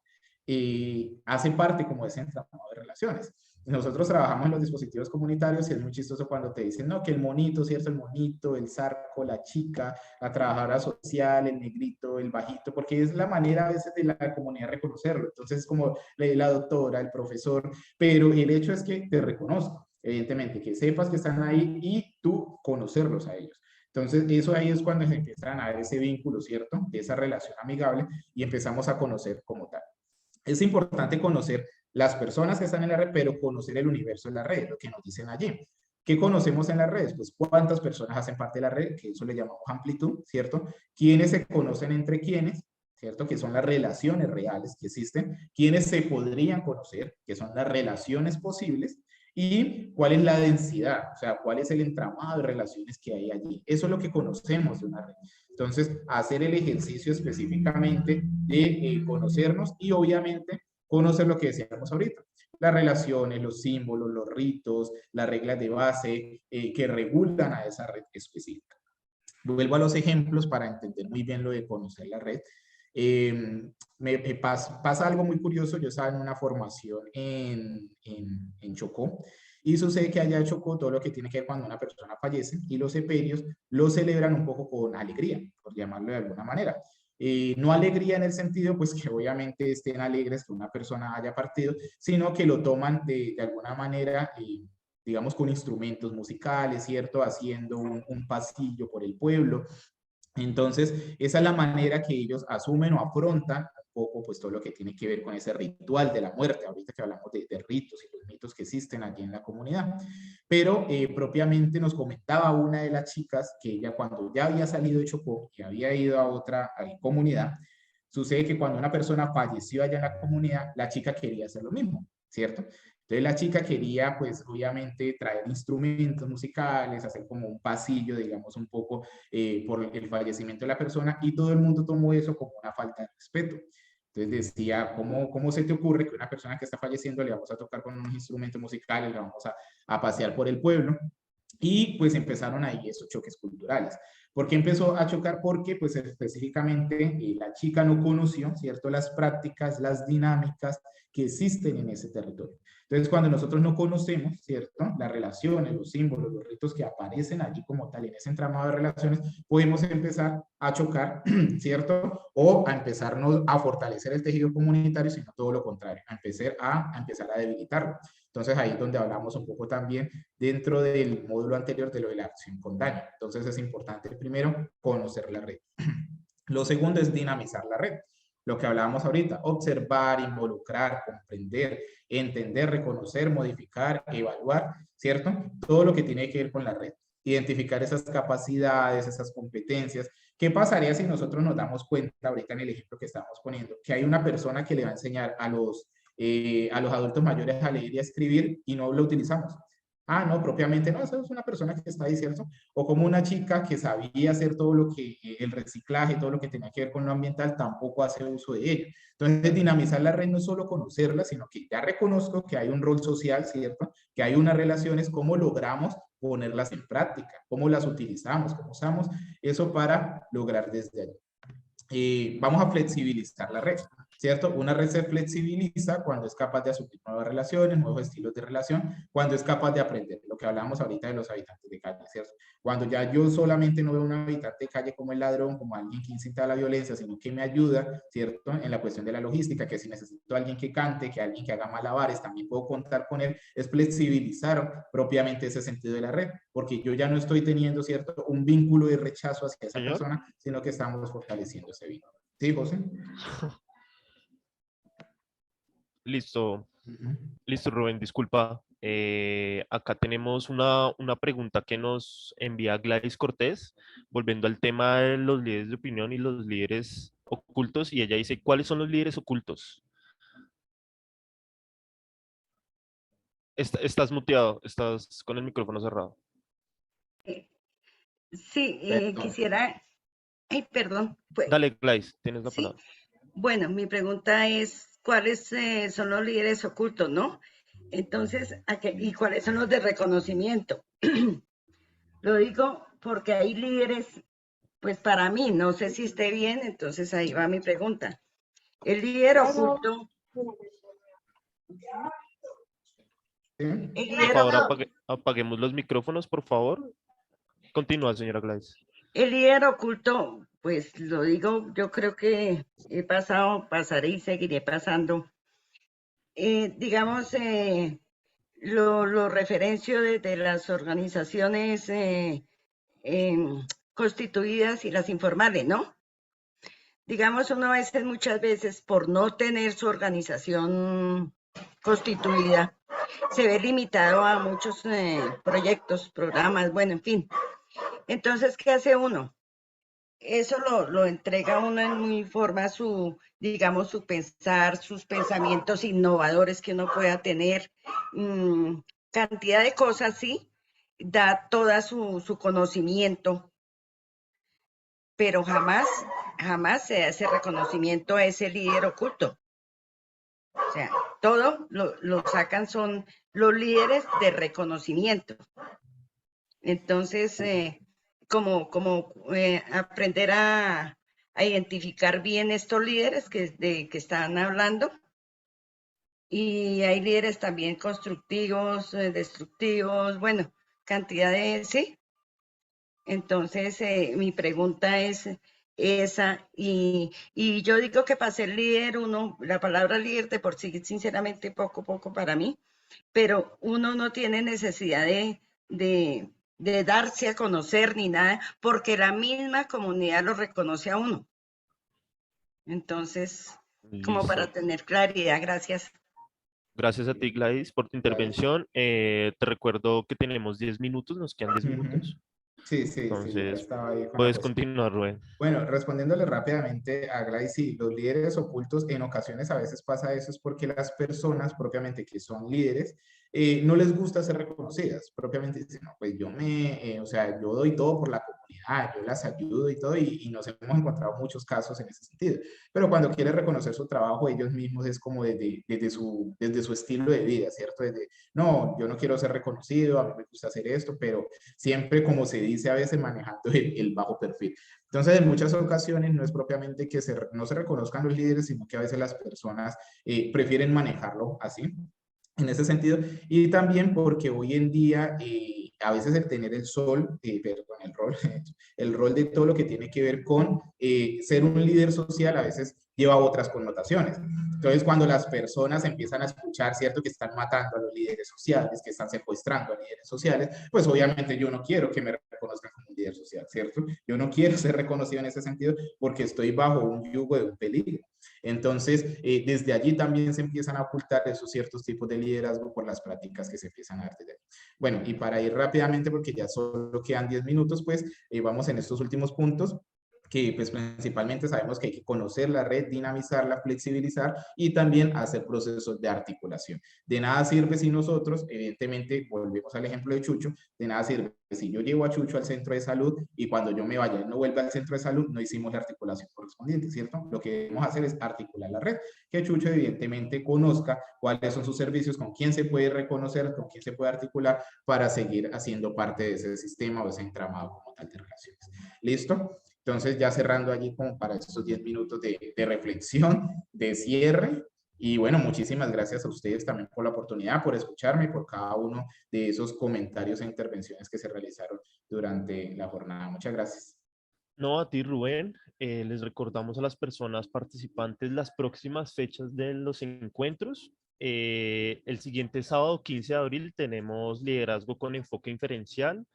[SPEAKER 4] hace parte como de ese entramado de relaciones. nosotros trabajamos en los dispositivos comunitarios y es muy chistoso cuando te dicen, no, que el monito, ¿cierto? El monito, el zarco, la chica, la trabajadora social, el negrito, el bajito, porque es la manera a veces de la comunidad reconocerlo. Entonces, es como la doctora, el profesor, pero el hecho es que te reconozco, evidentemente, que sepas que están ahí y tú conocerlos a ellos. Entonces, eso ahí es cuando se empiezan a ver ese vínculo, ¿cierto? De esa relación amigable y empezamos a conocer como tal. Es importante conocer las personas que están en la red, pero conocer el universo de la red, lo que nos dicen allí. ¿Qué conocemos en las redes? Pues cuántas personas hacen parte de la red, que eso le llamamos amplitud, ¿cierto? ¿Quiénes se conocen entre quiénes? ¿Cierto? Que son las relaciones reales que existen. ¿Quiénes se podrían conocer? Que son las relaciones posibles. ¿Y cuál es la densidad? O sea, ¿cuál es el entramado de relaciones que hay allí? Eso es lo que conocemos de una red. Entonces, hacer el ejercicio específicamente de conocernos y obviamente conocer lo que decíamos ahorita, las relaciones, los símbolos, los ritos, las reglas de base que regulan a esa red específica. Vuelvo a los ejemplos para entender muy bien lo de conocer la red. Pasa algo muy curioso. Yo estaba en una formación en Chocó y sucede que allá en Chocó todo lo que tiene que ver cuando una persona fallece y los sepelios lo celebran un poco con alegría, por llamarlo de alguna manera. No alegría en el sentido, pues que obviamente estén alegres que una persona haya partido, sino que lo toman de alguna manera, digamos, con instrumentos musicales, ¿cierto? Haciendo un pasillo por el pueblo. Entonces, esa es la manera que ellos asumen o afrontan un poco, pues, todo lo que tiene que ver con ese ritual de la muerte, ahorita que hablamos de ritos y los mitos que existen allí en la comunidad. Pero propiamente nos comentaba una de las chicas que ella cuando ya había salido de Chocó y había ido a otra comunidad, sucede que cuando una persona falleció allá en la comunidad, la chica quería hacer lo mismo, ¿cierto? Entonces la chica quería, pues, obviamente traer instrumentos musicales, hacer como un pasillo, digamos, un poco por el fallecimiento de la persona y todo el mundo tomó eso como una falta de respeto. Entonces decía, ¿cómo se te ocurre que una persona que está falleciendo le vamos a tocar con unos instrumentos musicales, le vamos a pasear por el pueblo? Y pues empezaron ahí esos choques culturales. ¿Por qué empezó a chocar? Porque pues específicamente la chica no conoció, ¿cierto? Las prácticas, las dinámicas que existen en ese territorio. Entonces, cuando nosotros no conocemos, ¿cierto? Las relaciones, los símbolos, los ritos que aparecen allí como tal en ese entramado de relaciones, podemos empezar a chocar, ¿cierto? O a empezarnos a fortalecer el tejido comunitario, sino todo lo contrario, a empezar a debilitarlo. Entonces, ahí es donde hablamos un poco también dentro del módulo anterior de lo de la acción con daño. Entonces, es importante primero conocer la red. Lo segundo es dinamizar la red. Lo que hablábamos ahorita, observar, involucrar, comprender, entender, reconocer, modificar, evaluar, ¿cierto? Todo lo que tiene que ver con la red. Identificar esas capacidades, esas competencias. ¿Qué pasaría si nosotros nos damos cuenta, ahorita en el ejemplo que estamos poniendo, que hay una persona que le va a enseñar a los adultos mayores a leer y a escribir y no lo utilizamos? Ah, no, propiamente no, esa es una persona que está ahí, ¿cierto? O como una chica que sabía hacer todo lo que, el reciclaje, todo lo que tenía que ver con lo ambiental, tampoco hace uso de ello. Entonces, dinamizar la red no es solo conocerla, sino que ya reconozco que hay un rol social, ¿cierto? Que hay unas relaciones, cómo logramos ponerlas en práctica, cómo las utilizamos, cómo usamos eso para lograr desde allí. Vamos a flexibilizar la red, ¿cierto? Una red se flexibiliza cuando es capaz de asumir nuevas relaciones, nuevos estilos de relación, cuando es capaz de aprender, lo que hablábamos ahorita de los habitantes de calle, ¿cierto? Cuando ya yo solamente no veo un habitante de calle como el ladrón, como alguien que incita a la violencia, sino que me ayuda, ¿cierto? En la cuestión de la logística, que si necesito a alguien que cante, que alguien que haga malabares, también puedo contar con él, es flexibilizar propiamente ese sentido de la red, porque yo ya no estoy teniendo, ¿cierto? Un vínculo de rechazo hacia esa persona, sino que estamos fortaleciendo ese vínculo. ¿Sí, José?
[SPEAKER 1] Listo. Listo, Rubén, disculpa. Acá tenemos una pregunta que nos envía Gladys Cortés, volviendo al tema de los líderes de opinión y los líderes ocultos, y ella dice, ¿cuáles son los líderes ocultos? Estás muteado, estás con el micrófono cerrado.
[SPEAKER 2] Sí, quisiera... Ay, perdón. Pues,
[SPEAKER 1] Dale, Gladys, tienes la palabra.
[SPEAKER 2] Bueno, mi pregunta es, ¿cuáles son los líderes ocultos, no? Entonces, ¿y cuáles son los de reconocimiento? Lo digo porque hay líderes, pues para mí, no sé si esté bien, entonces ahí va mi pregunta. El líder oculto
[SPEAKER 4] ¿Sí?
[SPEAKER 2] El
[SPEAKER 1] Por
[SPEAKER 2] líder,
[SPEAKER 1] favor, apaguemos los micrófonos, por favor. Continúa, señora Gladys.
[SPEAKER 2] el líder oculto, pues lo digo, yo creo que he pasado, pasaré y seguiré pasando. Digamos, lo referencio desde las organizaciones constituidas y las informales, ¿no? Digamos, uno a veces, muchas veces, por no tener su organización constituida, se ve limitado a muchos proyectos, programas, bueno, en fin. Entonces, ¿qué hace uno? Eso lo entrega uno en muy forma su, digamos, su pensar, sus pensamientos innovadores que uno pueda tener, cantidad de cosas, sí, da toda su conocimiento, pero jamás se hace reconocimiento a ese líder oculto. O sea, todo lo sacan son los líderes de reconocimiento. Entonces, como aprender a identificar bien estos líderes que están hablando. Y hay líderes también constructivos, destructivos, bueno, cantidad de, sí. Entonces, mi pregunta es esa, y yo digo que para ser líder, uno, la palabra líder de por sí, sinceramente, poco para mí, pero uno no tiene necesidad de darse a conocer ni nada, porque la misma comunidad lo reconoce a uno. Entonces, como
[SPEAKER 1] Listo.
[SPEAKER 2] para tener claridad, gracias.
[SPEAKER 1] Gracias a ti, Gladys, por tu intervención. Te recuerdo que tenemos 10 minutos, nos quedan 10 minutos.
[SPEAKER 4] Sí, sí, sí, ya
[SPEAKER 1] Entonces,
[SPEAKER 4] estaba ahí con la
[SPEAKER 1] puedes
[SPEAKER 4] cuestión.
[SPEAKER 1] continuar, Rubén.
[SPEAKER 4] Bueno, respondiéndole rápidamente a Gladys, sí, los líderes ocultos, en ocasiones a veces pasa eso, es porque las personas propiamente que son líderes, no les gusta ser reconocidas, propiamente dicen, no, pues o sea, yo doy todo por la comunidad, yo las ayudo y todo, y nos hemos encontrado muchos casos en ese sentido, pero cuando quieren reconocer su trabajo, ellos mismos es como desde su estilo de vida, ¿cierto? No, yo no quiero ser reconocido, a mí me gusta hacer esto, pero siempre, como se dice a veces, manejando el bajo perfil. Entonces, en muchas ocasiones no es propiamente que no se reconozcan los líderes, sino que a veces las personas prefieren manejarlo así, en ese sentido. Y también porque hoy en día, a veces el tener el rol de todo lo que tiene que ver con ser un líder social, a veces lleva otras connotaciones. Entonces, cuando las personas empiezan a escuchar, ¿cierto?, que están matando a los líderes sociales, que están secuestrando a líderes sociales, pues obviamente yo no quiero que me reconozcan como un líder social, ¿cierto? Yo no quiero ser reconocido en ese sentido porque estoy bajo un yugo de un peligro. Entonces, desde allí también se empiezan a ocultar esos ciertos tipos de liderazgo por las prácticas que se empiezan a dar desde ahí. Bueno, y para ir rápidamente, porque ya solo quedan 10 minutos, pues vamos en estos últimos puntos, que pues principalmente sabemos que hay que conocer la red, dinamizarla, flexibilizar y también hacer procesos de articulación. De nada sirve si nosotros, evidentemente, volvemos al ejemplo de Chucho, de nada sirve si yo llevo a Chucho al centro de salud y cuando yo me vaya y no vuelva al centro de salud, no hicimos la articulación correspondiente, ¿cierto? Lo que debemos hacer es articular la red, que Chucho evidentemente conozca cuáles son sus servicios, con quién se puede reconocer, con quién se puede articular para seguir haciendo parte de ese sistema o ese entramado como tal de relaciones. ¿Listo? Entonces, ya cerrando allí como para estos 10 minutos de reflexión, de cierre. Y bueno, muchísimas gracias a ustedes también por la oportunidad, por escucharme, por cada uno de esos comentarios e intervenciones que se realizaron durante la jornada. Muchas gracias.
[SPEAKER 1] No, a ti, Rubén. Les recordamos a las personas participantes las próximas fechas de los encuentros. El siguiente sábado 15 de abril tenemos liderazgo con enfoque inferencial.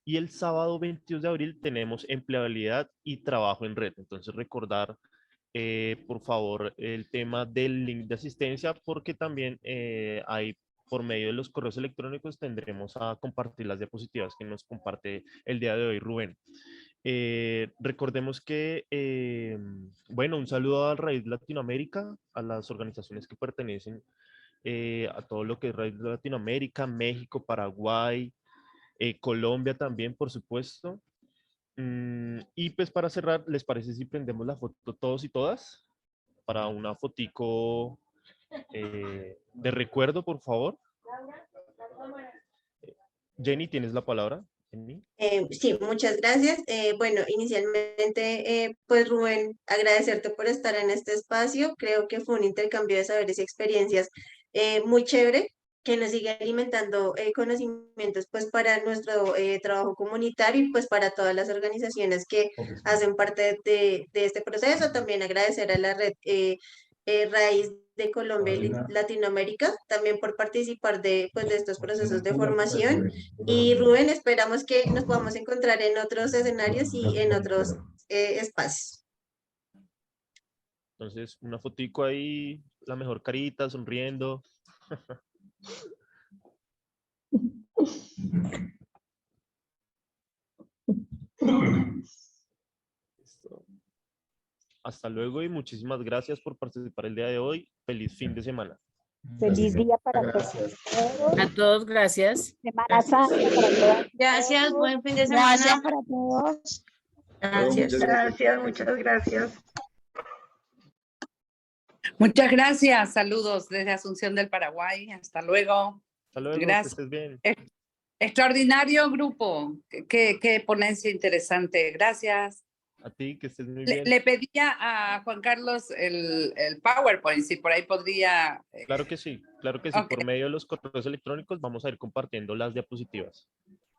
[SPEAKER 1] Y el sábado 22 de abril tenemos empleabilidad y trabajo en red. Entonces recordar, por favor, el tema del link de asistencia, porque también hay, por medio de los correos electrónicos, tendremos a compartir las diapositivas que nos comparte el día de hoy Rubén. Recordemos que, bueno, un saludo a Raíz Latinoamérica, a las organizaciones que pertenecen a todo lo que es Raíz Latinoamérica, México, Paraguay, Colombia también, por supuesto. Y pues para cerrar, ¿les parece si prendemos la foto todos y todas? Para una fotico de recuerdo, por favor. Jenny, ¿tienes la palabra? Jenny.
[SPEAKER 6] Sí, muchas gracias. Bueno, inicialmente, pues Rubén, agradecerte por estar en este espacio. Creo que fue un intercambio de saberes y experiencias muy chévere. que nos sigue alimentando conocimientos pues para nuestro trabajo comunitario y pues para todas las organizaciones que hacen parte de este proceso. También agradecer a la red Raíz de Colombia y Latinoamérica también por participar pues, de estos procesos de formación. Y Rubén, esperamos que nos podamos encontrar en otros escenarios y en otros espacios.
[SPEAKER 1] Entonces, una fotico ahí, la mejor carita, sonriendo. Listo. Hasta luego y muchísimas gracias por participar el día de hoy. Feliz fin de semana.
[SPEAKER 9] Feliz día para
[SPEAKER 4] Gracias.
[SPEAKER 9] todos.
[SPEAKER 5] A todos, gracias.
[SPEAKER 9] Semana Santa para todas.
[SPEAKER 7] Gracias, buen fin de semana.
[SPEAKER 9] Gracias para todos.
[SPEAKER 6] Gracias.
[SPEAKER 2] Gracias, muchas gracias.
[SPEAKER 10] Muchas gracias. Saludos desde Asunción del Paraguay. Hasta luego.
[SPEAKER 1] Hasta luego,
[SPEAKER 10] Gracias.
[SPEAKER 1] que estés bien.
[SPEAKER 10] Extraordinario grupo. Qué ponencia interesante. Gracias.
[SPEAKER 1] A ti, que estés muy bien.
[SPEAKER 10] Le pedía a Juan Carlos el PowerPoint, si por ahí podría.
[SPEAKER 1] Claro que sí, claro que sí.
[SPEAKER 10] Ok.
[SPEAKER 1] Por medio de los correos electrónicos vamos a ir compartiendo las diapositivas.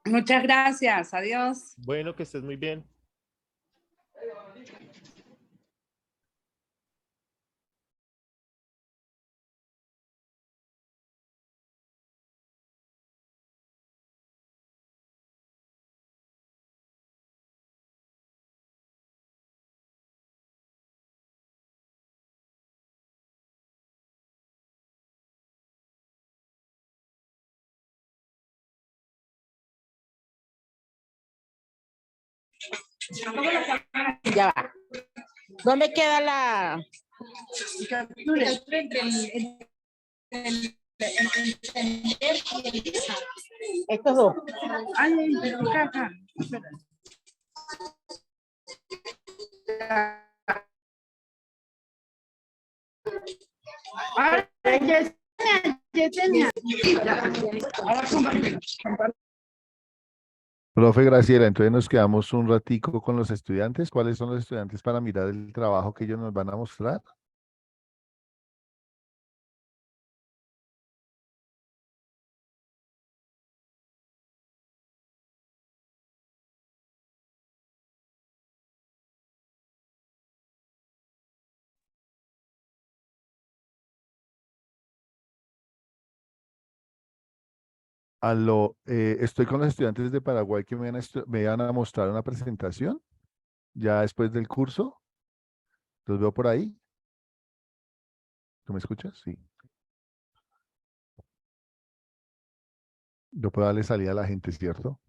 [SPEAKER 10] Muchas gracias. Adiós.
[SPEAKER 1] Bueno, que estés muy bien.
[SPEAKER 9] Ya va. ¿Dónde queda la? Estos dos.
[SPEAKER 10] Ay, caja.
[SPEAKER 11] Profe Graciela, entonces nos quedamos un ratico con los estudiantes. ¿Cuáles son los estudiantes para mirar el trabajo que ellos nos van a mostrar? Estoy con los estudiantes de Paraguay que me van a mostrar una presentación ya después del curso. ¿Los veo por ahí? ¿Tú me escuchas? Sí. Yo puedo darle salida a la gente, ¿cierto?